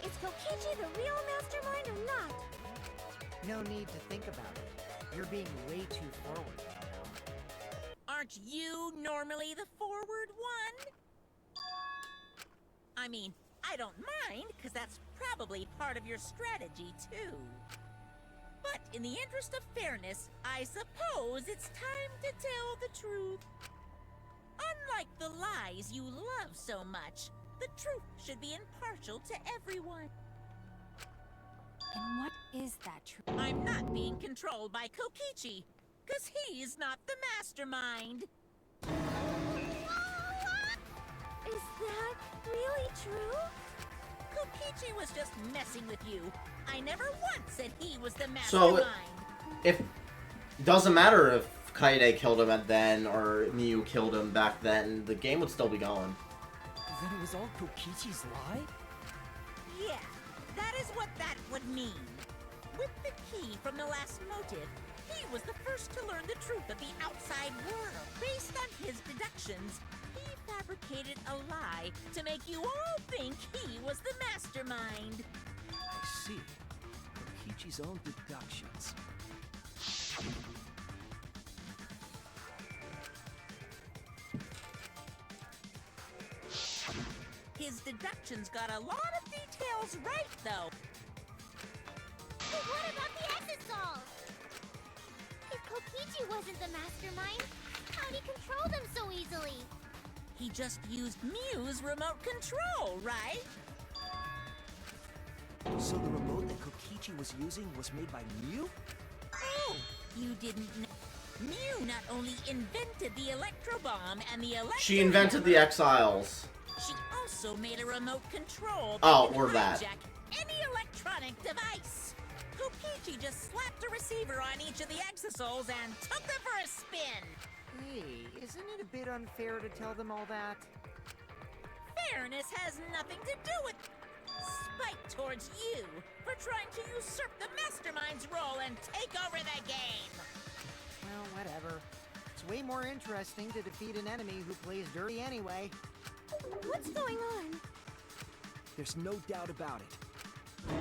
Speaker 9: Is Kokichi the real mastermind or not?
Speaker 8: No need to think about it. You're being way too forward.
Speaker 4: Aren't you normally the forward one? I mean, I don't mind, because that's probably part of your strategy, too. But in the interest of fairness, I suppose it's time to tell the truth. Unlike the lies you love so much, the truth should be impartial to everyone.
Speaker 3: And what is that truth?
Speaker 4: I'm not being controlled by Kokichi, because he's not the mastermind.
Speaker 9: Is that really true?
Speaker 4: Kokichi was just messing with you. I never once said he was the
Speaker 1: So,
Speaker 4: mastermind.
Speaker 1: if... Doesn't matter if Kaede killed him then, or Miyu killed him back then, the game would still be going.
Speaker 2: Then it was all Kokichi's lie?
Speaker 4: Yeah, that is what that would mean. With the key from the last motive, he was the first to learn the truth of the outside world. Based on his deductions, he fabricated a lie to make you all think he was the mastermind.
Speaker 5: I see. Kokichi's own deductions.
Speaker 4: His deductions got a lot of details right, though.
Speaker 6: But what about the exosols? If Kokichi wasn't the mastermind, how'd he control them so easily?
Speaker 4: He just used Mew's remote control, right?
Speaker 5: So the remote that Kokichi was using was made by Mew?
Speaker 4: Oh, you didn't know. Mew not only invented the electro bomb and the electro...
Speaker 1: She invented the Exiles.
Speaker 4: She also made a remote control
Speaker 1: Oh,
Speaker 4: that
Speaker 1: or
Speaker 4: could
Speaker 1: that.
Speaker 4: hijack any electronic device. Kokichi just slapped a receiver on each of the exosols and took them for a spin.
Speaker 8: Hey, isn't it a bit unfair to tell them all that?
Speaker 4: Fairness has nothing to do with spite towards you for trying to usurp the mastermind's role and take over the game.
Speaker 8: Well, whatever. It's way more interesting to defeat an enemy who plays dirty anyway.
Speaker 9: What's going on?
Speaker 5: There's no doubt about it.
Speaker 6: You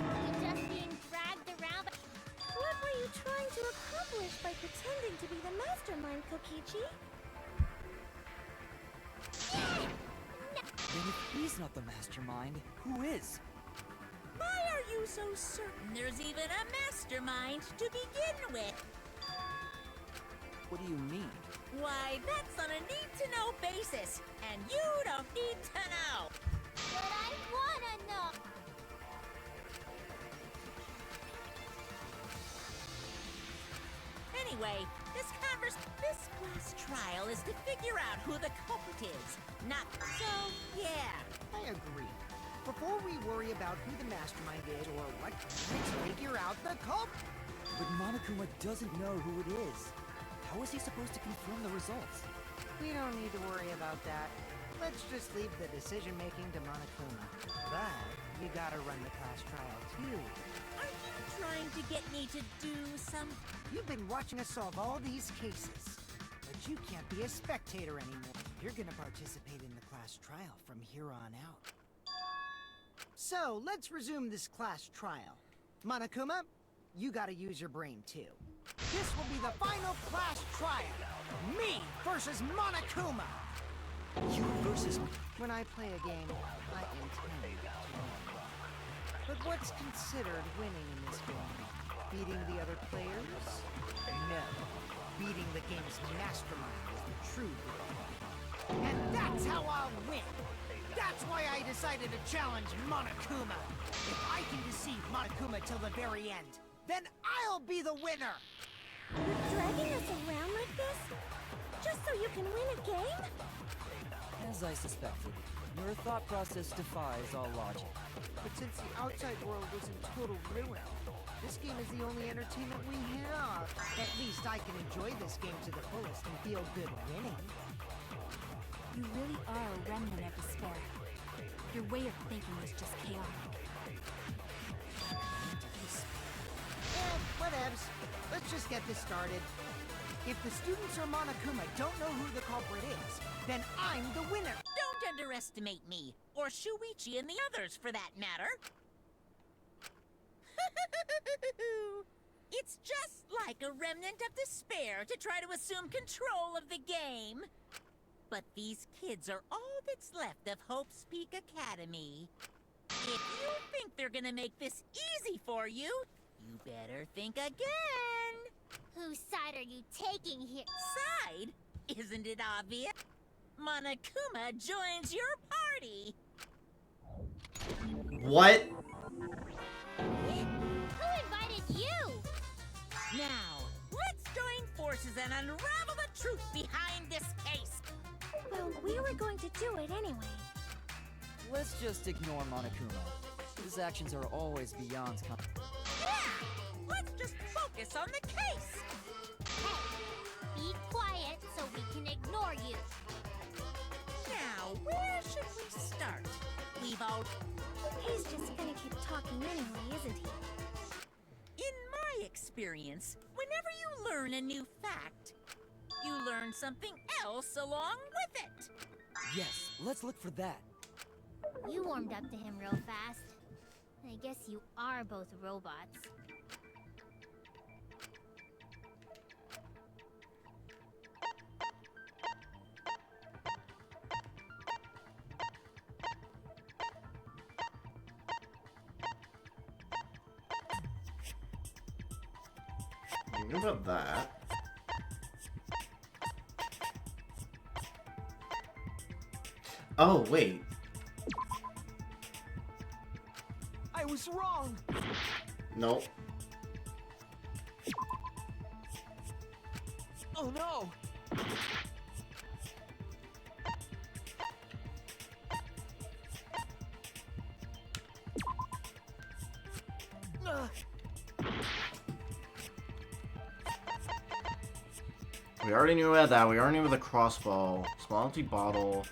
Speaker 6: just being dragged around.
Speaker 9: What were you trying to accomplish by pretending to be the mastermind, Kokichi?
Speaker 2: Then if he's not the mastermind, who is?
Speaker 4: Why are you so certain there's even a mastermind to begin with?
Speaker 2: What do you mean?
Speaker 4: Why, that's on a need-to-know basis, and you don't need to know.
Speaker 6: But I wanna know.
Speaker 4: Anyway, this class trial is to figure out who the culprit is, not so. Yeah.
Speaker 8: I agree. Before we worry about who the mastermind is or what, let's figure out the culprit.
Speaker 2: But Monokuma doesn't know who it is. How is he supposed to confirm the results?
Speaker 8: We don't need to worry about that. Let's just leave the decision-making to Monokuma. But you gotta run the class trial too.
Speaker 4: Are you trying to get me to do some?
Speaker 8: You've been watching us solve all these cases, but you can't be a spectator anymore. You're gonna participate in the class trial from here on out. So, let's resume this class trial. Monokuma, you gotta use your brain too. This will be the final class trial. Me versus Monokuma.
Speaker 2: You versus...
Speaker 8: When I play a game, I intend to win. But what's considered winning in this game? Beating the other players? No. Beating the game's mastermind is the true goal. And that's how I'll win! That's why I decided to challenge Monokuma! If I can deceive Monokuma till the very end, then I'll be the winner!
Speaker 9: You're dragging us around like this? Just so you can win a game?
Speaker 2: As I suspected, your thought process defies all logic.
Speaker 8: But since the outside world was in total ruin, this game is the only entertainment we have. At least I can enjoy this game to the fullest and feel good winning.
Speaker 3: You really are a remnant of despair. Your way of thinking is just chaotic.
Speaker 8: Whatevs. Let's just get this started. If the students or Monokuma don't know who the culprit is, then I'm the winner.
Speaker 4: Don't underestimate me, or Shuichi and the others, for that matter. It's just like a remnant of despair to try to assume control of the game. But these kids are all that's left of Hope's Peak Academy. If you think they're gonna make this easy for you, you better think again.
Speaker 6: Whose side are you taking here?
Speaker 4: Side? Isn't it obvious? Monokuma joins your party.
Speaker 1: What?
Speaker 6: Who invited you?
Speaker 4: Now, let's join forces and unravel the truth behind this case.
Speaker 9: Well, we were going to do it anyway.
Speaker 2: Let's just ignore Monokuma. His actions are always beyond
Speaker 4: Yeah! Let's just focus on the case.
Speaker 6: Hey, be quiet so we can ignore you.
Speaker 4: Now, where should we start? We've all...
Speaker 9: He's just gonna keep talking anyway, isn't he?
Speaker 4: In my experience, whenever you learn a new fact, you learn something else along with it.
Speaker 2: Yes, let's look for that.
Speaker 6: You warmed up to him real fast. I guess you are both robots.
Speaker 1: You knew about that. Oh, wait.
Speaker 5: I was wrong!
Speaker 1: Nope.
Speaker 5: Oh no!
Speaker 1: We already knew about that. We already knew about the crossbow. Small empty bottle.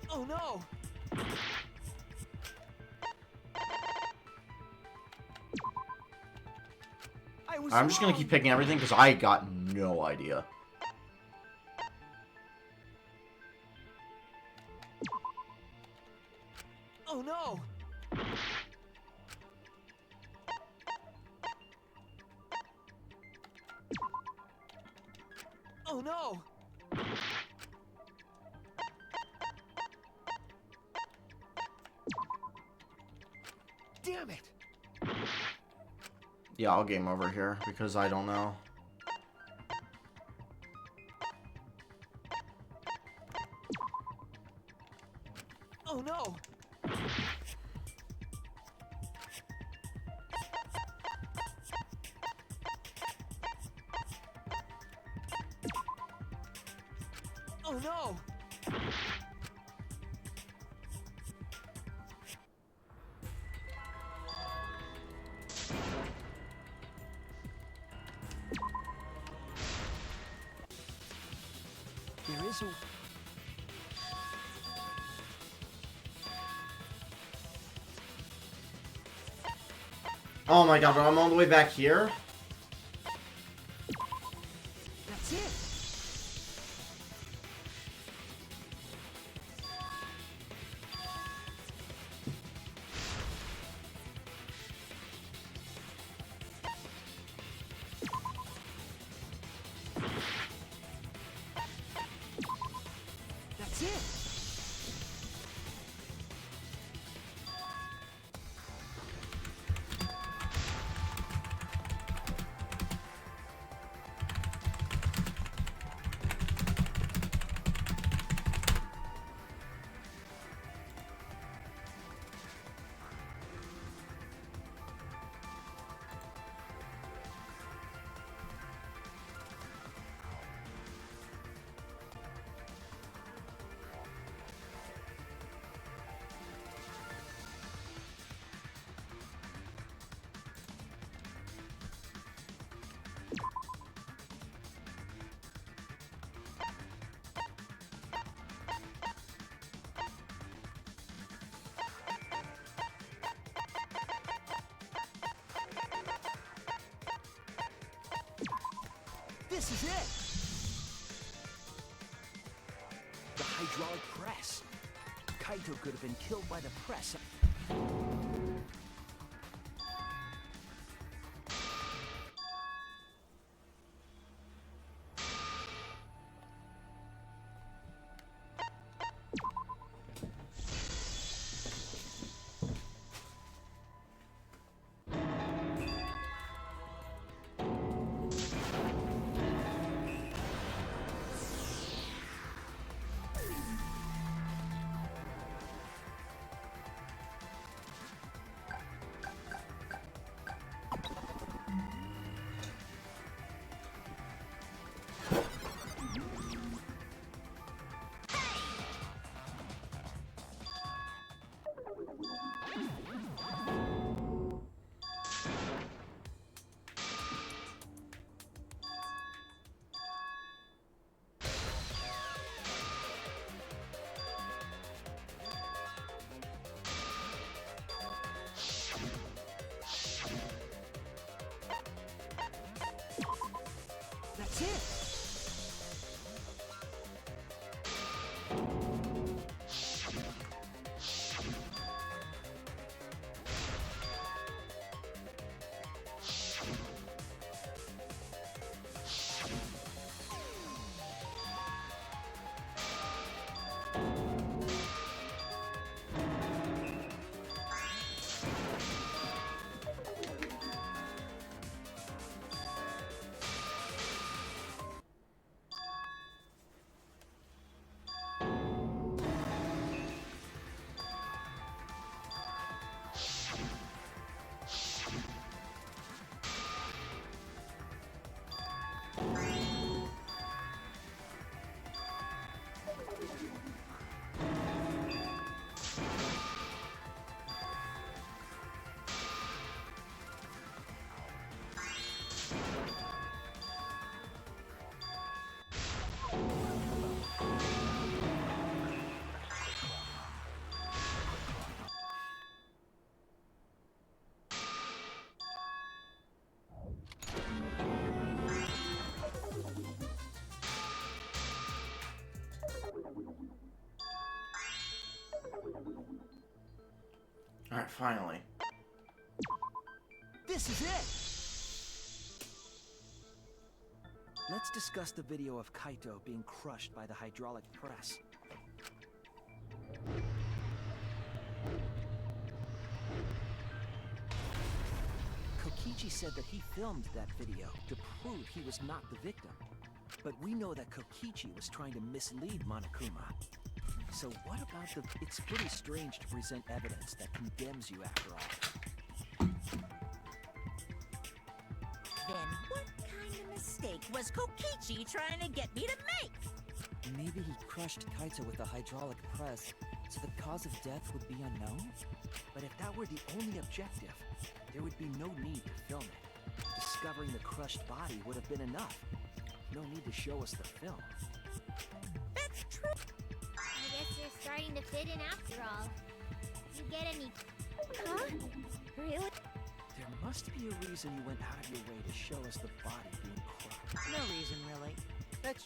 Speaker 5: Oh no! I was
Speaker 1: I'm just gonna
Speaker 5: wrong.
Speaker 1: keep picking everything because I got no idea.
Speaker 5: Oh no! Oh no! Damn it!
Speaker 1: Yeah, I'll game over here because I don't know.
Speaker 5: Oh no! Oh no! There is a...
Speaker 1: Oh my god, I'm all the way back here?
Speaker 5: That's it! That's it! This is it! The hydraulic press. Kaito could have been killed by the press. That's it!
Speaker 1: Alright, finally.
Speaker 5: This is it! Let's discuss the video of Kaito being crushed by the hydraulic press. Kokichi said that he filmed that video to prove he was not the victim. But we know that Kokichi was trying to mislead Monokuma. So what about the... It's pretty strange to present evidence that condemns you after all.
Speaker 4: Then what kind of mistake was Kokichi trying to get me to make?
Speaker 2: Maybe he crushed Kaito with a hydraulic press, so the cause of death would be unknown?
Speaker 5: But if that were the only objective, there would be no need to film it. Discovering the crushed body would have been enough. No need to show us the film.
Speaker 4: That's true.
Speaker 6: I guess you're starting to fit in after all. You get any...
Speaker 9: Huh? Really?
Speaker 5: There must be a reason you went out of your way to show us the body being crushed.
Speaker 8: No reason, really. That's...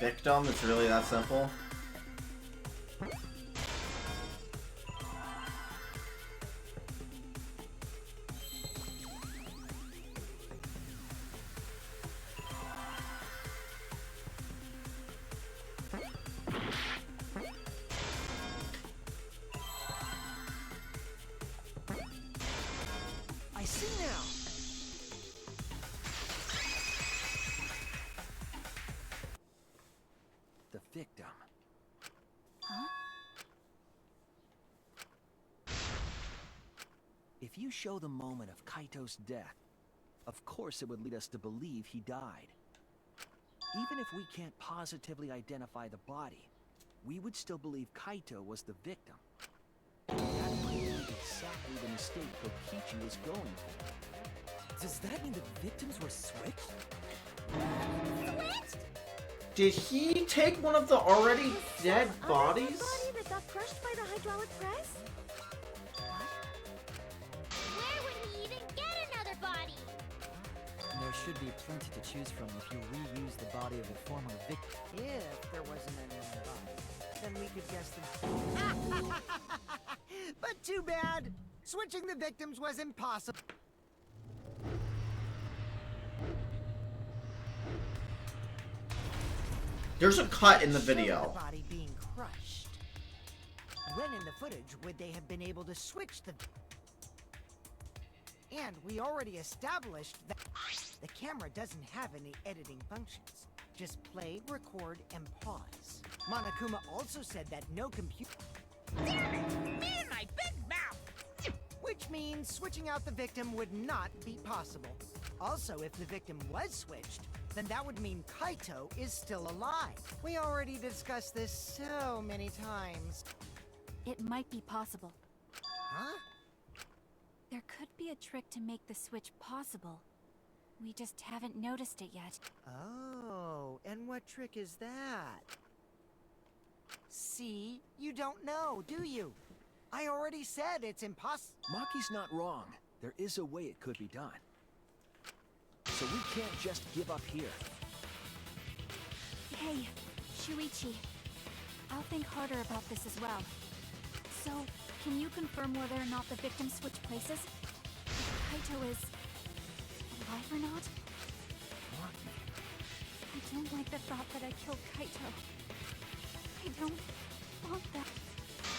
Speaker 1: Victim? It's really that simple?
Speaker 5: I see now! The victim.
Speaker 3: Huh?
Speaker 5: If you show the moment of Kaito's death, of course it would lead us to believe he died. Even if we can't positively identify the body, we would still believe Kaito was the victim. That might be exactly the mistake Kokichi was going for.
Speaker 2: Does that mean the victims were switched?
Speaker 6: Switched?
Speaker 1: Did he take one of the already dead bodies?
Speaker 9: Body that got crushed by the hydraulic press?
Speaker 6: Where would he even get another body?
Speaker 2: There should be plenty to choose from if you reuse the body of a former victim.
Speaker 8: If there wasn't another body, then we could guess them. But too bad! Switching the victims was impossible.
Speaker 1: There's a cut in the
Speaker 8: Show
Speaker 1: video.
Speaker 8: The body being crushed. When in the footage would they have been able to switch the... And we already established that the camera doesn't have any editing functions. Just play, record, and pause. Monokuma also said that no computer...
Speaker 4: Damn it! Me and my big mouth!
Speaker 8: Which means switching out the victim would not be possible. Also, if the victim was switched, then that would mean Kaito is still alive. We already discussed this so many times.
Speaker 3: It might be possible.
Speaker 8: Huh?
Speaker 3: There could be a trick to make the switch possible. We just haven't noticed it yet.
Speaker 8: Oh, and what trick is that? See? You don't know, do you? I already said it's impossible.
Speaker 5: Maki's not wrong. There is a way it could be done. So we can't just give up here.
Speaker 3: Hey, Shuichi. I'll think harder about this as well. So, can you confirm whether or not the victims switch places? If Kaito is... alive or not?
Speaker 5: Maki.
Speaker 3: I don't like the thought that I killed Kaito. I don't want that.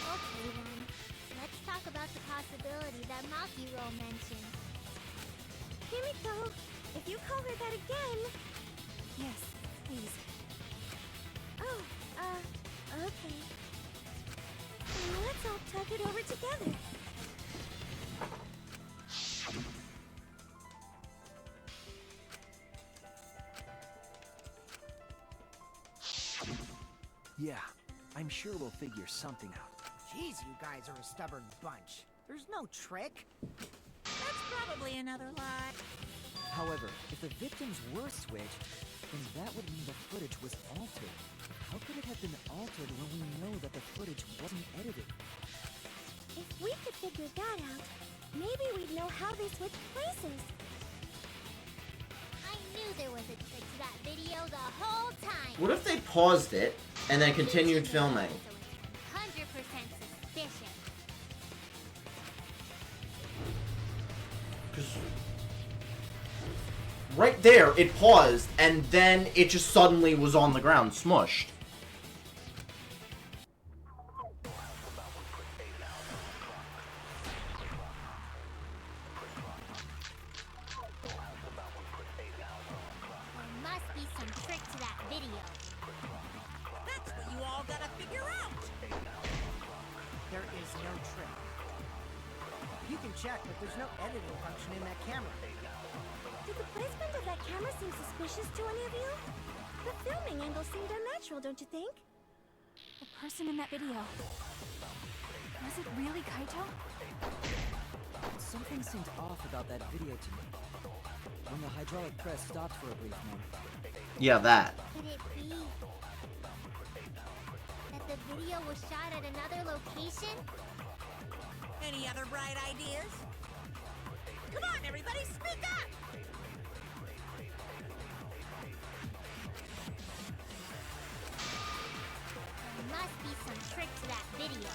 Speaker 6: Okay then. Let's talk about the possibility that Makiro mentioned.
Speaker 9: Himiko, if you call her that again...
Speaker 3: Yes, please.
Speaker 9: Oh, okay. Let's all talk it over together.
Speaker 5: Yeah, I'm sure we'll figure something out.
Speaker 8: Jeez, you guys are a stubborn bunch. There's no trick.
Speaker 4: That's Probably another lie.
Speaker 2: However, if the victims were switched, then that would mean the footage was altered. How could it have been altered when we know that the footage wasn't edited?
Speaker 9: If we could figure that out, maybe we'd know how they switched places.
Speaker 6: I knew there was a trick to that video the whole time.
Speaker 1: What if they paused it and then continued filming?
Speaker 6: 100% suspicious.
Speaker 1: Because right there, it paused, and then it just suddenly was on the ground, smushed.
Speaker 6: There must be some trick to that video.
Speaker 4: That's what you all gotta figure out.
Speaker 8: There is no trick. You can check, but there's no editing function in that camera.
Speaker 9: Did the placement of that camera seem suspicious to any of you? The filming angle seemed unnatural, don't you think?
Speaker 3: The person in that video. Was it really Kaito?
Speaker 2: Something seemed off about that video to me. When the hydraulic press stopped for a brief moment.
Speaker 1: Yeah, that.
Speaker 6: Could it be that the video was shot at another location?
Speaker 4: Any other bright ideas? Come on, everybody, speak up!
Speaker 6: There must be some trick to that video.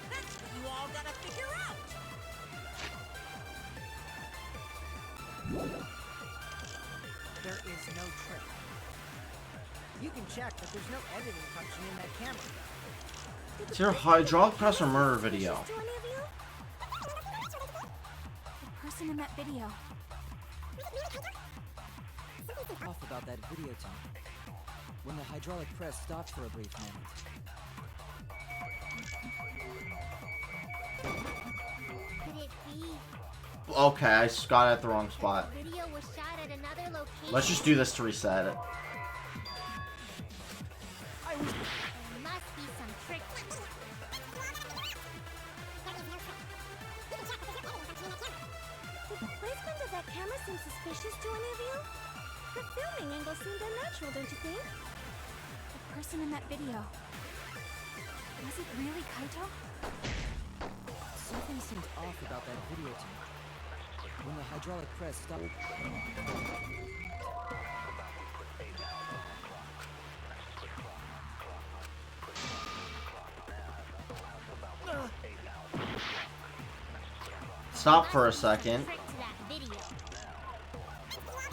Speaker 4: That's what you all gotta figure out.
Speaker 8: There is no trick. You can check, but there's no editing function in that camera.
Speaker 1: It's your hydraulic press or murder video.
Speaker 9: To any of you?
Speaker 3: The person in that video.
Speaker 2: Off about that video to me. When the hydraulic press stopped for a brief moment.
Speaker 6: Could it be
Speaker 1: Okay, I got it at the wrong spot.
Speaker 6: the video was shot at another location?
Speaker 1: Let's just do this to reset it.
Speaker 6: There must be some trick.
Speaker 9: Did the placement of that camera seem suspicious to any of you? The filming angle seemed unnatural, don't you think?
Speaker 3: The person in that video. Was it really Kaito?
Speaker 2: Something seemed off about that video to me. When the hydraulic press stopped.
Speaker 1: Stop for a second.
Speaker 6: Trick to that video.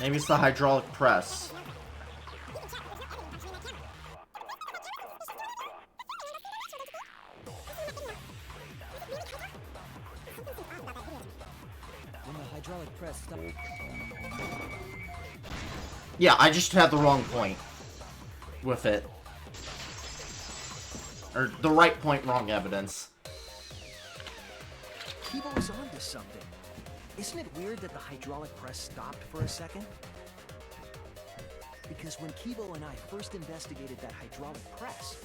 Speaker 1: Maybe it's the hydraulic press.
Speaker 2: When the hydraulic press stopped.
Speaker 1: Yeah, I just had the wrong point with it. Or the right point, wrong evidence.
Speaker 5: Kiba was onto something. Isn't it weird that the hydraulic press stopped for a second? Because when Kibo and I first investigated that hydraulic press,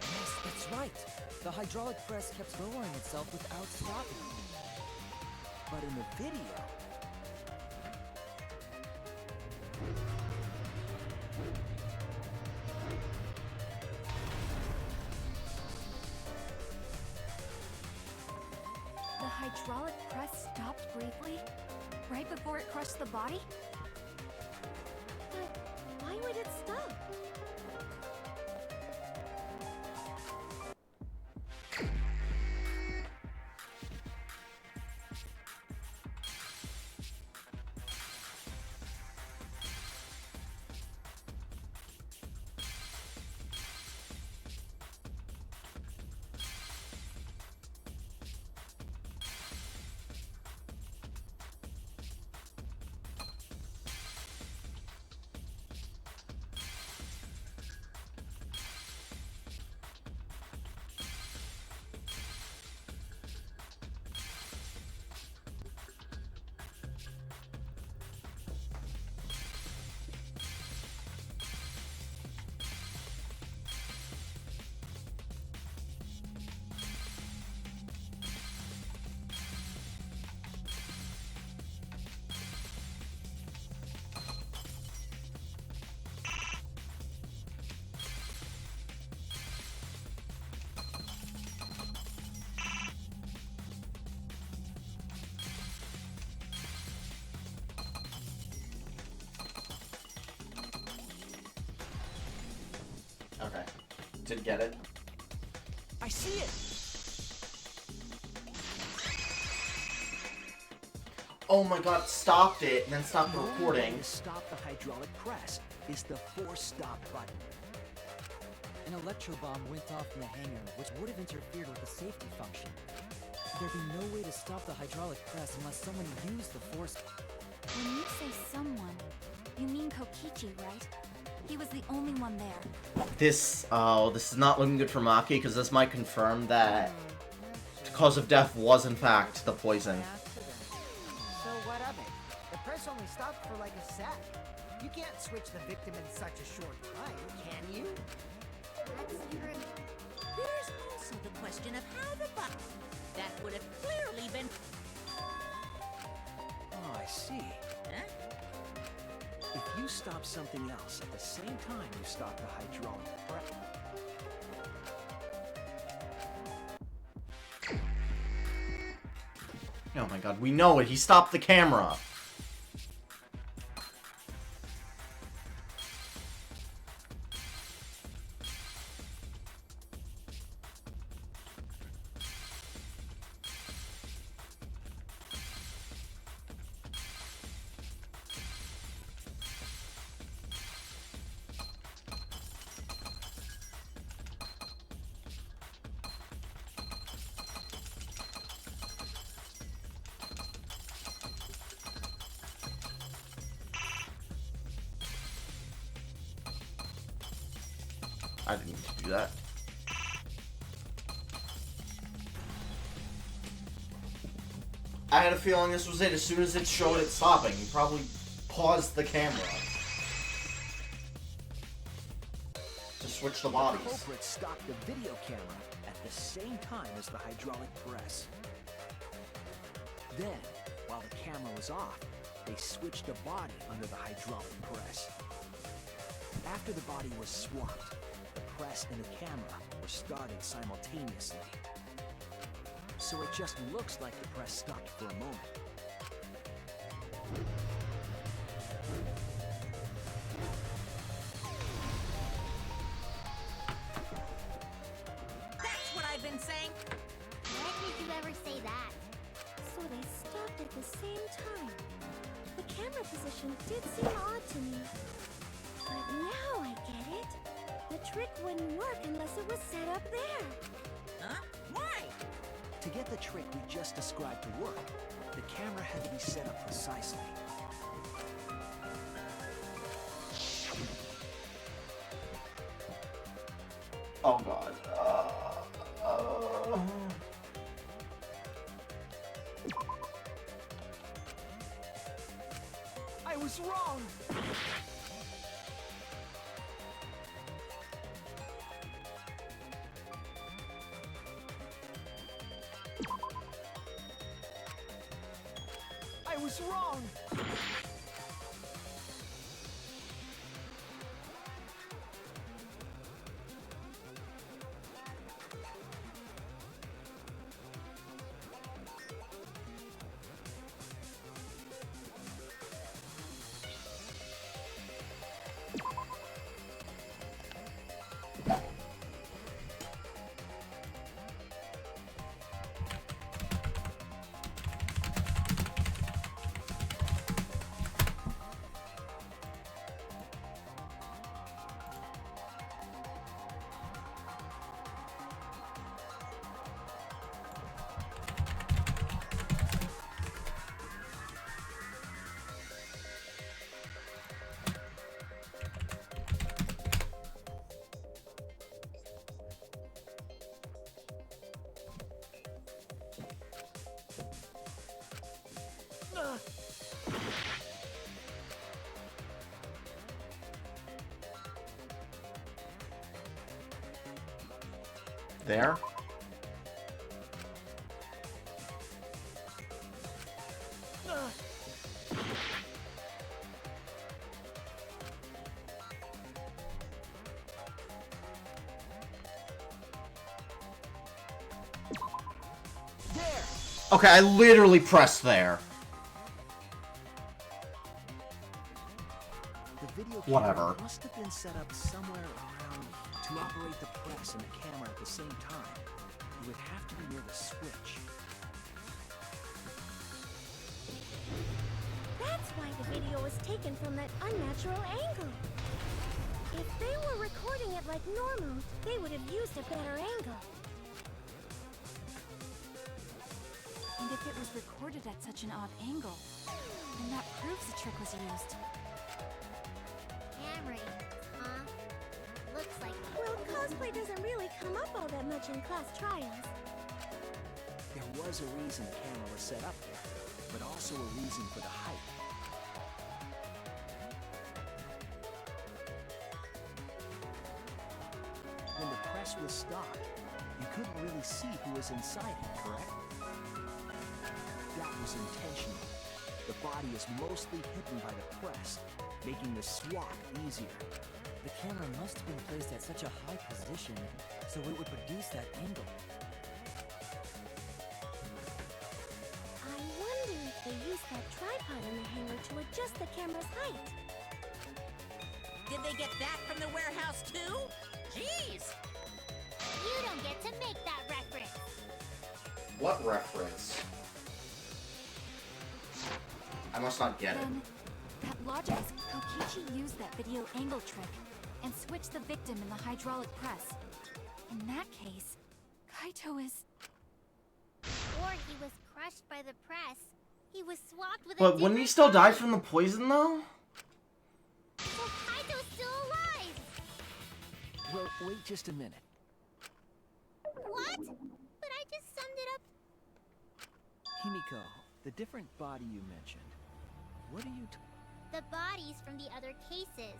Speaker 2: Yes, that's right. The hydraulic press kept lowering itself without stopping.
Speaker 5: but in the video,
Speaker 3: The hydraulic press stopped briefly, right before it crushed the body?
Speaker 9: But why would it stop?
Speaker 1: Did get it.
Speaker 5: I see it!
Speaker 1: Oh my god, stopped it, and then stopped the
Speaker 5: The only
Speaker 1: recording.
Speaker 5: way to stop the hydraulic press is the force stop button.
Speaker 2: An electro bomb went off in the hangar, which would have interfered with the safety function. There'd be no way to stop the hydraulic press unless someone used the force.
Speaker 3: When you say someone, you mean Kokichi, right? He was the only one there.
Speaker 1: This is not looking good for Maki, because this might confirm that the cause of death was, in fact, the poison.
Speaker 8: So what of it? The press only stopped for like a sec. You can't switch the victim in such a short time, can you?
Speaker 6: That's true.
Speaker 4: There's also the question of how the button that would have clearly been.
Speaker 5: Oh, I see.
Speaker 4: Huh?
Speaker 5: If you stop something else at the same time you stop the hydraulic press.
Speaker 1: Oh my god, we know it. He stopped the camera. I didn't need to do that. I had a feeling this was it. As soon as it showed it stopping, he probably paused the camera to switch the
Speaker 5: The
Speaker 1: bodies.
Speaker 5: culprit stopped the video camera at the same time as the hydraulic press. Then, while the camera was off, they switched the body under the hydraulic press. After the body was swapped, the press and the camera were started simultaneously. So it just looks like the press stopped for a moment.
Speaker 4: That's what I've been saying.
Speaker 6: When did you ever say that?
Speaker 9: So they stopped at the same time. The camera position did seem odd to me. But now I get it. The trick wouldn't work unless it was set up there.
Speaker 4: Huh? Why?
Speaker 5: To get the trick we just described to work, the camera had to be set up precisely.
Speaker 1: Oh god.
Speaker 5: I was wrong! I was wrong!
Speaker 1: There?
Speaker 5: There!
Speaker 1: Okay, I literally pressed there.
Speaker 5: The video
Speaker 1: Whatever.
Speaker 5: camera must have been set up somewhere around To operate the press and the camera at the same time, you would have to be near the switch.
Speaker 9: That's why the video was taken from that unnatural angle. If they were recording it like normal, they would have used a better angle.
Speaker 3: And if it was recorded at such an odd angle, then that proves the trick was used.
Speaker 6: Camera angles, huh? Looks like
Speaker 9: Well, cosplay doesn't really come up all that much in class trials.
Speaker 5: There was a reason the camera was set up there, but also a reason for the height. When the press was stopped, you couldn't really see who was inside it, correct? That was intentional. The body is mostly hidden by the press, making the swap easier.
Speaker 2: The camera must have been placed at such a high position, so it would produce that angle.
Speaker 9: I wonder if they used that tripod in the hangar to adjust the camera's height.
Speaker 4: Did they get that from the warehouse too? Jeez!
Speaker 6: you don't get to make that reference.
Speaker 1: What reference? I must not get it.
Speaker 3: Then, that logic is Kokichi used that video angle trick and switched the victim in the hydraulic press. In that case, Kaito is...
Speaker 6: Or he was crushed by the press. He was swapped with a
Speaker 1: But wouldn't he
Speaker 6: different
Speaker 1: still die
Speaker 6: body.
Speaker 1: from the poison, though?
Speaker 6: So Kaito's still alive!
Speaker 5: Well, wait just a minute.
Speaker 6: What? But I just summed it up.
Speaker 5: Himiko, the different body you mentioned, what are you
Speaker 6: The bodies from the other cases.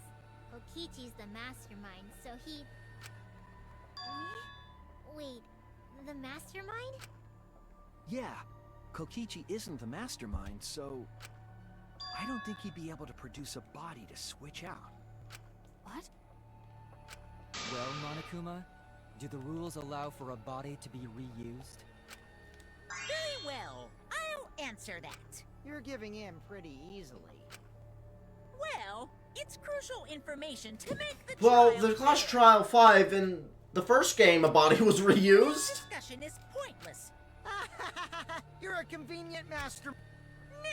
Speaker 6: Kokichi's the mastermind, so he... Wait, the mastermind?
Speaker 5: Yeah, Kokichi isn't the mastermind, so... I don't think he'd be able to produce a body to switch out.
Speaker 3: What?
Speaker 2: Well, Monokuma, do the rules allow for a body to be reused?
Speaker 4: Very well. I'll answer that.
Speaker 8: You're giving in pretty easily.
Speaker 4: Well, it's crucial information to make the
Speaker 1: Well,
Speaker 4: trial
Speaker 1: the Clash
Speaker 4: fair.
Speaker 1: Trial 5 in the first game, a body was
Speaker 4: This
Speaker 1: reused.
Speaker 4: discussion is pointless.
Speaker 8: You're a convenient master.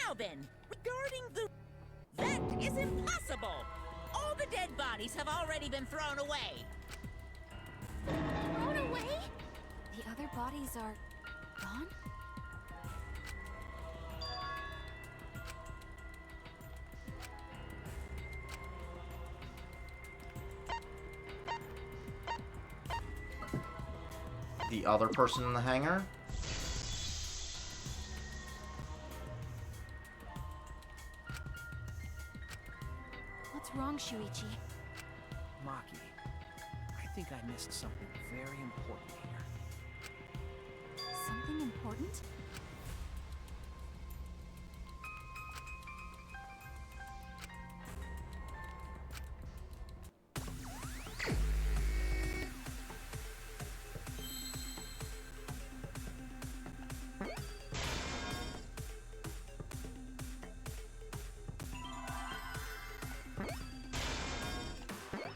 Speaker 4: Now then, regarding the... That is impossible! All the dead bodies have already been thrown away.
Speaker 6: Thrown away?
Speaker 3: The other bodies are... gone?
Speaker 1: The other person in the hangar?
Speaker 3: What's wrong, Shuichi?
Speaker 5: Maki, I think I missed something very important here.
Speaker 3: Something important?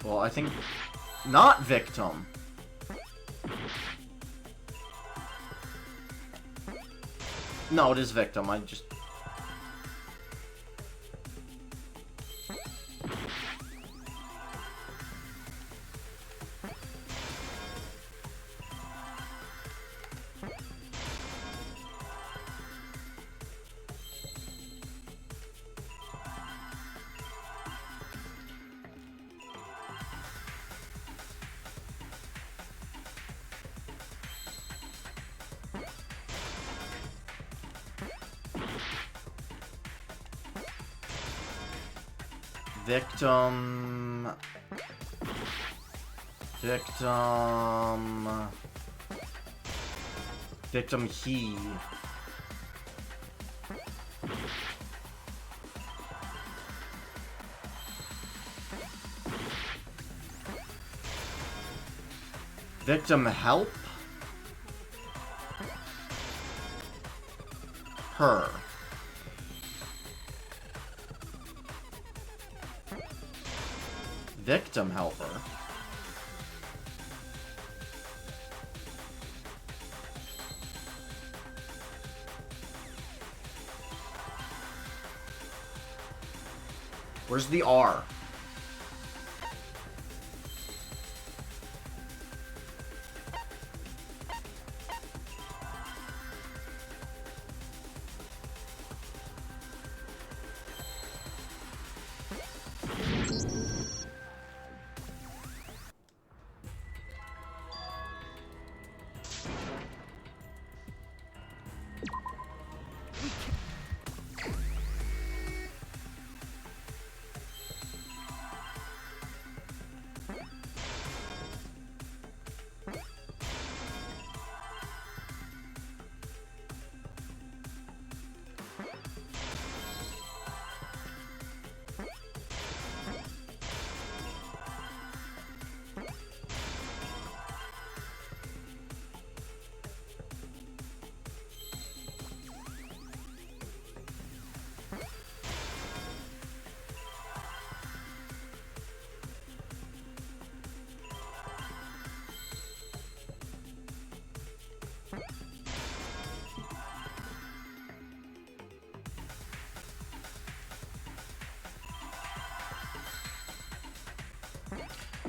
Speaker 1: Well, I think... Not victim. No, it is victim. I just... Victim... Victim... Victim he. Victim help? Her. Victim helper. Where's the R?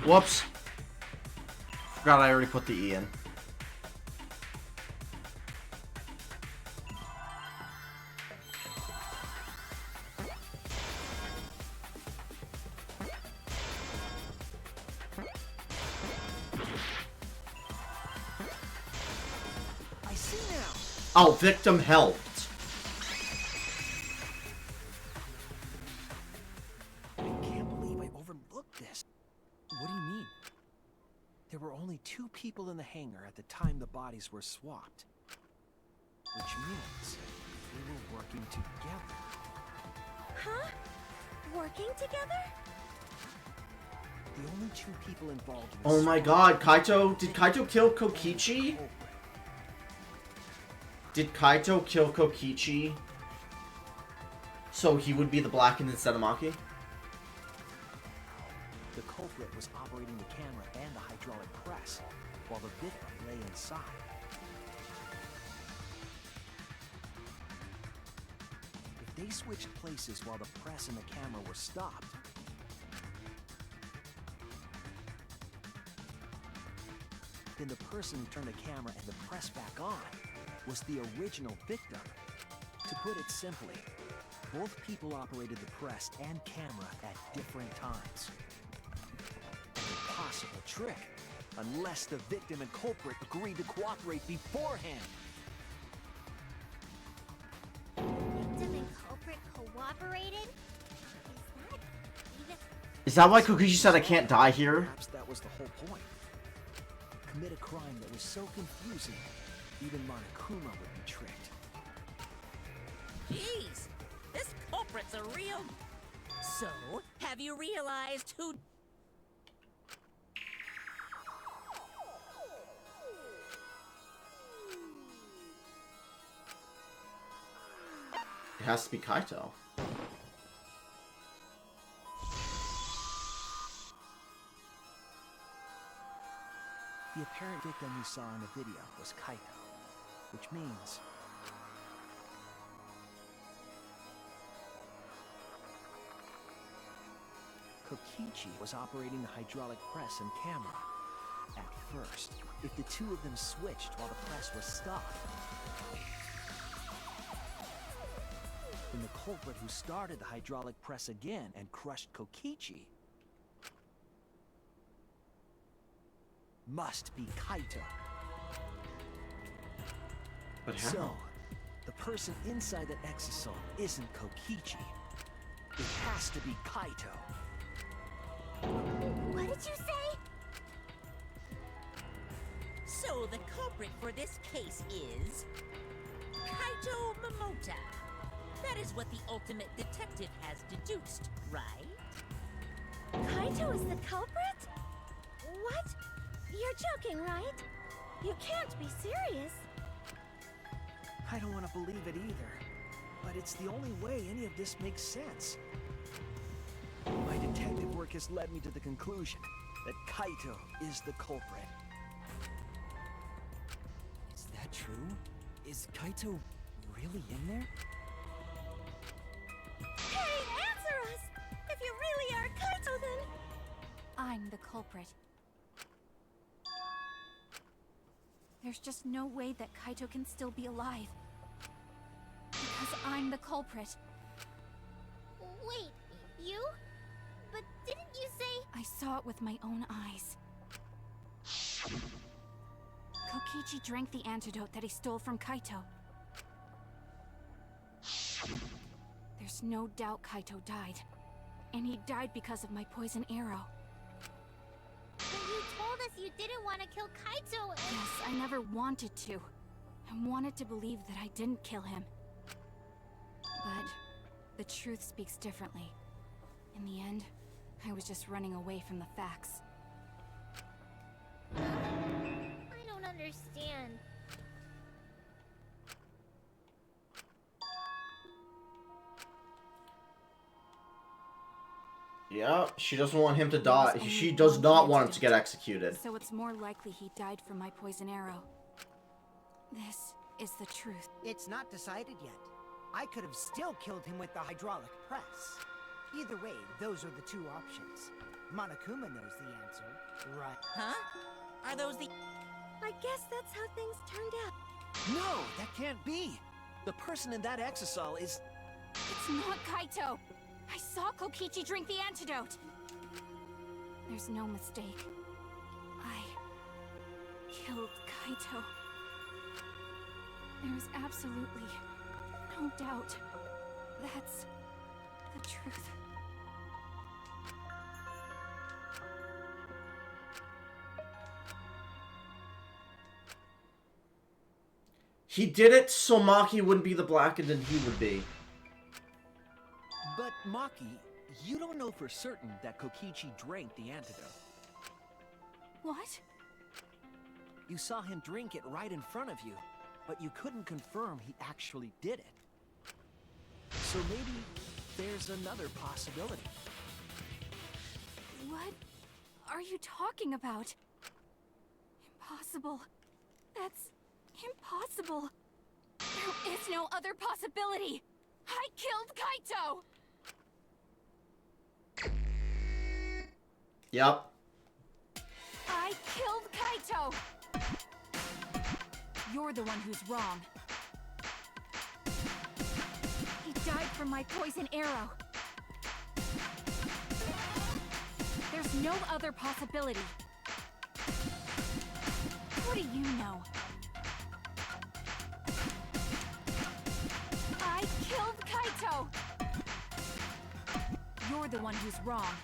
Speaker 1: Whoops. Forgot I already put the E in.
Speaker 5: I see now.
Speaker 1: Oh, victim helped.
Speaker 5: I can't believe I overlooked this.
Speaker 2: What do you mean?
Speaker 5: There were only 2 people in the hangar at the time the bodies were swapped. Which means they were working together.
Speaker 9: Huh? Working together?
Speaker 5: The only 2 people involved in
Speaker 1: Oh my god, Kaito, did Kaito kill Kokichi? Did Kaito kill Kokichi so he would be the blackened instead of Maki?
Speaker 5: The culprit was operating the camera and the hydraulic press, while the victim lay inside. If they switched places while the press and the camera were stopped, then the person who turned the camera and the press back on was the original victim. To put it simply, both people operated the press and camera at different times. An impossible trick, unless the victim and culprit agreed to cooperate beforehand.
Speaker 6: Victim and culprit cooperated?
Speaker 1: Is that why Kokichi said I can't die here?
Speaker 5: Perhaps that was the whole point. Commit a crime that was so confusing, even Monokuma would be tricked.
Speaker 4: Jeez, this culprit's a real... So, have you realized who...
Speaker 1: It has to be Kaito.
Speaker 5: The apparent victim we saw in the video was Kaito, which means Kokichi was operating the hydraulic press and camera. At first, if the 2 of them switched while the press was stopped, then the culprit who started the hydraulic press again and crushed Kokichi must be Kaito.
Speaker 1: But how?
Speaker 5: So, the person inside that exosome isn't Kokichi. It has to be Kaito.
Speaker 6: What did you say?
Speaker 4: So the culprit for this case is... Kaito Momota. That is what the ultimate detective has deduced, right?
Speaker 9: Kaito is the culprit? What? You're joking, right? You can't be serious.
Speaker 5: I don't want to believe it either, but it's the only way any of this makes sense. My detective work has led me to the conclusion that Kaito is the culprit.
Speaker 2: Is that true? Is Kaito really in there?
Speaker 9: Hey, answer us! If if you really are Kaito, then...
Speaker 3: I'm the culprit. There's just no way that Kaito can still be alive. Because I'm the culprit.
Speaker 6: Wait, you? But didn't you say...
Speaker 3: I saw it with my own eyes. Kokichi drank the antidote that he stole from Kaito. There's no doubt Kaito died. And he died because of my poison arrow.
Speaker 6: But you told us you didn't want to kill Kaito and...
Speaker 3: Yes, I never wanted to. I wanted to believe that I didn't kill him. But the truth speaks differently. In the end, I was just running away from the facts.
Speaker 6: I don't understand.
Speaker 1: Yeah, she doesn't want him to die. She does not want him to get executed.
Speaker 3: So it's more likely he died from my poison arrow. This is the truth.
Speaker 8: It's not decided yet. I could have still killed him with the hydraulic press. Either way, those are the two options. Monokuma knows the answer, right?
Speaker 4: Huh? Are those the...
Speaker 9: I guess that's how things turned out.
Speaker 5: No, that can't be. The person in that exisal is...
Speaker 3: It's not Kaito! I saw Kokichi drink the antidote! There's no mistake. I killed Kaito. There is absolutely no doubt. That's the truth.
Speaker 1: He did it so Maki wouldn't be the blackened and he would be.
Speaker 5: But Maki, you don't know for certain that Kokichi drank the antidote.
Speaker 3: What?
Speaker 5: You saw him drink it right in front of you, but you couldn't confirm he actually did it. So maybe there's another possibility.
Speaker 3: What are you talking about? Impossible. That's impossible. There is no other possibility. I killed Kaito!
Speaker 1: Yep.
Speaker 3: I killed Kaito! You're the one who's wrong. He died from my poison arrow. There's no other possibility. What do you know? I killed Kaito! You're the one who's wrong.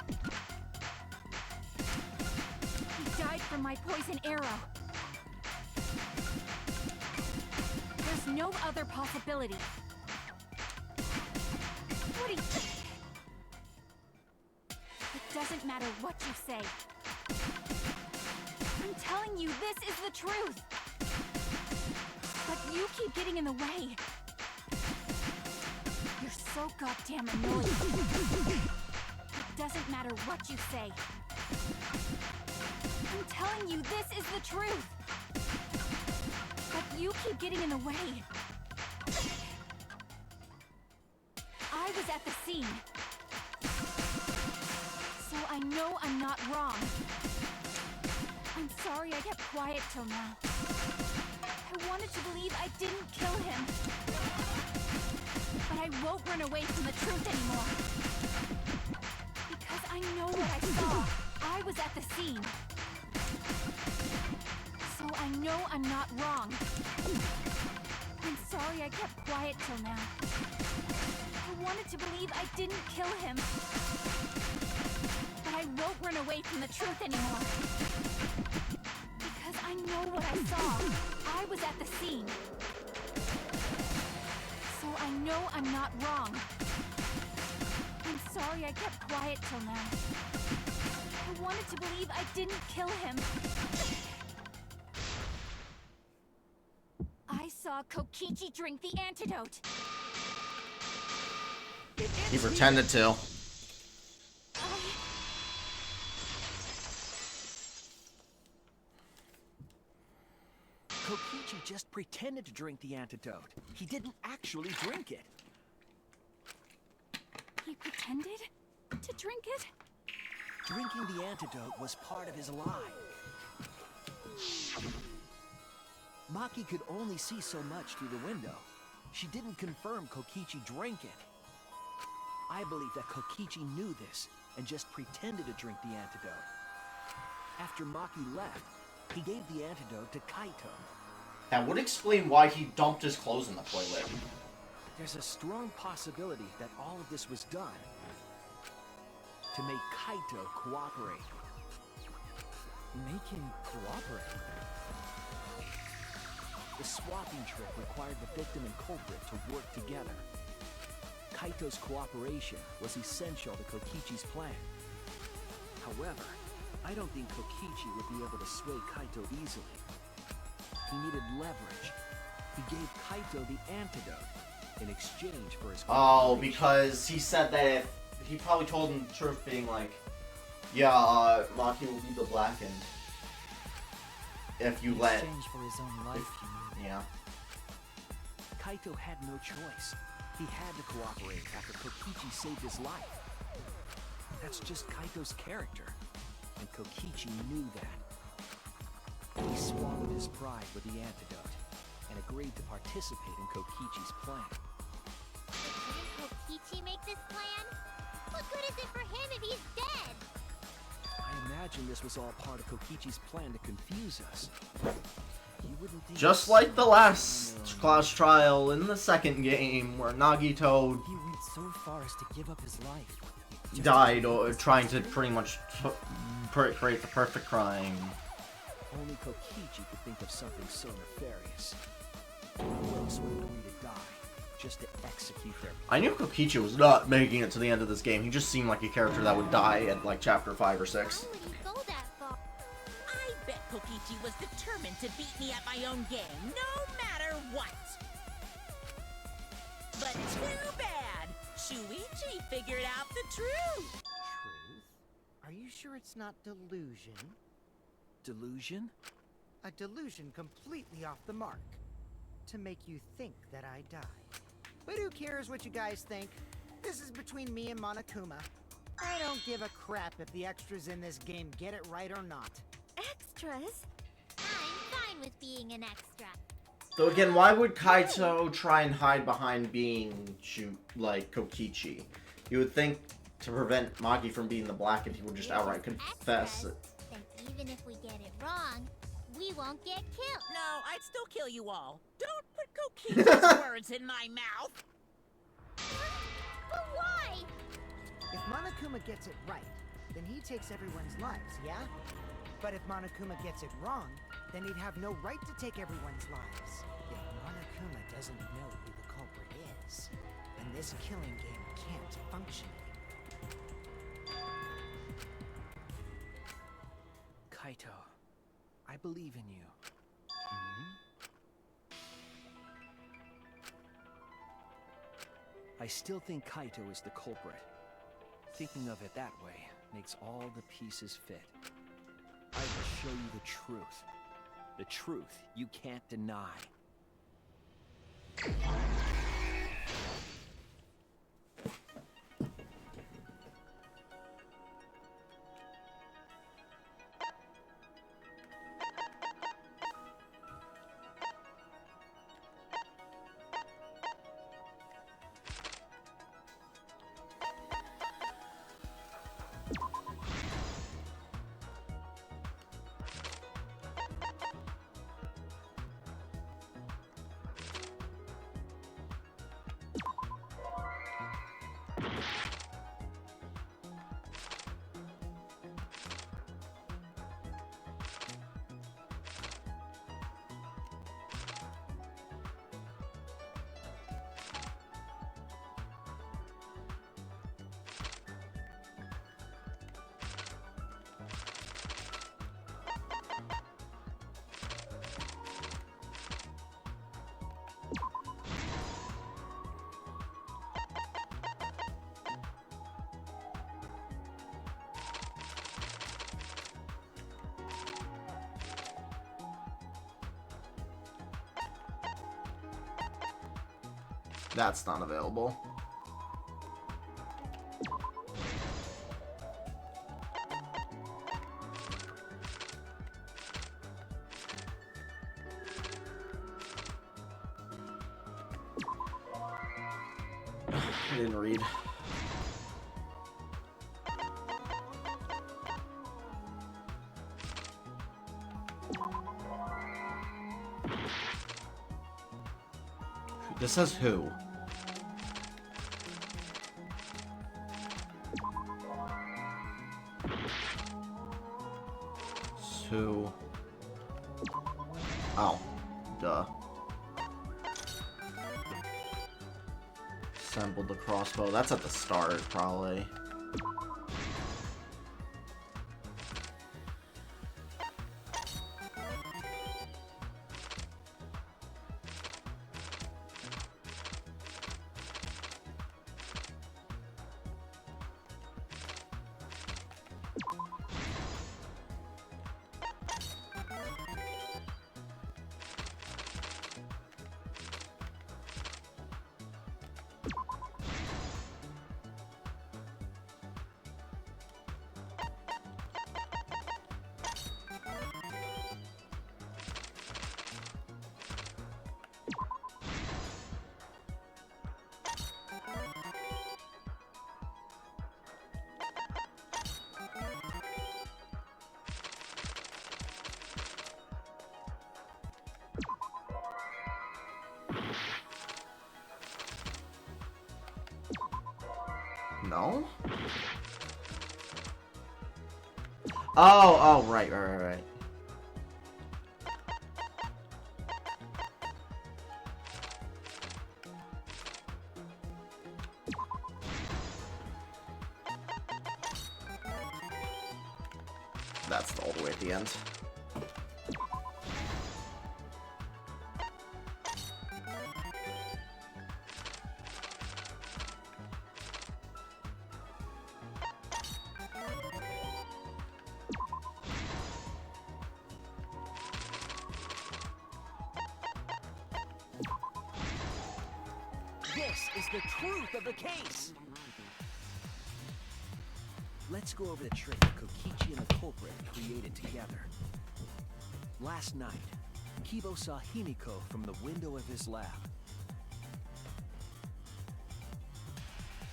Speaker 3: He died from my poison arrow. There's no other possibility. What do you... It doesn't matter what you say. I'm telling you, this is the truth. But you keep getting in the way. You're so goddamn annoying. It doesn't matter what you say. I'm telling you, this is the truth. But you keep getting in the way. I was at the scene. So I know I'm not wrong. I'm sorry I kept quiet till now. I wanted to believe I didn't kill him. But I won't run away from the truth anymore. Because I know what I saw. I was at the scene. So I know I'm not wrong. I'm sorry I kept quiet till now. I wanted to believe I didn't kill him. But I won't run away from the truth anymore. Because I know what I saw. I was at the scene. So I know I'm not wrong. I'm sorry I kept quiet till now. I wanted to believe I didn't kill him. I saw Kokichi drink the antidote.
Speaker 1: He pretended to.
Speaker 5: Kokichi just pretended to drink the antidote. He didn't actually drink it.
Speaker 3: He pretended?
Speaker 2: To drink it?
Speaker 5: Drinking the antidote was part of his lie. Maki could only see so much through the window. She didn't confirm Kokichi drank it. I believe that Kokichi knew this and just pretended to drink the antidote. After Maki left, he gave the antidote to Kaito.
Speaker 1: That would explain why he dumped his clothes in the toilet.
Speaker 5: There's a strong possibility that all of this was done to make Kaito cooperate.
Speaker 2: Make him cooperate?
Speaker 5: The swapping trick required the victim and culprit to work together. Kaito's cooperation was essential to Kokichi's plan. However, I don't think Kokichi would be able to sway Kaito easily. He needed leverage. He gave Kaito the antidote in exchange for his cooperation.
Speaker 1: Oh, because he said that if he probably told him the truth, being like, yeah, Maki will be the blackened if you
Speaker 2: In
Speaker 1: let.
Speaker 2: exchange for his own life, you mean?
Speaker 1: Yeah.
Speaker 5: Kaito had no choice. He had to cooperate after Kokichi saved his life. That's just Kaito's character, and Kokichi knew that. He swallowed his pride with the antidote and agreed to participate in Kokichi's plan.
Speaker 6: But didn't Kokichi make this plan? What good is it for him if he's dead?
Speaker 5: I imagine this was all part of Kokichi's plan to confuse us. You wouldn't think
Speaker 1: Just like the last class trial in the second game, where Nagito
Speaker 2: He went so far as to give up his life. Just
Speaker 1: died
Speaker 2: to
Speaker 1: or trying to pretty much create the perfect crime.
Speaker 5: Only Kokichi could think of something so nefarious. Who else would agree to die just to execute their plan?
Speaker 1: I knew Kokichi was not making it to the end of this game. He just seemed like a character that would die at like chapter 5 or 6.
Speaker 6: Why would he go that far?
Speaker 4: I bet Kokichi was determined to beat me at my own game, no matter what. But too bad. Shuichi figured out the truth.
Speaker 8: Truth? Are you sure it's not delusion?
Speaker 5: Delusion?
Speaker 8: A delusion completely off the mark. To make you think that I died. But who cares what you guys think? This is between me and Monokuma. I don't give a crap if the extras in this game get it right or not.
Speaker 9: Extras?
Speaker 6: I'm fine with being an extra.
Speaker 1: So again, why would Kaito try and hide behind being like Kokichi? You would think to prevent Maki from being the blackened, he would just outright confess it.
Speaker 6: Then even if we get it wrong, we won't get killed.
Speaker 4: No, I'd still kill you all. Don't put Kokichi's words in my mouth.
Speaker 6: But why?
Speaker 8: If Monokuma gets it right, then he takes everyone's lives, yeah? But if Monokuma gets it wrong, then he'd have no right to take everyone's lives. If Monokuma doesn't know who the culprit is, then this killing game can't function anymore.
Speaker 5: Kaito, I believe in you. I still think Kaito is the culprit. Thinking of it that way makes all the pieces fit. I will show you the truth. The truth you can't deny.
Speaker 1: That's not available. I didn't read. This says who? Who? Oh, duh. Assembled the crossbow. That's at the start, probably. No? Oh, right. That's all the way at the end.
Speaker 5: This is the truth of the case! Let's go over the trick Kokichi and the culprit created together. Last night, Kibo saw Himiko from the window of his lab.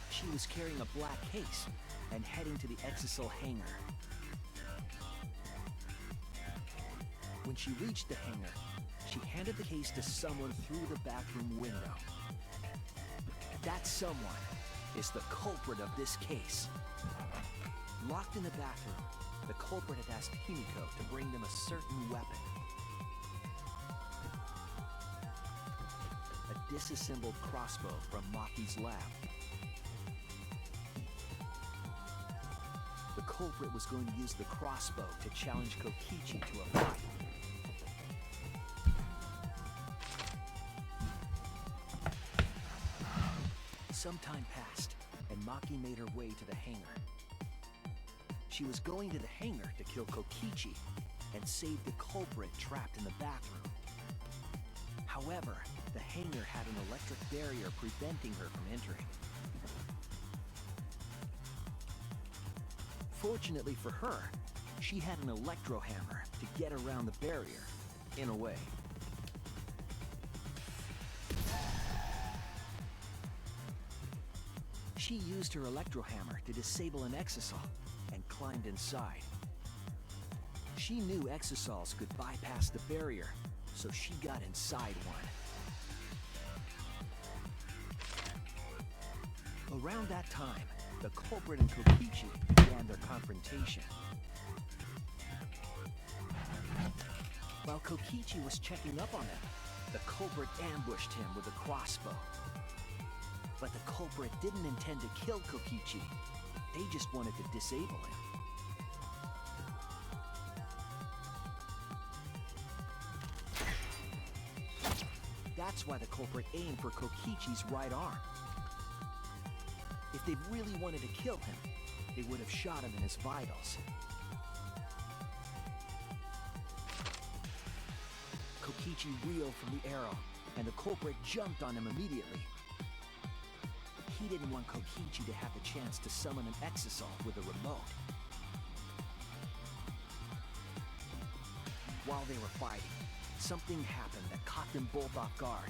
Speaker 5: She was carrying a black case and heading to the Exisal hangar. When she reached the hangar, she handed the case to someone through the bathroom window. That someone is the culprit of this case. Locked in the bathroom, the culprit had asked Himiko to bring them a certain weapon. A disassembled crossbow from Maki's lab. The culprit was going to use the crossbow to challenge Kokichi to a fight. Some time passed, and Maki made her way to the hangar. She was going to the hangar to kill Kokichi and save the culprit trapped in the bathroom. However, the hangar had an electric barrier preventing her from entering. Fortunately for her, she had an electro hammer to get around the barrier, in a way. She used her electro hammer to disable an exisal and climbed inside. She knew exisals could bypass the barrier, so she got inside one. Around that time, the culprit and Kokichi began their confrontation. While Kokichi was checking up on them, the culprit ambushed him with a crossbow. But the culprit didn't intend to kill Kokichi. They just wanted to disable him. That's why the culprit aimed for Kokichi's right arm. If they really wanted to kill him, they would have shot him in his vitals. Kokichi reeled from the arrow, and the culprit jumped on him immediately. He didn't want Kokichi to have the chance to summon an exisal with a remote. While they were fighting, something happened that caught them both off guard.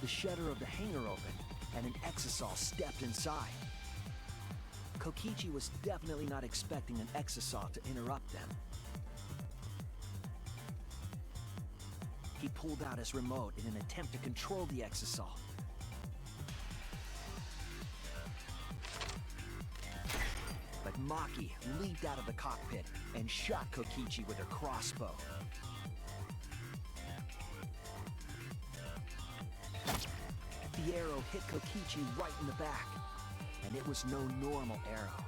Speaker 5: The shutter of the hangar opened, and an Exisal stepped inside. Kokichi was definitely not expecting an Exisal to interrupt them. He pulled out his remote in an attempt to control the Exisal. But Maki leaped out of the cockpit and shot Kokichi with her crossbow. The arrow hit Kokichi right in the back, and it was no normal arrow.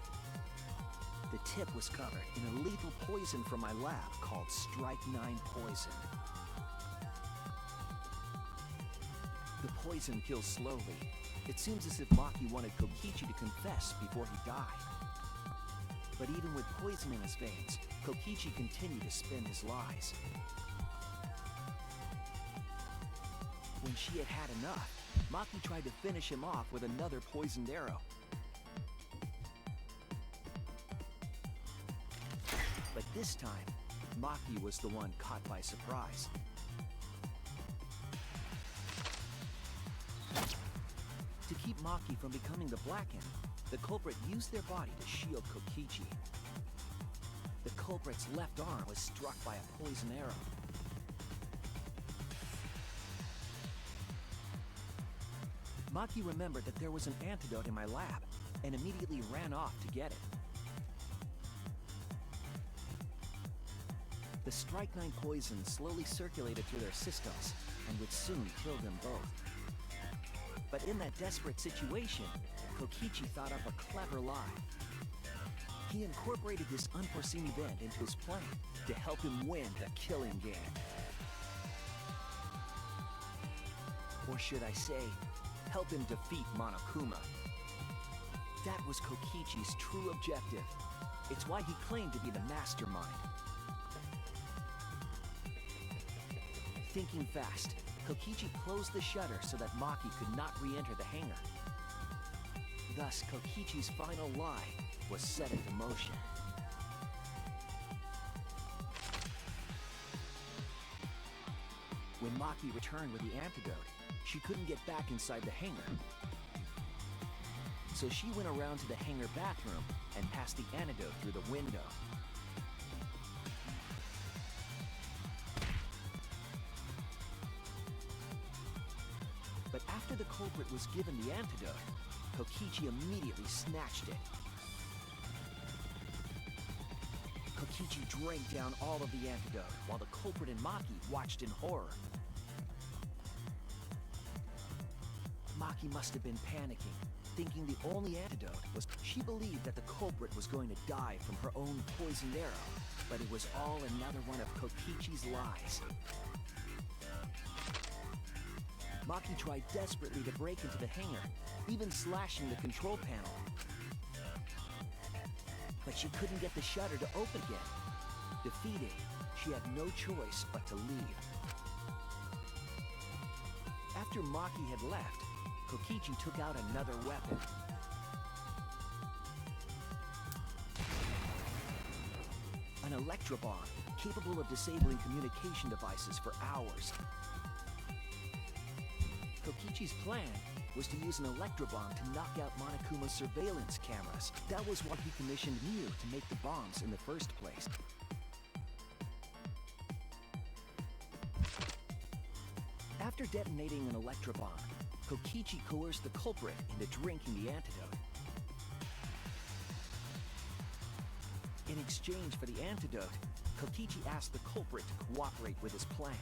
Speaker 5: The tip was covered in a lethal poison from my lab called Strike 9 poison. The poison kills slowly. It seems as if Maki wanted Kokichi to confess before he died. But even with poison in his veins, Kokichi continued to spin his lies. When she had had enough, Maki tried to finish him off with another poisoned arrow. But this time, Maki was the one caught by surprise. To keep Maki from becoming the Blackened, the culprit used their body to shield Kokichi. The culprit's left arm was struck by a poison arrow. Maki remembered that there was an antidote in my lab, and immediately ran off to get it. The Strike 9 poison slowly circulated through their systems, and would soon kill them both. But in that desperate situation, Kokichi thought up a clever lie. He incorporated this unforeseen event into his plan to help him win the killing game. Or should I say, help him defeat Monokuma. That was Kokichi's true objective. It's why he claimed to be the mastermind. Thinking fast, Kokichi closed the shutter so that Maki could not re-enter the hangar. Thus, Kokichi's final lie was set into motion. When Maki returned with the antidote, she couldn't get back inside the hangar. So she went around to the hangar bathroom and passed the antidote through the window. But after the culprit was given the antidote, Kokichi immediately snatched it. Kokichi drank down all of the antidote, while the culprit and Maki watched in horror. Maki must have been panicking, thinking the only antidote was... She believed that the culprit was going to die from her own poisoned arrow, but it was all another one of Kokichi's lies. Maki tried desperately to break into the hangar, even slashing the control panel. But she couldn't get the shutter to open again. Defeated, she had no choice but to leave. After Maki had left, Kokichi took out another weapon. An electrobomb, capable of disabling communication devices for hours. Kokichi's plan was to use an electrobomb to knock out Monokuma's surveillance cameras. That was why he commissioned Miu to make the bombs in the first place. After detonating an electrobomb, Kokichi coerced the culprit into drinking the antidote. In exchange for the antidote, Kokichi asked the culprit to cooperate with his plan.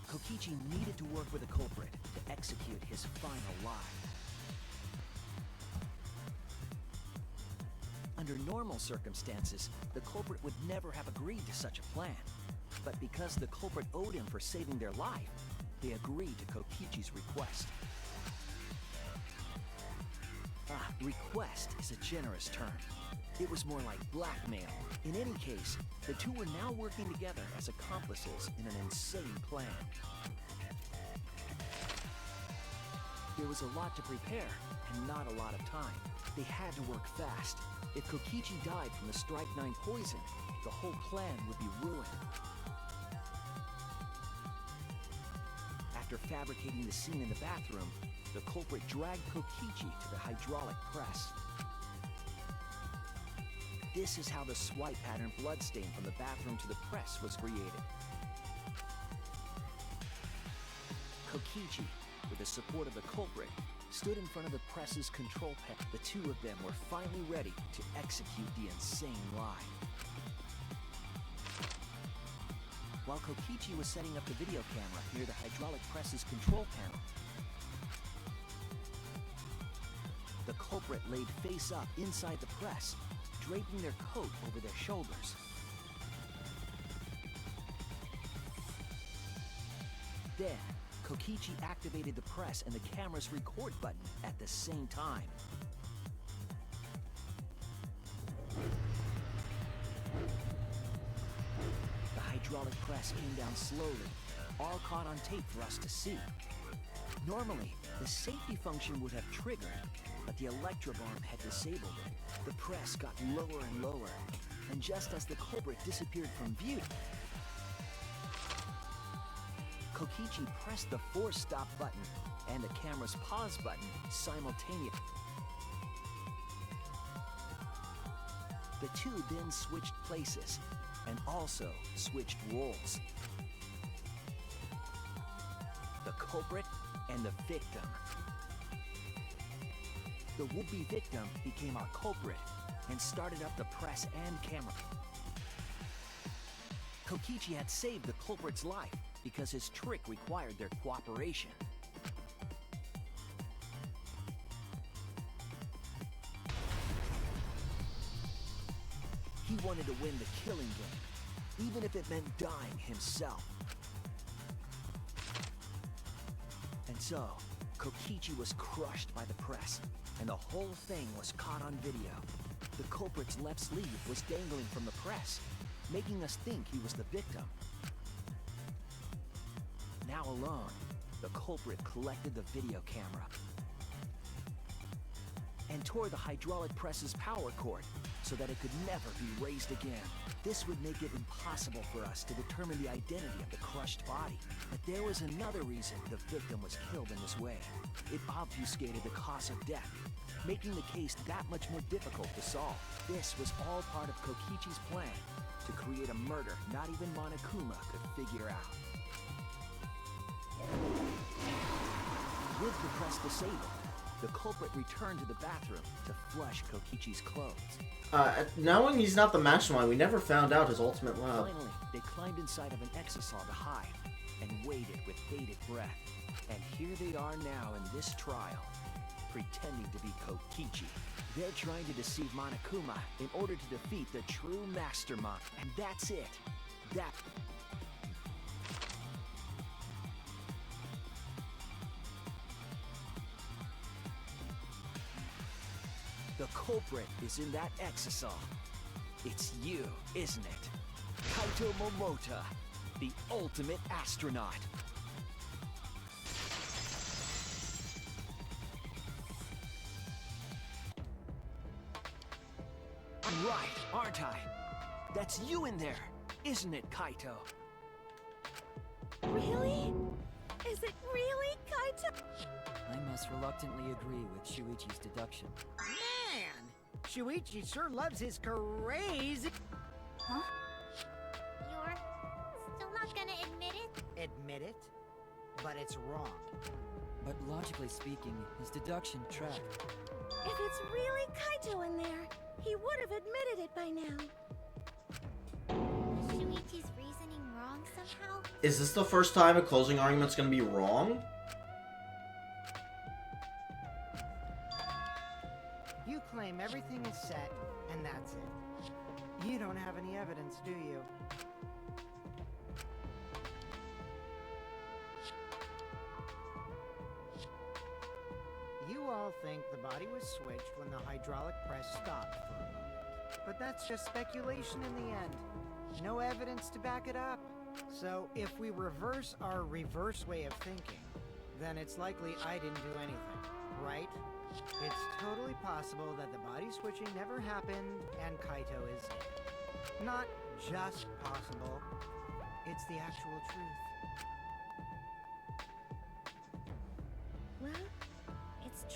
Speaker 5: Kokichi needed to work with the culprit to execute his final lie. Under normal circumstances, the culprit would never have agreed to such a plan. But because the culprit owed him for saving their life, they agreed to Kokichi's request. Request is a generous term. It was more like blackmail. In any case, the two were now working together as accomplices in an insane plan. There was a lot to prepare, and not a lot of time. They had to work fast. If Kokichi died from the Strike 9 poison, the whole plan would be ruined. After fabricating the scene in the bathroom, the culprit dragged Kokichi to the hydraulic press. This is how the swipe pattern bloodstain from the bathroom to the press was created. Kokichi, with the support of the culprit, stood in front of the press's control panel. The two of them were finally ready to execute the insane lie. While Kokichi was setting up the video camera near the hydraulic press's control panel, the culprit laid face up inside the press, draping their coat over their shoulders. Then, Kokichi activated the press and the camera's record button at the same time. The hydraulic press came down slowly, all caught on tape for us to see. Normally, the safety function would have triggered, but the electric arm had disabled it. The press got lower and lower, and just as the culprit disappeared from view, Kokichi pressed the force stop button and the camera's pause button simultaneously. The two then switched places and also switched roles. The culprit and the victim. The would-be victim became our culprit and started up the press and camera. Kokichi had saved the culprit's life because his trick required their cooperation. He wanted to win the killing game, even if it meant dying himself. And so, Kokichi was crushed by the press, and the whole thing was caught on video. The culprit's left sleeve was dangling from the press, making us think he was the victim. Now alone, the culprit collected the video camera and tore the hydraulic press's power cord so that it could never be raised again. This would make it impossible for us to determine the identity of the crushed body. But there was another reason the victim was killed in this way. It obfuscated the cause of death, making the case that much more difficult to solve. This was all part of Kokichi's plan to create a murder not even Monokuma could figure out. With the press disabled, the culprit returned to the bathroom to flush Kokichi's clothes.
Speaker 1: Knowing he's not the mastermind, we never found out his ultimate lab.
Speaker 5: Finally, they climbed inside of an exosaw to hide and waited with bated breath. And here they are now in this trial, pretending to be Kokichi. They're trying to deceive Monokuma in order to defeat the true mastermind. And that's it. The culprit is in that exosaw. It's you, isn't it? Kaito Momota, the ultimate astronaut. I'm right, aren't I? That's you in there, isn't it, Kaito?
Speaker 9: Really? Is it really, Kaito?
Speaker 2: I must reluctantly agree with Shuichi's deduction.
Speaker 8: Man! Shuichi sure loves his crazy...
Speaker 3: Huh?
Speaker 6: You're still not gonna admit it?
Speaker 8: Admit it? But it's wrong.
Speaker 2: But logically speaking, his deduction tracked.
Speaker 9: If it's really Kaito in there, he would have admitted it by now.
Speaker 6: Was Shuichi's reasoning wrong somehow?
Speaker 1: Is this the first time a closing argument's gonna be wrong?
Speaker 8: You claim everything is set, and that's it. You don't have any evidence, do you? You all think the body was switched when the hydraulic press stopped for a moment. But that's just speculation in the end. No evidence to back it up. So if we reverse our reverse way of thinking, then it's likely I didn't do anything, right? It's totally possible that the body switching never happened and Kaito is dead. Not just possible, it's the actual truth.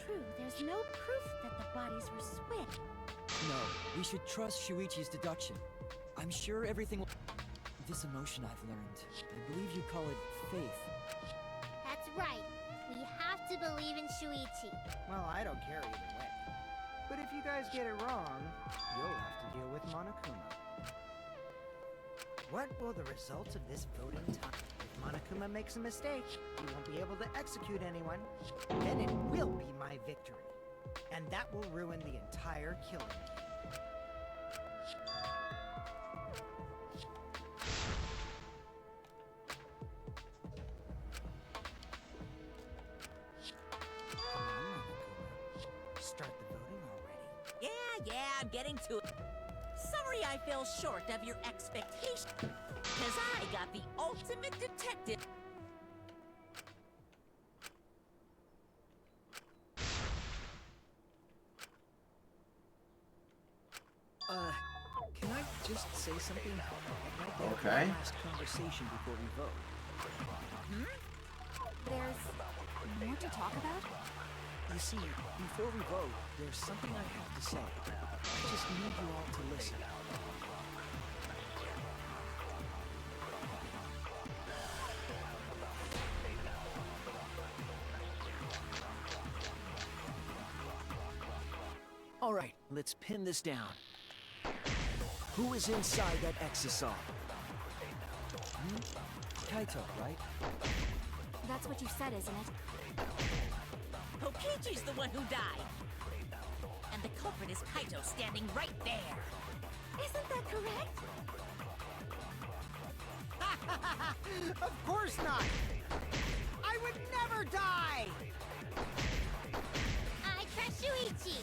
Speaker 9: true, there's no proof that the bodies were switched.
Speaker 2: No, we should trust Shuichi's deduction. I'm sure everything will... This emotion I've learned, I believe you call it faith.
Speaker 6: That's right. We have to believe in Shuichi.
Speaker 8: Well, I don't care either way. But if you guys get it wrong, you'll have to deal with Monokuma. What will the results of this voting tell? If Monokuma makes a mistake, he won't be able to execute anyone. Then it will be my victory. And that will ruin the entire killing. Come on, Monokuma. Start the voting already.
Speaker 4: Yeah, I'm getting to it. Sorry I fell short of your expectations. Because I got the ultimate detective.
Speaker 5: Can I just say something? I'd like to have
Speaker 1: Okay.
Speaker 5: one last conversation before we vote.
Speaker 3: There's more to talk about?
Speaker 5: You see, before we vote, there's something I have to say. I just need you all to listen. All right, let's pin this down. Who is inside that exisal?
Speaker 2: Kaito, right?
Speaker 3: That's what you said, isn't it?
Speaker 4: Kokichi's the one who died. And the culprit is Kaito standing right there.
Speaker 9: Isn't that correct?
Speaker 8: Of course not! I would never die!
Speaker 6: I trust Shuichi.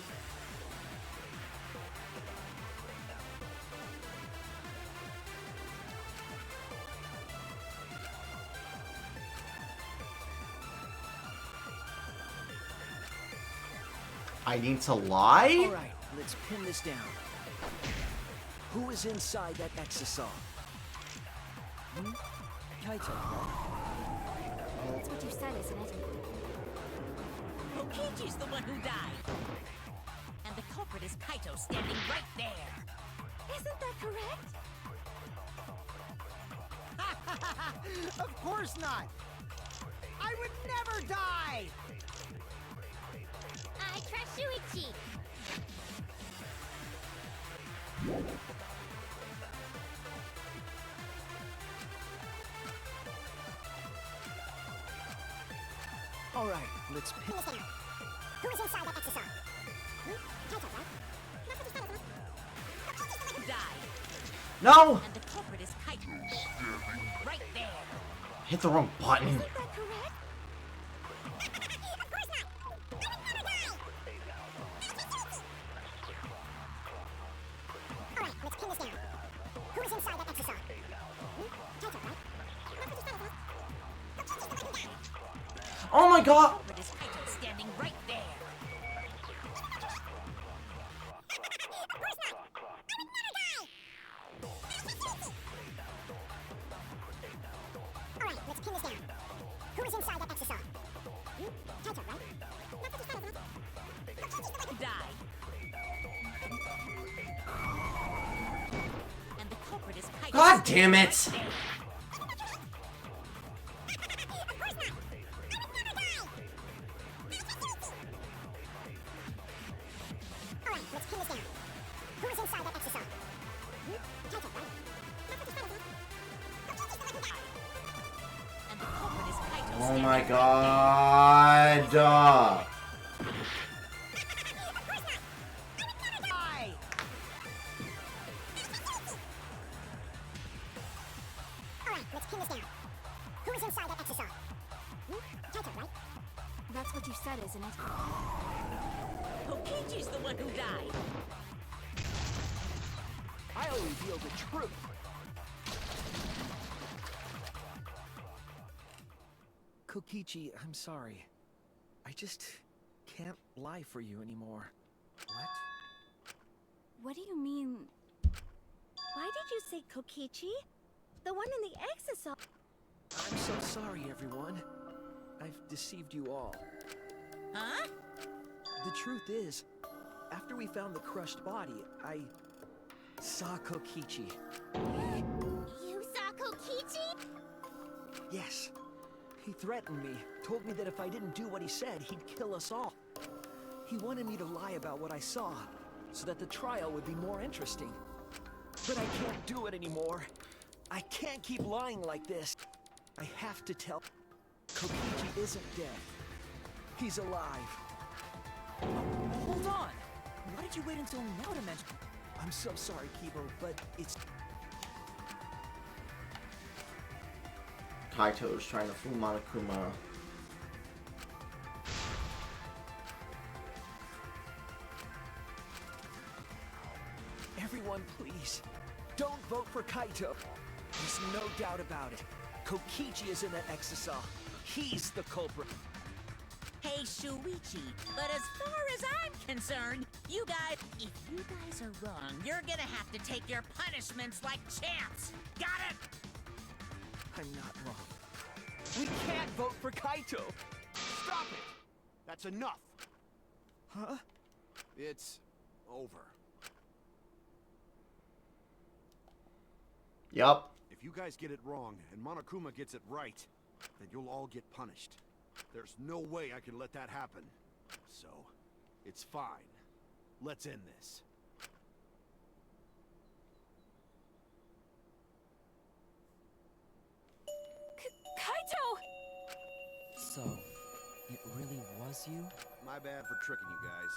Speaker 1: I need to lie?
Speaker 5: All right, let's pin this down. Who is inside that exisal?
Speaker 2: Kaito, right?
Speaker 3: That's what you said, isn't it?
Speaker 4: Kokichi's the one who died. And the culprit is Kaito standing right there.
Speaker 9: Isn't that correct?
Speaker 8: Of course not! I would never die!
Speaker 6: I trust Shuichi.
Speaker 5: All right, let's pin.
Speaker 6: Who is inside that exisal? Kaito, right? That's what you said, isn't it?
Speaker 4: Who died.
Speaker 1: No!
Speaker 4: And the culprit is Kaito. Right there.
Speaker 1: Hit the wrong button.
Speaker 9: Isn't that correct?
Speaker 6: Of course not. I would never die. All right, let's pin this down. Who is inside that exisal? Kaito, right? That's what you said, isn't it? Kokichi's the one who died.
Speaker 1: Oh my god!
Speaker 4: Culprit is Kaito standing right there.
Speaker 6: Of course not. I would never die. All right, let's pin this down. Who is inside that exisal? Kaito, right? That's what you said, isn't it? Kokichi's the one
Speaker 4: Who died. And the culprit is Kaito.
Speaker 1: God damn it!
Speaker 6: Of course not. I would never die. All right, let's pin this down. Who is inside that exisal? Kaito, right? That's what you said, isn't it? Kokichi's the one who died.
Speaker 4: And the culprit is Kaito
Speaker 1: Oh
Speaker 4: standing
Speaker 1: my
Speaker 4: right
Speaker 1: god.
Speaker 8: Die!
Speaker 6: All right, let's pin this down. Who is inside that exisal? Kaito, right?
Speaker 3: That's what you said, isn't it?
Speaker 4: there. Kokichi's the one who died.
Speaker 5: I'll reveal the truth. Kokichi, I'm sorry. I just can't lie for you anymore.
Speaker 8: What?
Speaker 3: What do you mean?
Speaker 9: Why did you say Kokichi? The one in the exisal.
Speaker 5: I'm so sorry, everyone. I've deceived you all.
Speaker 4: Huh?
Speaker 5: The truth is, after we found the crushed body, I saw Kokichi.
Speaker 6: You saw Kokichi?
Speaker 5: Yes. He threatened me, told me that if I didn't do what he said, he'd kill us all. He wanted me to lie about what I saw, so that the trial would be more interesting. But I can't do it anymore. I can't keep lying like this. I have to tell... Kokichi isn't dead. He's alive.
Speaker 2: Hold on! Why did you wait until now to mention...
Speaker 5: I'm so sorry, Kibo, but it's...
Speaker 1: Kaito is trying to fool Monokuma.
Speaker 5: Everyone, please, don't vote for Kaito. There's no doubt about it. Kokichi is in that exisal. He's the culprit.
Speaker 4: Hey, Shuichi, but as far as I'm concerned, if you guys are wrong, you're gonna have to take your punishments like champs. Got it?
Speaker 5: I'm not wrong. We can't vote for Kaito.
Speaker 7: Stop it! That's enough.
Speaker 5: Huh?
Speaker 7: It's over.
Speaker 1: Yup.
Speaker 7: If you guys get it wrong and Monokuma gets it right, then you'll all get punished. There's no way I can let that happen. So, it's fine. Let's end this.
Speaker 9: Kaito!
Speaker 2: So, it really was you?
Speaker 7: My bad for tricking you guys.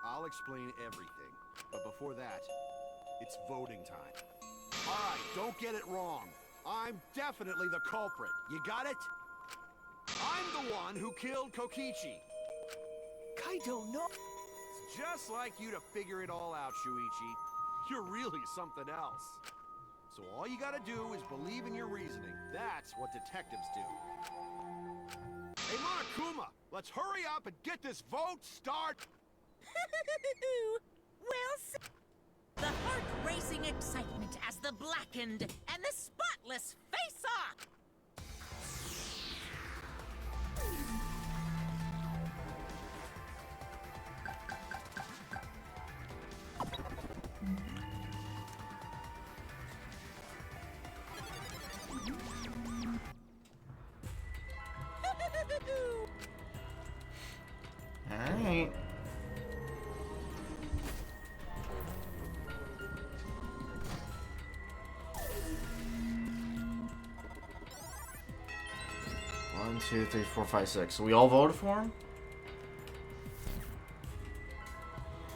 Speaker 7: I'll explain everything. But before that, it's voting time. Alright, don't get it wrong. I'm definitely the culprit. You got it? I'm the one who killed Kokichi.
Speaker 5: Kaito, no!
Speaker 7: It's just like you to figure it all out, Shuichi. You're really something else. So all you gotta do is believe in your reasoning. That's what detectives do. Hey, Monokuma, let's hurry up and get this vote started.
Speaker 4: Well said. The heart-racing excitement as the blackened and the spotless face off.
Speaker 1: Alright. One, two, three, four, five, six. So we all voted for him?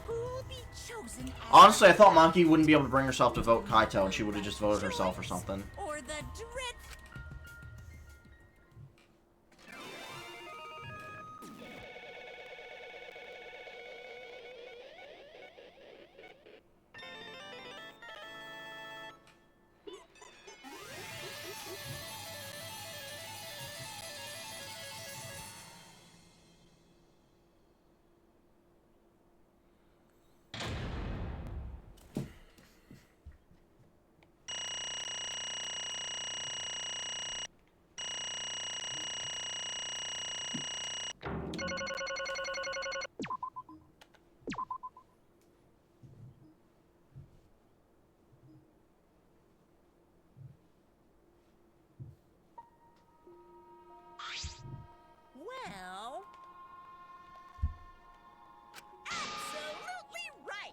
Speaker 4: Who'll be chosen as
Speaker 1: Honestly, I thought Maki wouldn't be able to bring herself to vote Kaito and she would have just voted herself or something.
Speaker 4: or the dread. Well, absolutely right.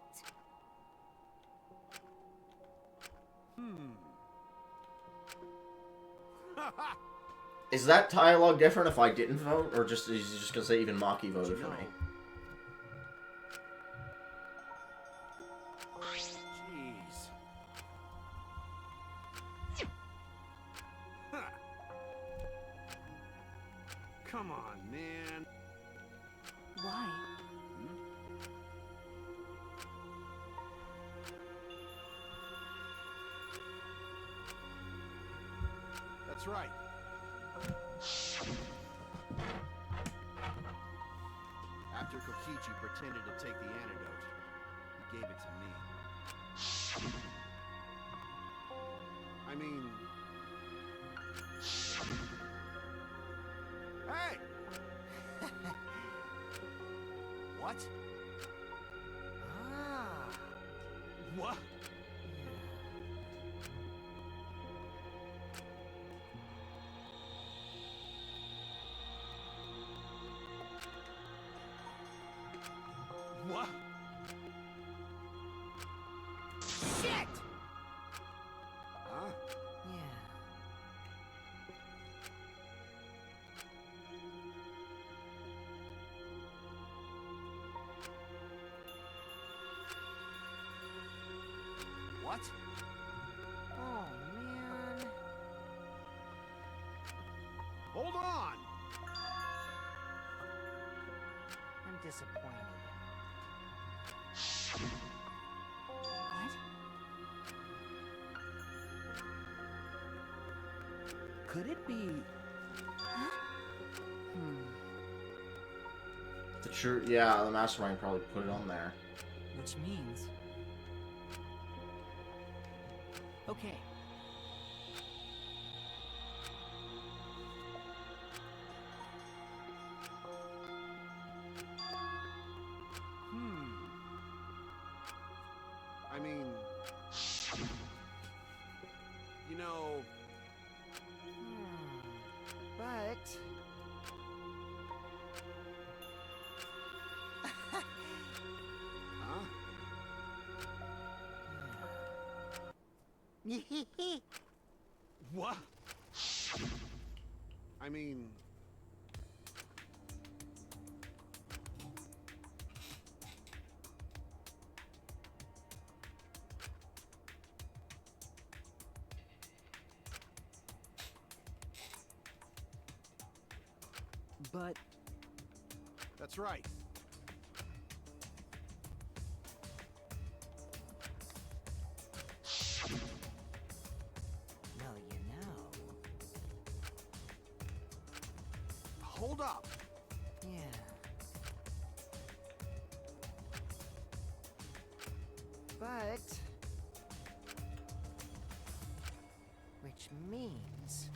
Speaker 1: Is that dialogue different if I didn't vote? Or just is he just gonna say even Maki voted for me?
Speaker 7: Jeez. Huh. Come on, man.
Speaker 9: Why?
Speaker 7: That's right. After Kokichi pretended to take the antidote, he gave it to me. I mean... Hey! What? What?
Speaker 8: Ah.
Speaker 7: What? What?
Speaker 8: Shit!
Speaker 7: Huh?
Speaker 8: Yeah.
Speaker 7: What?
Speaker 8: Oh, man.
Speaker 7: Hold on!
Speaker 8: I'm disappointed.
Speaker 3: What?
Speaker 5: Could it be?
Speaker 1: The true, yeah, the mastermind probably put it on there.
Speaker 2: Which means... Okay.
Speaker 7: I mean... You know...
Speaker 8: But...
Speaker 7: Huh? What? I mean...
Speaker 2: But...
Speaker 7: That's right.
Speaker 8: Well, you know.
Speaker 7: Hold up.
Speaker 8: Yeah. But... Which means...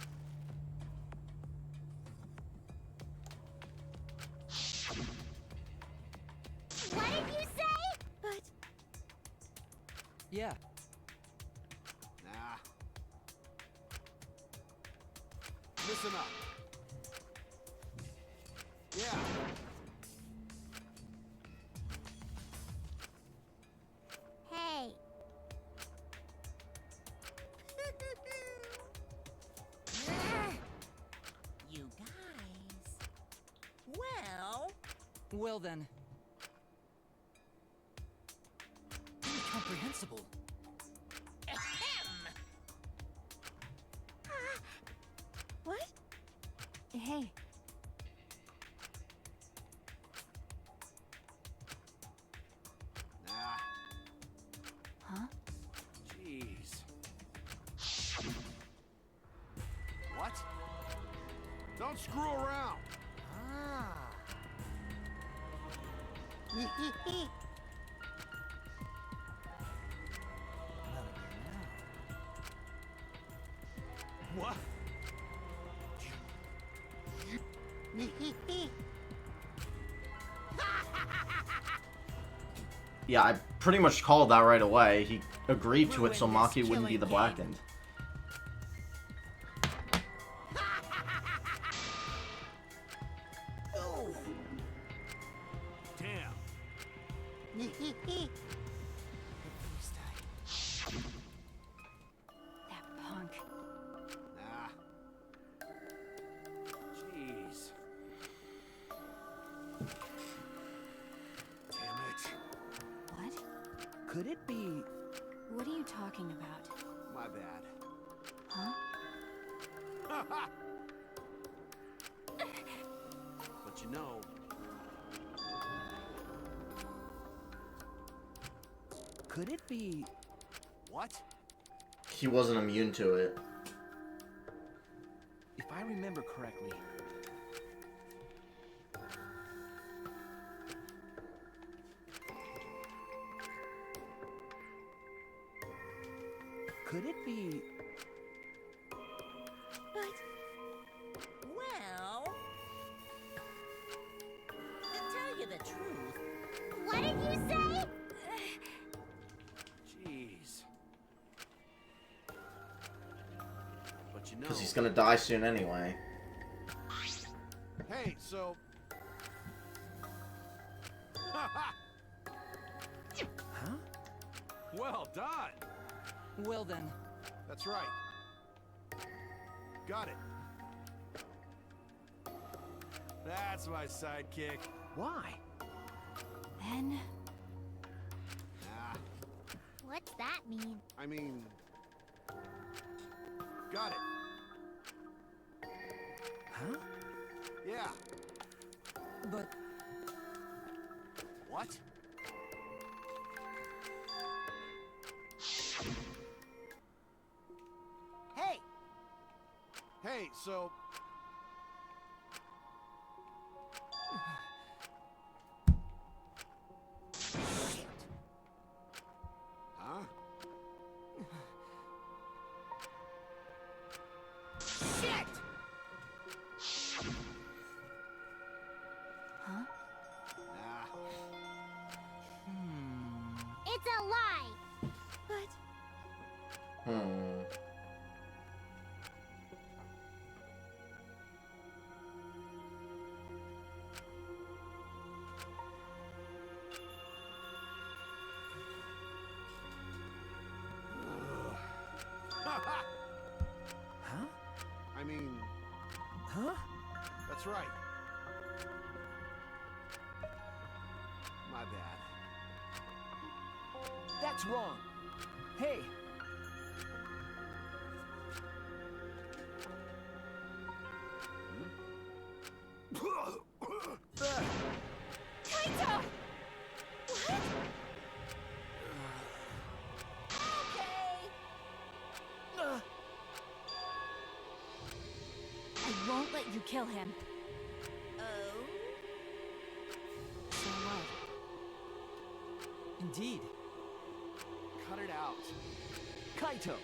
Speaker 6: What did you say?
Speaker 9: But
Speaker 2: Yeah.
Speaker 7: Nah. Listen up. Yeah.
Speaker 6: Hey.
Speaker 4: You guys. Well,
Speaker 2: Well then. Incomprehensible.
Speaker 4: ahem.
Speaker 9: what? Hey,
Speaker 7: Nah.
Speaker 9: huh?
Speaker 7: Jeez. What? Don't screw around.
Speaker 8: Ah. Well, you
Speaker 7: What?
Speaker 8: know.
Speaker 1: Yeah, I pretty much called that right away. He agreed to it so
Speaker 4: Ruin this
Speaker 1: Maki wouldn't be
Speaker 4: killing
Speaker 1: the
Speaker 4: game.
Speaker 1: Blackened.
Speaker 7: Damn.
Speaker 3: That punk.
Speaker 7: Nah. Jeez. Damn it.
Speaker 3: What?
Speaker 5: Could it be?
Speaker 3: What are you talking about?
Speaker 7: My bad.
Speaker 3: Huh?
Speaker 7: But you know,
Speaker 5: Could it be?
Speaker 7: what?
Speaker 1: He wasn't immune to it.
Speaker 5: If I remember correctly, could it be?
Speaker 9: But
Speaker 4: Well, to tell you the truth,
Speaker 1: Because he's gonna die soon anyway.
Speaker 7: Hey, so...
Speaker 5: Huh?
Speaker 7: Well done!
Speaker 2: Well then,
Speaker 7: That's right. Got it. That's my sidekick.
Speaker 5: Why?
Speaker 3: Then...
Speaker 7: Ah,
Speaker 6: What's that mean?
Speaker 7: I mean... Got it.
Speaker 5: Huh?
Speaker 7: Yeah.
Speaker 2: but
Speaker 7: What?
Speaker 8: Hey,
Speaker 7: Hey, so... Shit. Huh? Shit!
Speaker 3: Huh?
Speaker 7: Nah.
Speaker 6: It's a lie!
Speaker 3: But...
Speaker 5: Huh?
Speaker 7: I mean,
Speaker 5: Huh?
Speaker 7: that's right. My bad.
Speaker 5: That's wrong. Hey,
Speaker 3: Kaito! I won't let you kill him.
Speaker 4: Oh?
Speaker 2: so what? Indeed.
Speaker 7: Cut it out.
Speaker 5: Kaito.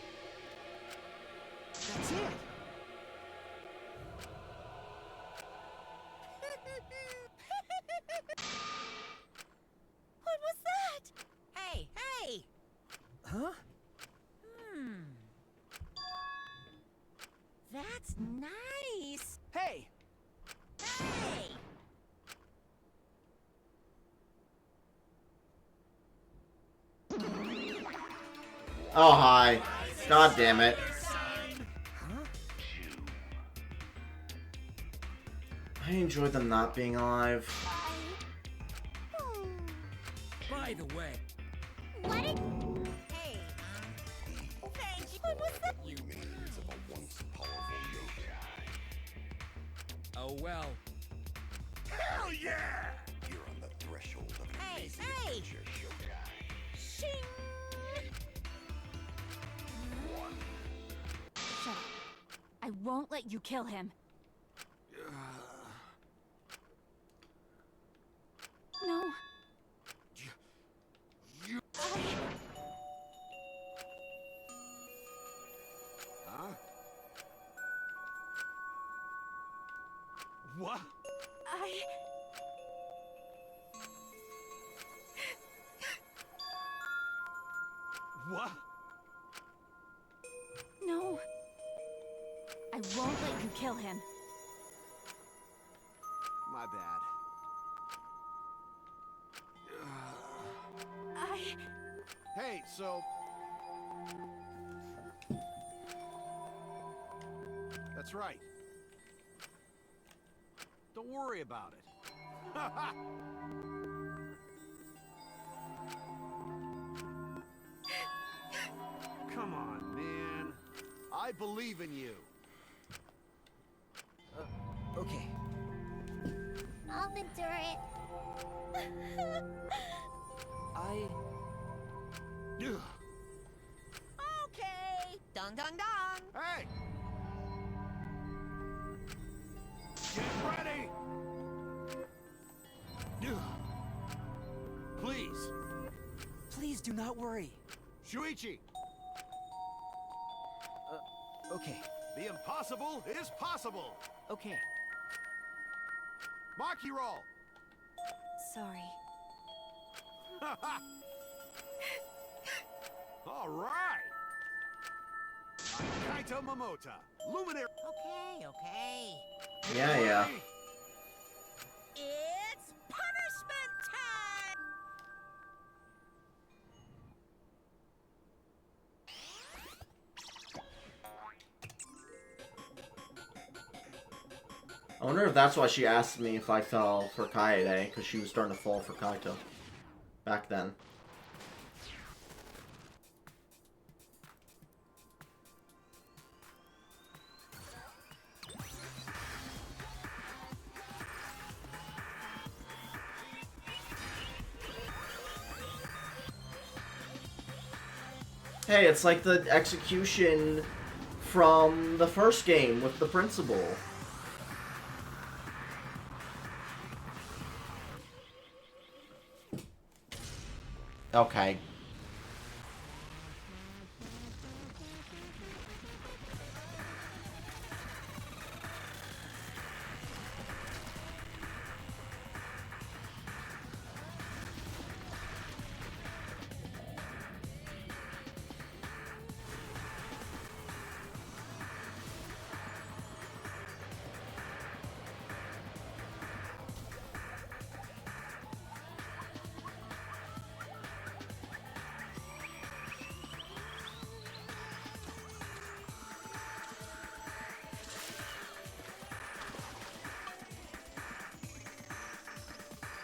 Speaker 5: That's it.
Speaker 3: What was that?
Speaker 4: Hey, hey!
Speaker 5: Huh?
Speaker 4: That's nice!
Speaker 5: Hey,
Speaker 4: Hey!
Speaker 1: Oh, hi. God damn it. I enjoyed them not being alive.
Speaker 5: by the way,
Speaker 6: What did...
Speaker 4: Hey! Thank you! What was that? You
Speaker 5: oh well.
Speaker 7: Hell yeah!
Speaker 10: You're on the threshold of an
Speaker 4: Hey,
Speaker 10: amazing
Speaker 4: hey!
Speaker 10: adventure, Shogai.
Speaker 4: Shing!
Speaker 3: Shut up. I won't let you kill him. No.
Speaker 7: Huh? What? What?
Speaker 3: No. I won't let you kill him.
Speaker 7: My bad. Hey, so... That's right. Don't worry about it. Come on, man. I believe in you.
Speaker 5: Okay.
Speaker 6: I'll endure it.
Speaker 5: I...
Speaker 7: Ugh.
Speaker 4: Okay! Dong dong dong!
Speaker 7: Hey! Get ready! Ugh. Please,
Speaker 5: Please do not worry.
Speaker 7: Shuichi,
Speaker 5: Okay.
Speaker 7: the impossible is possible!
Speaker 5: Okay.
Speaker 7: Maki roll!
Speaker 3: Sorry.
Speaker 7: All right! I'm Kaito Momota, luminary.
Speaker 4: Okay, okay.
Speaker 1: Yeah.
Speaker 4: It's punishment time!
Speaker 1: I wonder if that's why she asked me if I fell for Kaede, because she was starting to fall for Kaito back then. Hey, it's like the execution from the first game with the principal. Okay.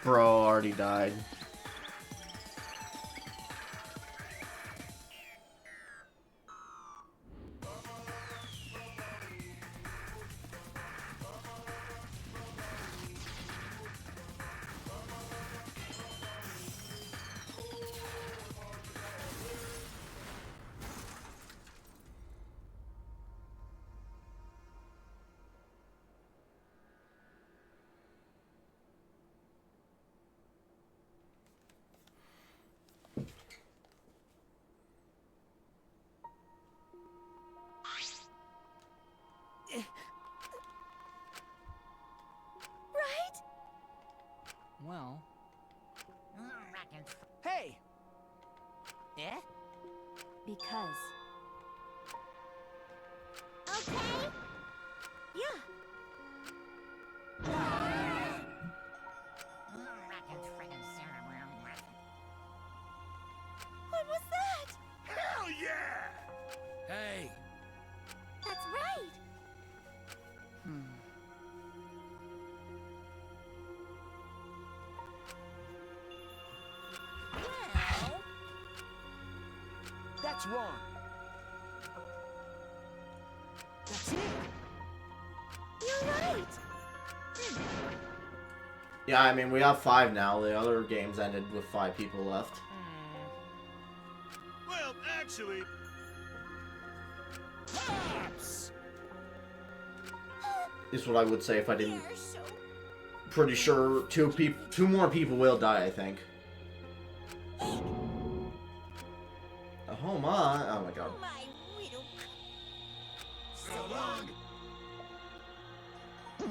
Speaker 1: Bro already died.
Speaker 9: Right?
Speaker 2: Well,
Speaker 5: Hey!
Speaker 4: Yeah?
Speaker 3: Because.
Speaker 9: Okay. Yeah. What was that?
Speaker 7: Hell yeah!
Speaker 5: Hey!
Speaker 9: That's right.
Speaker 4: Well,
Speaker 5: That's wrong. That's it.
Speaker 9: You're right.
Speaker 1: Yeah, I mean, we have 5 now. The other games ended with 5 people left.
Speaker 7: Well, actually... Pops!
Speaker 1: Is what I would say if I didn't.
Speaker 9: You're so
Speaker 1: Pretty sure 2 more people will die, I think. Oh my! Oh my god.
Speaker 4: my widow.
Speaker 7: So long!
Speaker 4: Huh?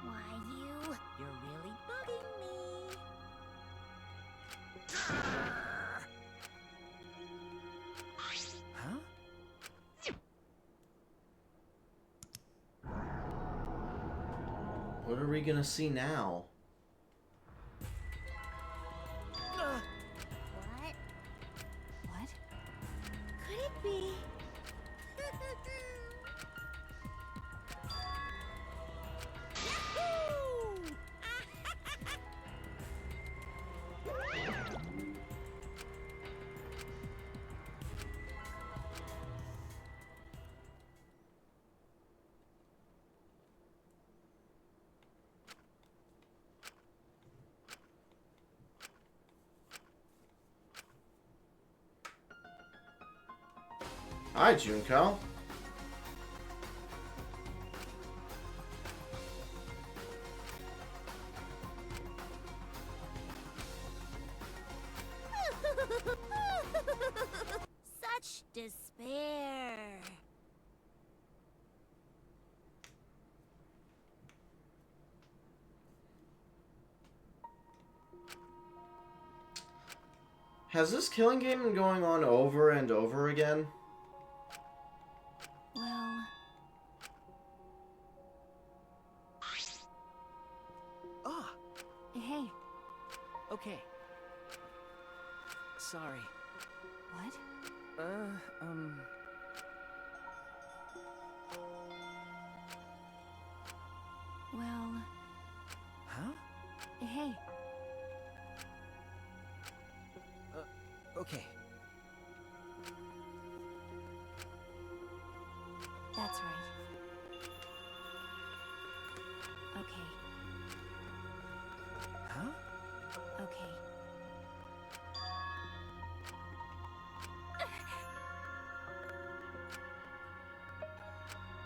Speaker 6: Why, you...
Speaker 4: You're really bugging me.
Speaker 5: Huh?
Speaker 1: What are we gonna see now?
Speaker 6: What?
Speaker 3: What?
Speaker 9: Could it be?
Speaker 4: Yahoo!
Speaker 1: Hi, Junko.
Speaker 6: Such despair.
Speaker 1: Has this killing game been going on over and over again?
Speaker 2: Well...
Speaker 5: Ah,
Speaker 2: Hey,
Speaker 5: okay. Sorry.
Speaker 2: what? Well...
Speaker 5: Huh?
Speaker 2: Hey,
Speaker 5: Okay.
Speaker 2: that's right. Okay,
Speaker 5: Huh?
Speaker 2: okay.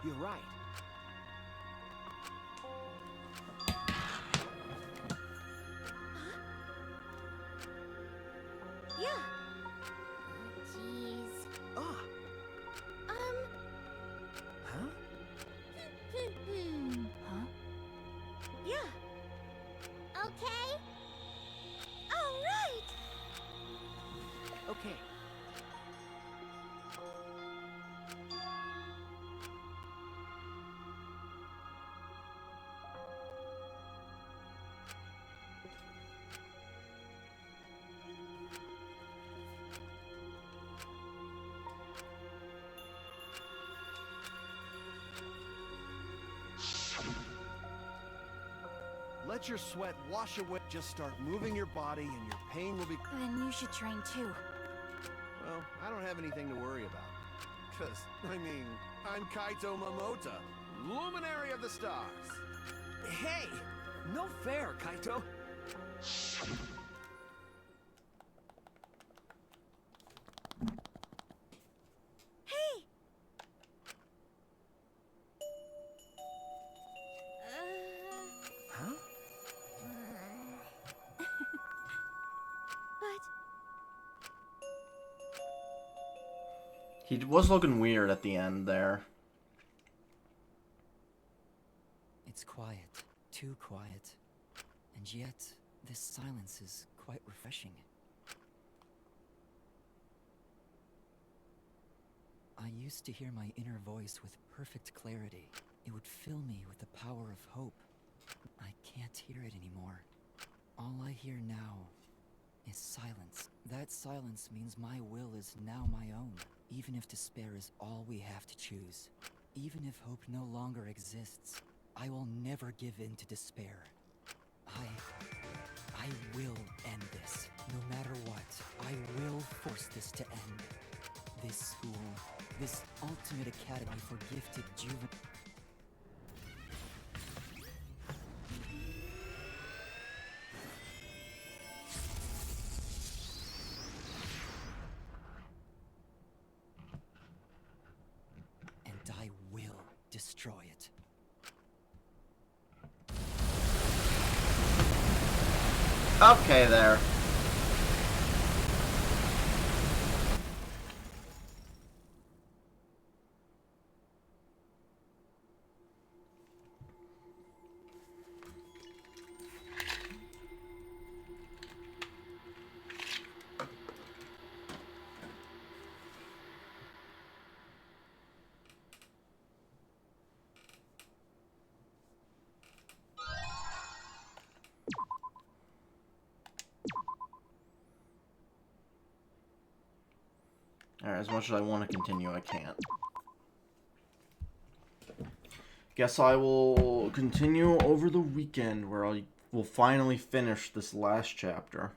Speaker 5: You're right.
Speaker 6: Yeah. Jeez.
Speaker 5: Ah, huh?
Speaker 2: Huh?
Speaker 6: Yeah. Okay. All right.
Speaker 5: Okay.
Speaker 7: Let your sweat wash away. Just start moving your body and your pain will be...
Speaker 3: Then you should train too.
Speaker 7: Well, I don't have anything to worry about. Because, I mean, I'm Kaito Momota, luminary of the stars.
Speaker 5: Hey! No fair, Kaito.
Speaker 6: Hey.
Speaker 5: Huh?
Speaker 6: But
Speaker 1: He was looking weird at the end there.
Speaker 2: It's quiet. Too quiet. And yet, this silence is quite refreshing. I used to hear my inner voice with perfect clarity. It would fill me with the power of hope. I can't hear it anymore. All I hear now is silence. That silence means my will is now my own, even if despair is all we have to choose. Even if hope no longer exists, I will never give in to despair. I will end this. No matter what, I will force this to end. This school, this ultimate academy for gifted juvenile... And I will destroy it.
Speaker 1: Okay, there. Alright, as much as I want to continue, I can't. Guess I will continue over the weekend, where I will finally finish this last chapter.